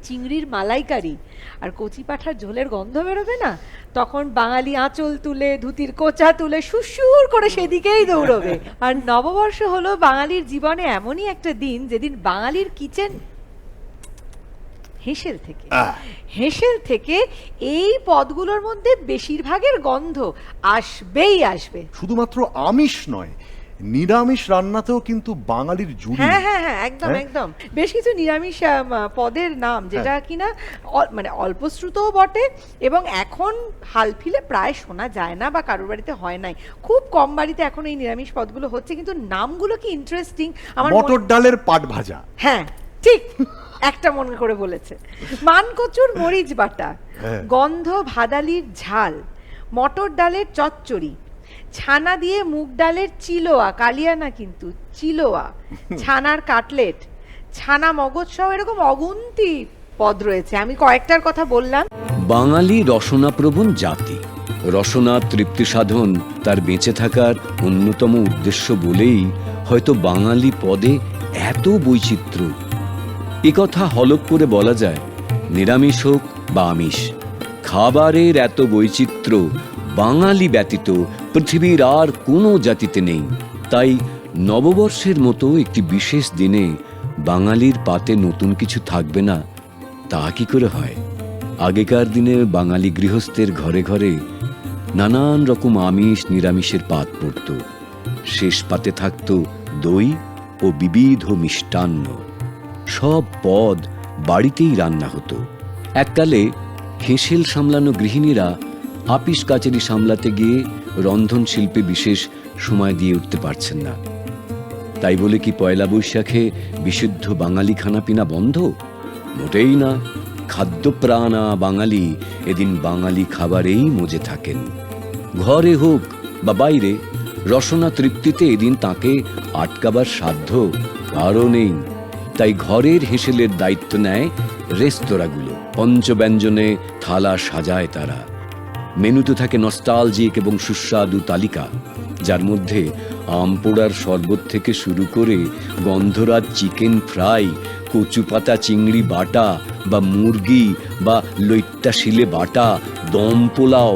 চিংড়ির মালাইকারি আর কচি পাঁঠার ঝোলের গন্ধ বেরোবে না, তখন বাঙালি আঁচল তুলে, ধুতির কোচা তুলে সুসুর করে সেদিকেই দৌড়বে। আর নববর্ষ হলো বাঙালির জীবনে এমনই একটা দিন যেদিন বাঙালির কিচেন হেসেল থেকে এই পদগুলোর মধ্যে বেশিরভাগের গন্ধ আসবেই আসবে। শুধুমাত্র আমিষ নয়, নিরামিষ রান্নাতেও কিন্তু বাঙালির জুড়ি। হ্যাঁ হ্যাঁ হ্যাঁ, একদম একদম। বেশ কিছু নিরামিষ পদের নাম যেটা কিনা মানে অল্পশ্রুতও বটে, এবং এখন হালফিলে প্রায় শোনা যায় না বা কারোর বাড়িতে হয় নাই, খুব কম বাড়িতে এখন এই নিরামিষ পদগুলো হচ্ছে, কিন্তু নামগুলো কি ইন্টারেস্টিং। আমার মটর ডালের পাট ভাজা, হ্যাঁ ঠিক, একটা মনে করে বলেছে। মানকচুর মরিচ বাটা, হ্যাঁ। গন্ধ ভাদালির ঝাল, মটর ডালের চচ্চড়ি, ছানা দিয়ে মুগ ডালের চিলোয়া, কালিয়া না কিন্তু চিলোয়া, ছানার কাটলেট, ছানা মগজ সহ এরকম অগুন্তি পদ রয়েছে। আমি কয়েকটার কথা বললাম। বাঙালি রসনাপ্রবণ জাতি। রসনা তৃপ্তি সাধন তার বেঁচে থাকার অন্যতম উদ্দেশ্য বলেই হয়তো বাঙালি পদে এত বৈচিত্র্য। একথা হলফ করে বলা যায়, নিরামিষ হোক বা আমিষ, খাবারের এত বৈচিত্র্য বাঙালি ব্যতীত পৃথিবীর আর কোনো জাতিতে নেই। তাই নববর্ষের মতো একটি বিশেষ দিনে বাঙালির পাতে নতুন কিছু থাকবে না, তা কি করে হয়? আগেকার দিনে বাঙালি গৃহস্থের ঘরে ঘরে নানান রকম আমিষ নিরামিষের পাত পড়ত। শেষ পাতে থাকত দই ও বিবিধ মিষ্টান্ন। সব পদ বাড়িতেই রান্না হতো। এককালে হেঁসেল সামলানো গৃহিণীরা আপিস কাচারি সামলাতে গিয়ে রন্ধন শিল্পে বিশেষ সময় দিয়ে উঠতে পারছেন না। তাই বলে কি পয়লা বৈশাখে বিশুদ্ধ বাঙালি খানাপিনা বন্ধ? মোটেই না। খাদ্যপ্রাণা বাঙালি এদিন বাঙালি খাবারেই মজে থাকেন। ঘরে হোক বা বাইরে, রসনা তৃপ্তিতে এদিন তাকে আটকাবার সাধ্য কারও নেই। তাই ঘরের হেঁসেলের দায়িত্ব নেয় রেস্তোরাঁগুলো। পঞ্চব্যঞ্জনে থালা সাজায় তারা। মেনুতে থাকে নস্টালজিক এবং সুস্বাদু তালিকা, যার মধ্যে আম পোড়ার শরবত থেকে শুরু করে গন্ধরাজ চিকেন ফ্রাই, কচু পাতা চিংড়ি বাটা বা মুরগি বা লইট্টা শিলে বাটা, দম পোলাও,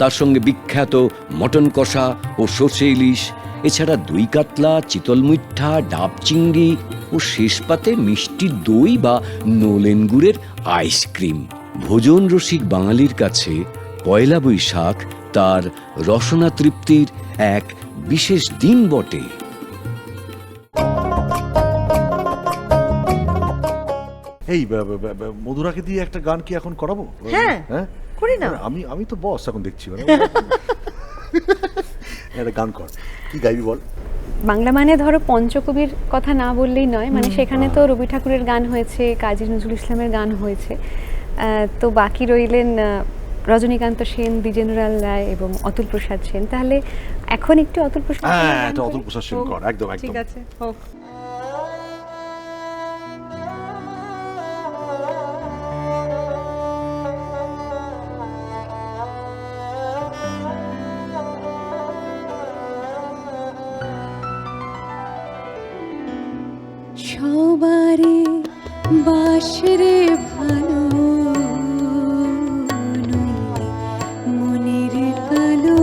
তার সঙ্গে বিখ্যাত মটন কষা ও সর্ষে ইলিশ, এছাড়া দই কাতলা, চিতল মুইঠা, ডাব চিংড়ি ও শেষ পাতে মিষ্টি দই বা নলেন গুড়ের আইসক্রিম। ভোজন রসিক বাঙালির কাছে পয়লা বৈশাখ তার রসনা তৃপ্তির এক বিশেষ দিন বটে। এই মধুরাকে দিয়ে একটা গান কি এখন করাবো? হ্যাঁ, করি না। আমি তো বস এখন দেখছি, মানে একটা গান কর, কি গাইবি বল? বাংলা মানে ধরো পঞ্চকবির কথা না বললেই নয়, মানে সেখানে তো রবি ঠাকুরের গান হয়েছে, কাজী নজরুল ইসলামের গান হয়েছে, তো বাকি রইলেন রজনীকান্ত সেন, দ্বিজেন্দ্রলাল রায় এবং অতুল প্রসাদ সেন। তাহলে এখন একটু অতুল প্রসাদ সেনের গান হ্যাঁ, করি? অতুল প্রসাদ সেন কর, একদম একদম। ঠিক আছে, হোক। সবারে বাসরে ভালো নইলে মনের কালো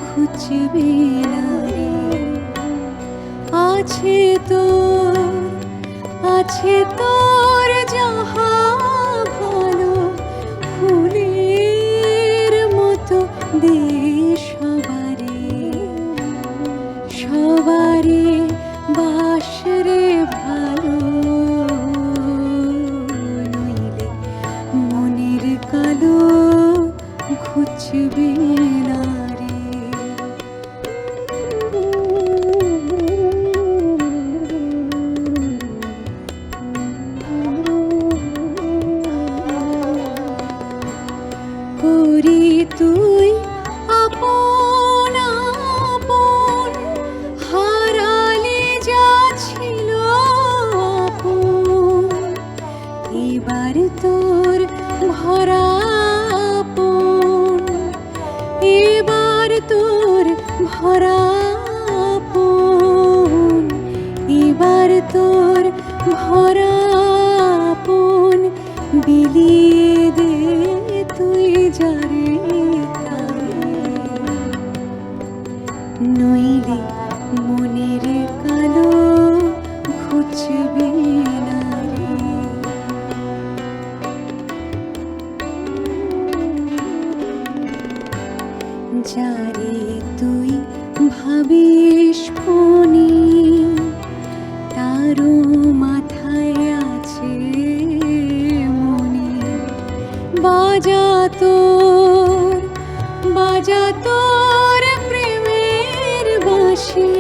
ঘুচবে না রে। আছে তোর যাহা ভালো, ফুলের মতো দে সবারে বাসরে ভালো নইলে মনের কালো ঘুচবে না রে। করি তুই আপন আপন, হারালে যা ছিল আপন, এবার তোর ভরা আপন, এবার তোর ভরা আপন, এবার তোর ভরা আপন, বিলিয়ে দে তুই যারে তারে, নইলে মনের কালো ঘুচবে না রে। যারে তুই ভাবিস ফোনে, তারও মাথায় আছে মনে, বাজা তোর প্রেমের বাঁশি,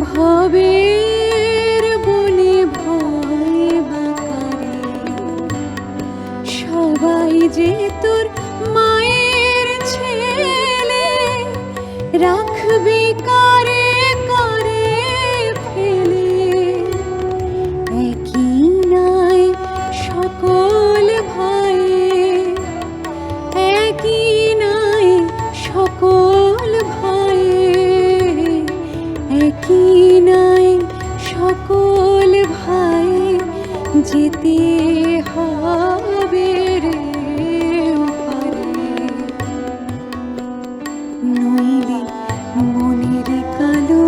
ভবের বনে ভয় বাঁকা বিকারে করে ফেলে একই নাই সকল ভাইয়ে, একই নাই সকল ভাইয়ে, একই নাই সকল ভাই, যেতে হবে রে ওপারে, নইলে মনের কালো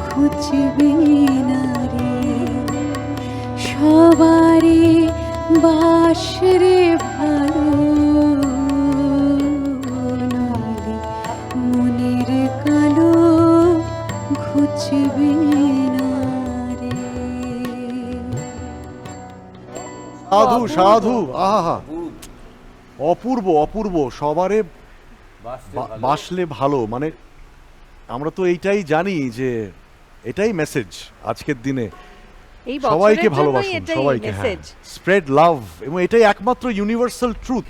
ঘুচবে না রে, সবারে বাস রে ভালো, নইলে মনের কালো ঘুচবে না রে। সাধু সাধু, আহা, অপূর্ব অপূর্ব, সবারে বাসলে ভালো, মানে আমরা তো এইটাই জানি যে এটাই মেসেজ আজকের দিনে, এই সবাইকে বছরের ভালোবাসুন, জন্যই এটাই সবাইকে, মেসেজ। স্প্রেড লাভ, এবং এটাই একমাত্র ইউনিভার্সাল ট্রুথ।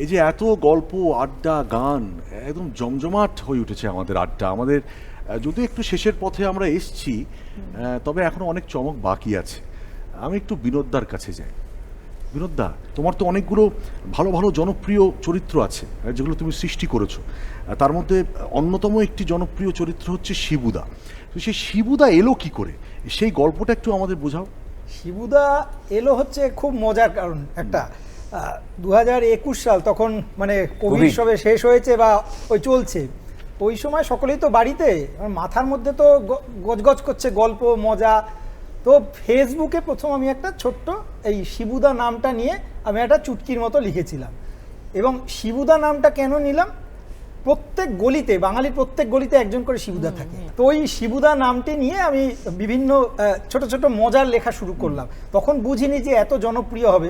এই যে এত গল্প, আড্ডা, গান, একদম জমজমাট হয়ে উঠেছে আমাদের আড্ডা। আমাদের যদি একটু শেষের পথে আমরা এসছি, তবে এখনো অনেক চমক বাকি আছে। আমি একটু বিনোদদার কাছে যাই। বিনোদদা, তোমার তো অনেকগুলো ভালো ভালো জনপ্রিয় চরিত্র আছে যেগুলো তুমি সৃষ্টি করেছো। তার মধ্যে অন্যতম একটি জনপ্রিয় চরিত্র হচ্ছে শিবুদা। তো সেই শিবুদা এলো কি করে, সেই গল্পটা একটু আমাদের বোঝাও। শিবুদা এলো হচ্ছে খুব মজার কারণ একটা, 2021 সাল, তখন মানে কোভিড সবে শেষ হয়েছে বা ওই চলছে, ওই সময় সকলেই তো বাড়িতে, মাথার মধ্যে তো গজগজ করছে গল্প মজা। তো ফেসবুকে প্রথম আমি একটা ছোট্ট এই শিবুদা নামটা নিয়ে আমি একটা চুটকির মতো লিখেছিলাম। এবং শিবুদা নামটা কেন নিলাম, প্রত্যেক গলিতে, বাঙালির প্রত্যেক গলিতে একজন করে শিবুদা থাকে। তো ওই শিবুদা নামটি নিয়ে আমি বিভিন্ন ছোট ছোট মজার লেখা শুরু করলাম। তখন বুঝিনি যে এত জনপ্রিয় হবে।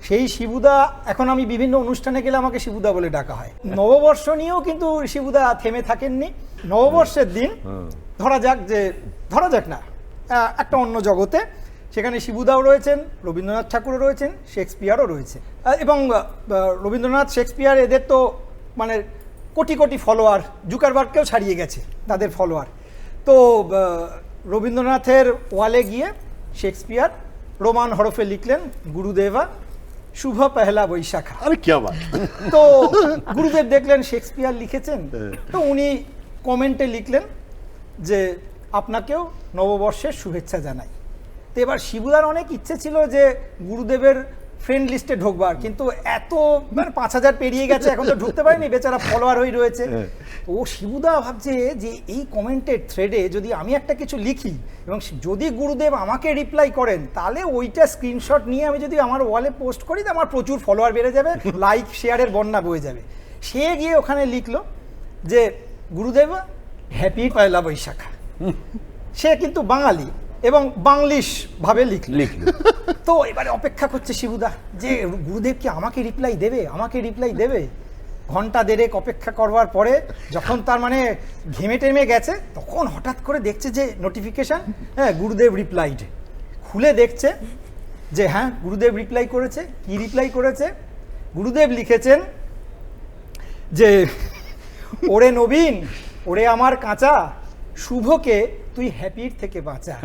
সেই শিবুদা এখন আমি বিভিন্ন অনুষ্ঠানে গেলে আমাকে শিবুদা বলে ডাকা হয়। নববর্ষ নিয়েও কিন্তু শিবুদা থেমে থাকেননি। নববর্ষের দিন ধরা যাক না একটা অন্য জগতে, সেখানে শিবুদাও রয়েছেন, রবীন্দ্রনাথ ঠাকুরও রয়েছেন, শেক্সপিয়ারও রয়েছে। এবং রবীন্দ্রনাথ, শেক্সপিয়ার, এদের তো মানে কোটি কোটি ফলোয়ার, জুকারবার্গকেও ছাড়িয়ে গেছে তাদের ফলোয়ার। তো রবীন্দ্রনাথের ওয়ালে গিয়ে শেক্সপিয়ার রোমান হরফে লিখলেন, গুরুদেবা শুভ পহেলা বৈশাখা। আরে কি আবার, তো গুরুদেব দেখলেন শেক্সপিয়ার লিখেছেন, তো উনি কমেন্টে লিখলেন যে আপনাকেও নববর্ষের শুভেচ্ছা জানাই। তো এবার শিবুদার অনেক ইচ্ছে ছিল যে গুরুদেবের ফ্রেন্ড লিস্টে ঢোকবার, কিন্তু এত মানে 5000 পেরিয়ে গেছে, এখন তো ঢুকতে পারেনি, বেচারা ফলোয়ার হয়ে রয়েছে। ও শিবুদা ভাবছে যে এই কমেন্টের থ্রেডে যদি আমি একটা কিছু লিখি এবং যদি গুরুদেব আমাকে রিপ্লাই করেন, তাহলে ওইটা স্ক্রিনশট নিয়ে আমি যদি আমার ওয়ালে পোস্ট করি, আমার প্রচুর ফলোয়ার বেড়ে যাবে, লাইক শেয়ারের বন্যা বয়ে যাবে। সে গিয়ে ওখানে লিখলো যে গুরুদেব হ্যাপি পয়লা বৈশাখা। সে কিন্তু বাঙালি এবং বাংলিশ ভাবে লিখল। তো এবারে অপেক্ষা করছে শিবুদা যে গুরুদেব কি আমাকে রিপ্লাই দেবে। ঘন্টা দেড়েক অপেক্ষা করবার পরে যখন তার মানে ঘেমে টেমে গেছে, তখন হঠাৎ করে দেখছে যে নোটিফিকেশন, হ্যাঁ গুরুদেব রিপ্লাইড। খুলে দেখছে যে হ্যাঁ গুরুদেব রিপ্লাই করেছে। কি রিপ্লাই করেছে? গুরুদেব লিখেছেন যে ওরে নবীন, ওরে আমার কাঁচা, শুভকে তুই হ্যাপির থেকে বাঁচা।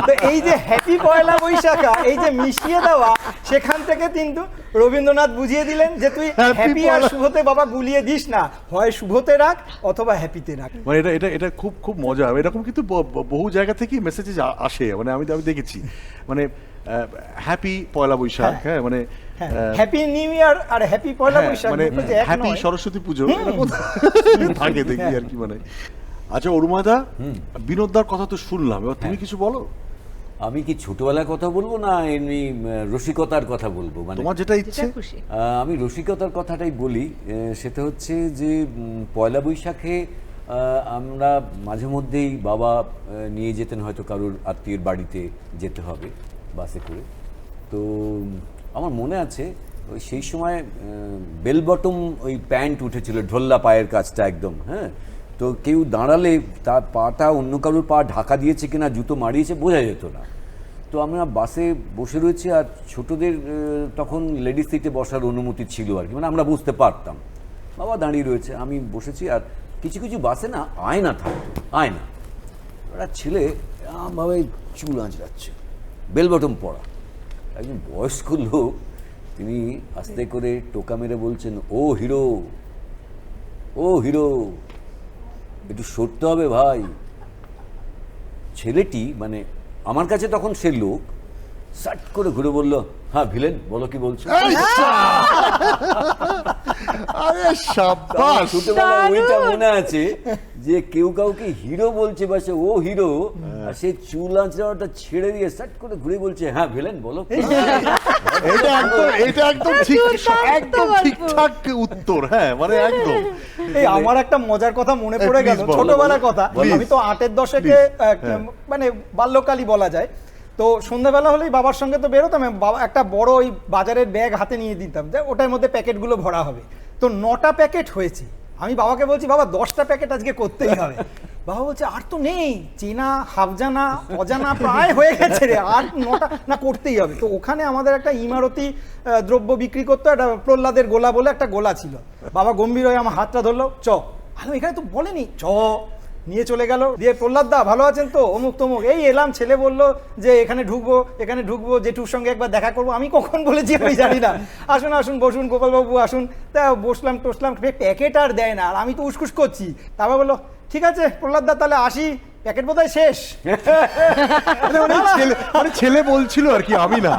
তো এই যে হ্যাপি পয়লা বৈশাখা, এই যে মিশিয়ে দেওয়া, সেখান থেকে কিন্তু রবীন্দ্রনাথ বুঝিয়ে দিলেন যে তুই হ্যাপি আর শুভতে বাবা গুলিয়ে দিস না, হয় শুভতে রাখ অথবা হ্যাপিতে রাখ। মানে এটা খুব খুব মজা। এরকম কিন্তু বহু জায়গা থেকেই মেসেজ আসে, মানে আমি দেখেছি, মানে হ্যাপি পয়লা বৈশাখ, হ্যাঁ মানে হ্যাপি নিউ ইয়ার আর হ্যাপি পয়লা বৈশাখ, মানে হ্যাপি সরস্বতী পুজো থাকে দেখি আর কি। মানে আচ্ছা অরুমাদা, বিনোদদার কথা তো শুনলাম, এবার তুমি কিছু বলো। আমি কি ছোটবেলার কথা বলবো না এমনি রসিকতার কথা বলবো? মানে তোমার যেটা ইচ্ছে। আমি রসিকতার কথাটাই বলি। সেটা হচ্ছে যে পয়লা বৈশাখে আমরা মাঝে মধ্যেই বাবা নিয়ে যেতেন হয়তো কারোর আত্মীয়ের বাড়িতে যেতে হবে বাসে করে। তো আমার মনে আছে ওই সেই সময় বেল বটম ওই প্যান্ট উঠেছিল, ঢোল্লা পায়ের কাজটা একদম, হ্যাঁ। তো কেউ দাঁড়ালে তার পাটা অন্য কারোর পা ঢাকা দিয়েছে কিনা, জুতো মারিয়েছে বোঝা যেত না। তো আমরা বাসে বসে রয়েছি, আর ছোটদের তখন লেডিস সিটে বসার অনুমতি ছিল আর কি, মানে আমরা বুঝতে পারতাম। বাবা দাঁড়িয়ে রয়েছে, আমি বসেছি, আর কিছু কিছু বাসে না আয়না থাকতো, আয়না। ওরা ছেলে এরমভাবে চুল আঁচড়াচ্ছে, বেল বটম পরা, একজন বয়স্ক লোক, তিনি আস্তে করে টোকা মেরে বলছেন, ও হিরো, ও হিরো, একটু সরতে হবে ভাই। ছেলেটি মানে আমার কাছে তখন সে লোক সাট করে ঘুরে বলল, হ্যাঁ ভিলেন, বলো কি বলছো। আরে শাবাশ! ছোটবেলায় ওইটা মনে আছে যে কেউ কাউকে হিরো বলছে বা সে ও হিরো, আর সে চুল আঁচড়াটা ছেড়ে দিয়ে সাট করে ঘুরে বলছে, হ্যাঁ ভিলেন বলো। এটা একদম ঠিক, একদম ঠিকঠাক উত্তর। হ্যাঁ মানে একদম। এই আমার একটা মজার কথা মনে পড়ে গেল, please বলো, ছোটবেলার কথা। Please. আমি তো 8-এর দশকে মানে বাল্যকালই বলা যায়। তো সন্ধ্যাবেলা হলেই বাবার সঙ্গে তো বেরোতাম, বাবা একটা বড় ওই বাজারের ব্যাগ হাতে নিয়ে দিতাম, যে ওটার মধ্যে প্যাকেটগুলো ভরা হবে। তো 9টা প্যাকেট হয়েছে। আমি বাবাকে বলছি, বাবা 10টা প্যাকেট আজকে করতেই হবে। বাবা বলছে, আর তো নেই, চেনা হাফজানা অজানা প্রায় হয়ে গেছে রে, আর 9টা না করতেই হবে। তো ওখানে আমাদের একটা ইমারতি দ্রব্য বিক্রি করতো, একটা প্রহ্লাদের গোলা বলে একটা গোলা ছিল। বাবা গম্ভীর হয়ে আমার হাতটা ধরলো, চ। আমি এখানে তো বলেনি, চ। নিয়ে চলে গেল, দিয়ে প্রহ্লাদ দা ভালো আছেন তো, অমুক তমুক, এই এলাম, ছেলে বললো যে এখানে ঢুকবো, জেঠুর সঙ্গে একবার দেখা করবো। আমি কখন বলেছি আমি জানি না, আসুন আসুন বসুন গোপালবাবু আসুন। তা বসলাম টসলাম, প্যাকেট আর দেয় না, আর আমি তো উসকুস করছি। তারপর বললো, ঠিক আছে প্রহ্লাদ দা তাহলে আসি, প্যাকেট বোধহয় শেষ। মানে ছেলে বলছিল আর কি, আমি না,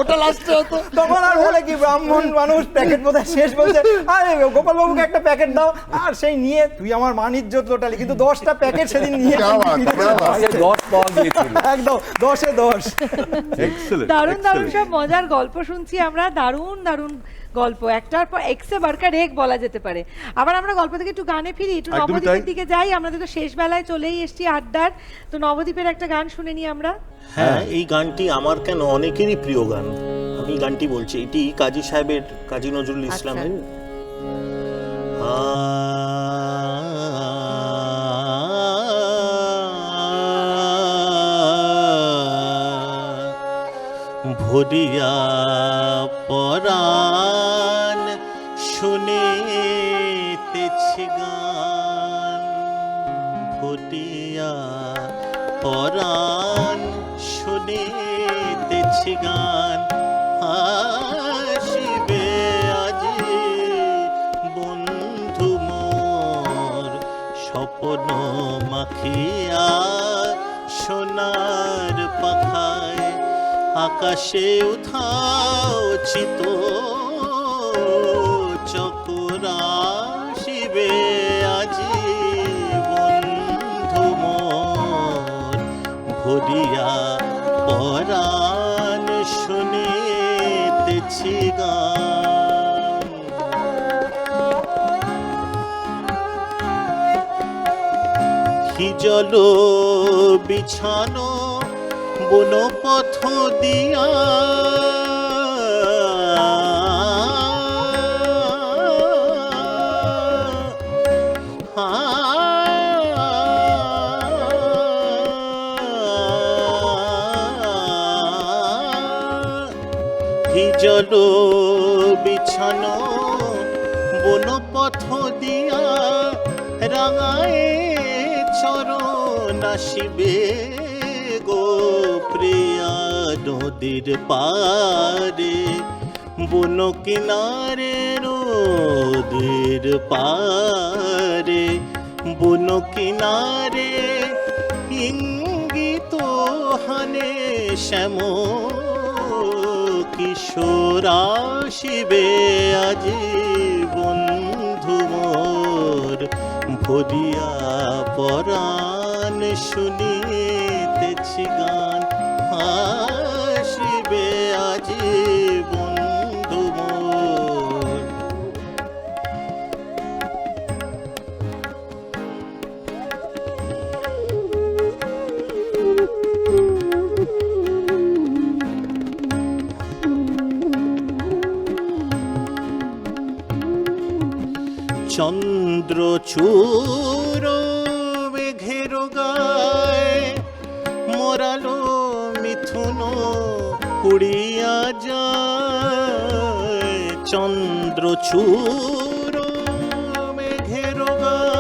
ওটা লাস্টে হতো। তখন আর বলে কি, ব্রাহ্মণ মানুষ, প্যাকেট বোধহয় শেষ, বলছে আরে গোপাল বাবুকে একটা প্যাকেট দাও। আর সেই নিয়ে তুই আমার মান ইজ্জত লোটালি, কিন্তু 10টা প্যাকেট সেদিন নিয়ে একদম 10-এ 10। দারুণ দারুণ সব মজার গল্প শুনছি আমরা, দারুণ দারুণ গল্প, একটার পর এক্সে বারকার এক বলা যেতে পারে। আবার আমরা গল্প থেকে একটু গানে ফিরি, একটু নবদ্বীপের দিকে যাই। আমাদের তো শেষ বেলায় চলেই এসছি আড্ডার, তো নবদ্বীপের একটা গান শুনে নিই আমরা। হ্যাঁ, এই গানটি আমার কেন অনেকেরই প্রিয় গান। আমি গানটি বলছি, এটি কাজী সাহেবের, কাজী নজরুল ইসলামের। ভরিয়া পরাণ শুনিতেছি গান, ভরিয়া পরাণ শুনিতেছি গান, আসিবে আজি বন্ধু মোর, স্বপ্ন মাখিয়া সোনার পাখায়, আকাশে উঠাও চিত চকুরাশিবে আজি বন্ধু মোর, ভরিয়া পরাণ শুনিতেছি গান। কি জল বিছানো বনপথ দিয়া, জল বিছানো বনপথ দিয়া, রাঙায়ে চরণ আসিবে গো প্রিয়া নদীর পারে, বন কিনারে নদীর পারে, বন কিনারে ইঙ্গিত হানে শ্যাম কিশোর আসিবে আজি বন্ধু মোর, ভরিয়া পরাণ শুনিতেছি গান, আসিবে আজি বন্ধু মোর। চন্দ্রচূড় মেঘের গায়ে, মোরালো মিথুন উড়িয়া যায়, চন্দ্রচূড় মেঘের গায়ে,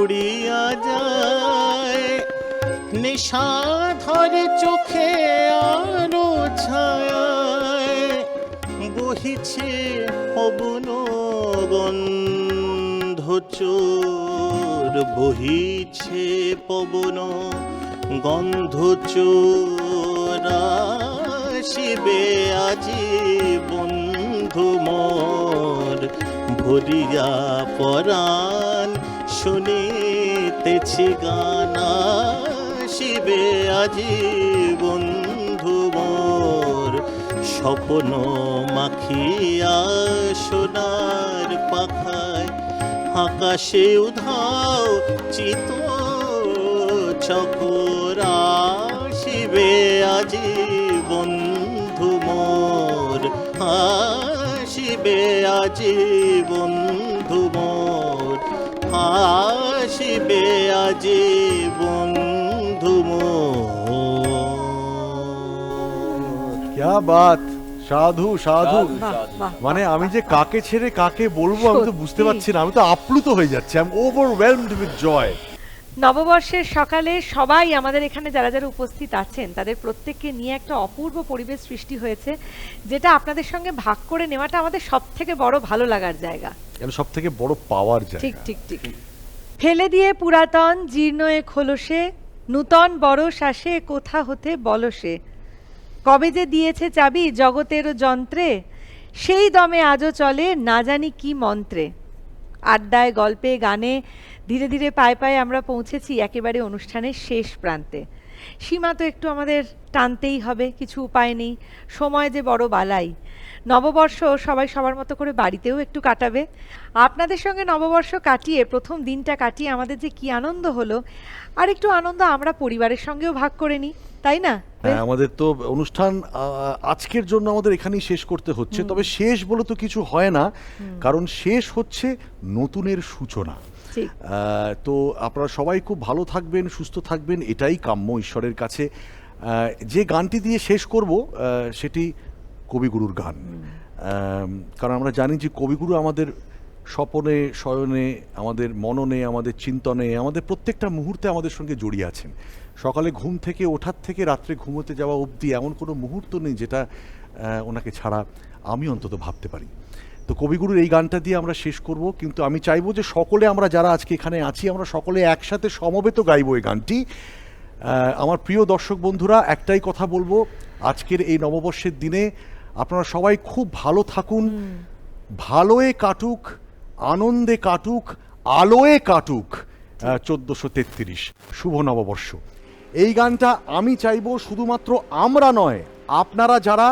উড়িয়া যায়, নিশাধর চোখে আলো ছায়ায় বহিছে পবন গন্ধচোর, বহিছে পবন গন্ধচোর। আসিবে আজি বন্ধু মোর, ভরিয়া পরাণ শুনিতেছি গান। আসিবে আজি বন্ধু মোর, স্বপ্ন মাখিয়া সোনার পাখায় আকাশে উধাও চিত চকর। আসিবে আজি বন্ধু মোর, আসিবে আজি বন্ধু মোর, আসিবে আজি বন্ধু মোর। क्या बात, সাধু সাধু। সাধু। মানে আমি যে কাকে ছেড়ে কাকে বলবো আমি তো বুঝতে সত্যি। পারছি না, আমি তো আপ্লুত হয়ে যাচ্ছি, I am overwhelmed with joy. নববর্ষের সকালে সবাই আমাদের এখানে যারা যারা উপস্থিত আছেন তাদের প্রত্যেককে নিয়ে একটা অপূর্ব পরিবেশ সৃষ্টি হয়েছে, যেটা আপনাদের সঙ্গে ভাগ করে নেওয়াটা আমাদের সব থেকে বড় ভালো লাগার জায়গা। এটা সব থেকে বড় পাওয়ার জায়গা। ঠিক ঠিক ঠিক। ফেলে দিয়ে পুরাতন জীর্ণ এ খোলসে, নূতন বরষ আসে কোথা হতে বলসে। কবে যে দিয়েছে চাবি জগতের যন্ত্রে, সেই দমে আজও চলে না জানি কি মন্ত্রে। আড্ডায় গল্পে গানে ধীরে ধীরে পায়ে পায়ে আমরা পৌঁছেছি একেবারে অনুষ্ঠানের শেষ প্রান্তে। সীমা তো একটু আমাদের টানতেই হবে, কিছু উপায় নেই, সময় যে বড় বালাই। নববর্ষ সবাই সবার মতো করে বাড়িতেও একটু কাটাবে। আপনাদের সঙ্গে নববর্ষ কাটিয়ে প্রথম দিনটা কাটিয়ে আমাদের যে কি আনন্দ হলো, আর একটু আনন্দ আমরা পরিবারের সঙ্গেও ভাগ করে নিই, তাই না? হ্যাঁ, আমাদের তো অনুষ্ঠান আজকের জন্য আমাদের এখানেই শেষ করতে হচ্ছে, তবে শেষ বলে তো কিছু হয় না, কারণ শেষ হচ্ছে নতুনের সূচনা। ঠিক। তো আপনারা সবাই খুব ভালো থাকবেন, সুস্থ থাকবেন, এটাই কাম্য ঈশ্বরের কাছে। যে গানটি দিয়ে শেষ করব সেটি কবিগুরুর গান, কারণ আমরা জানি যে কবিগুরু আমাদের স্বপনে শয়নে, আমাদের মননে, আমাদের চিন্তনে, আমাদের প্রত্যেকটা মুহূর্তে আমাদের সঙ্গে জড়িয়ে আছেন। সকালে ঘুম থেকে ওঠার থেকে রাত্রে ঘুমোতে যাওয়া অবধি এমন কোনো মুহূর্ত নেই যেটা ওনাকে ছাড়া আমি অন্তত ভাবতে পারি। তো কবিগুরুর এই গানটা দিয়ে আমরা শেষ করব, কিন্তু আমি চাইবো যে সকলে আমরা যারা আজকে এখানে আছি আমরা সকলে একসাথে সমবেত গাইবো এই গানটি। আমার প্রিয় দর্শক বন্ধুরা, একটাই কথা বলবো, আজকের এই নববর্ষের দিনে আপনারা সবাই খুব ভালো থাকুন, ভালোয় কাটুক, আনন্দে কাটুক, আলোয় কাটুক 1433। শুভ নববর্ষ। এই গানটা আমি চাইবো শুধুমাত্র আমরা নয়, আপনারা যারা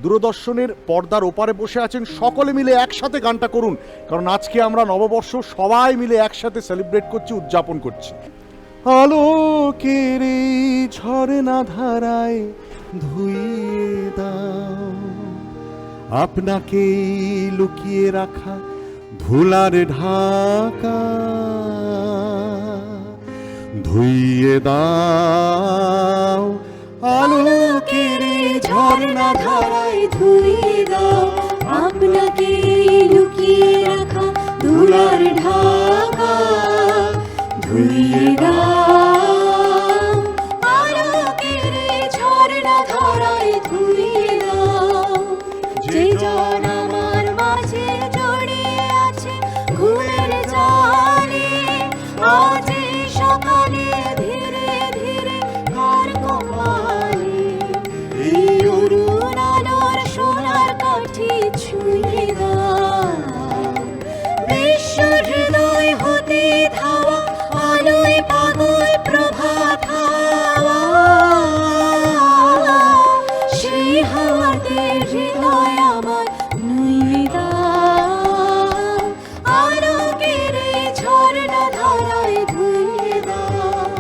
দূরদর্শনের পর্দার ওপারে বসে আছেন সকলে মিলে একসাথে গানটা করুন, কারণ আজকে আমরা নববর্ষ সবাই মিলে একসাথে সেলিব্রেট করছি, উদযাপন করছি। আলোকের এই ঝরনা ধারায় ধুইয়ে দাও আপনাকে লুকিয়ে রাখা ধুলার ঢাকা, ধুইয়ে দাও আলোকের এই ঝরনা ধারায় ধুইয়ে দাও আপনাকে লুকিয়ে রাখা ধুলার ঢাকা, ধুইয়ে দাও আলোকের ঝরনা ধারায় ধুইয়ে দাও। যে জন আমার মাঝে জড়িয়ে আছে ঘুমের জালে, আজ সকালে ধীরে ধীরে কার কপালে এই অরুণ আলোর সোনার কাঠি ছুঁয়ে দাও। বিশ্ব হৃদয় হতে ধাওয়া আলোয় পাগল প্রভাত হাওয়া, সেই হাওয়াতে হৃদয় আমার নুয়ে দাও আলোকের ঝরনা ধারায় ধুইয়ে দাও।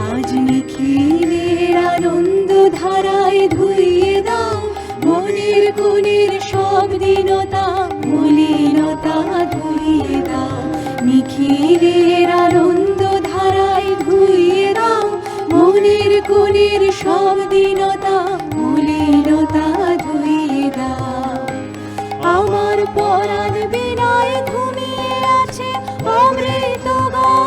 আজ নিখিলের আনন্দ ধারায় ধুইয়ে দাও মনের কোণের সব দীনতা মলিনতা ধুইয়ে দাও। নিখিলের আনন্দ ধারায় ধুইয়ে দাও মনের কোণের সব দীনতা মলিনতা ধুইয়ে দাও। আমার পরাণ বিনয় ঘুমিয়ে আছে অমৃত গান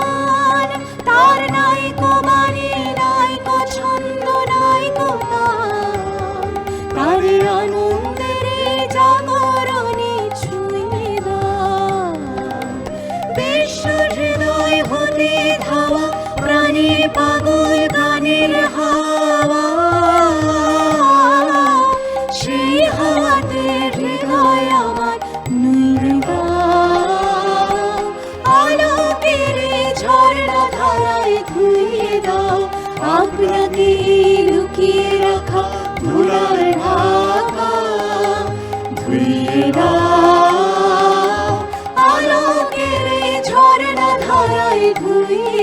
ভাবনাকে লুকিয়ে রাখা ধুলার ঢাকা ধুইয়ে দাও আলোকের ঝর্ণা ধারায় ধুইয়ে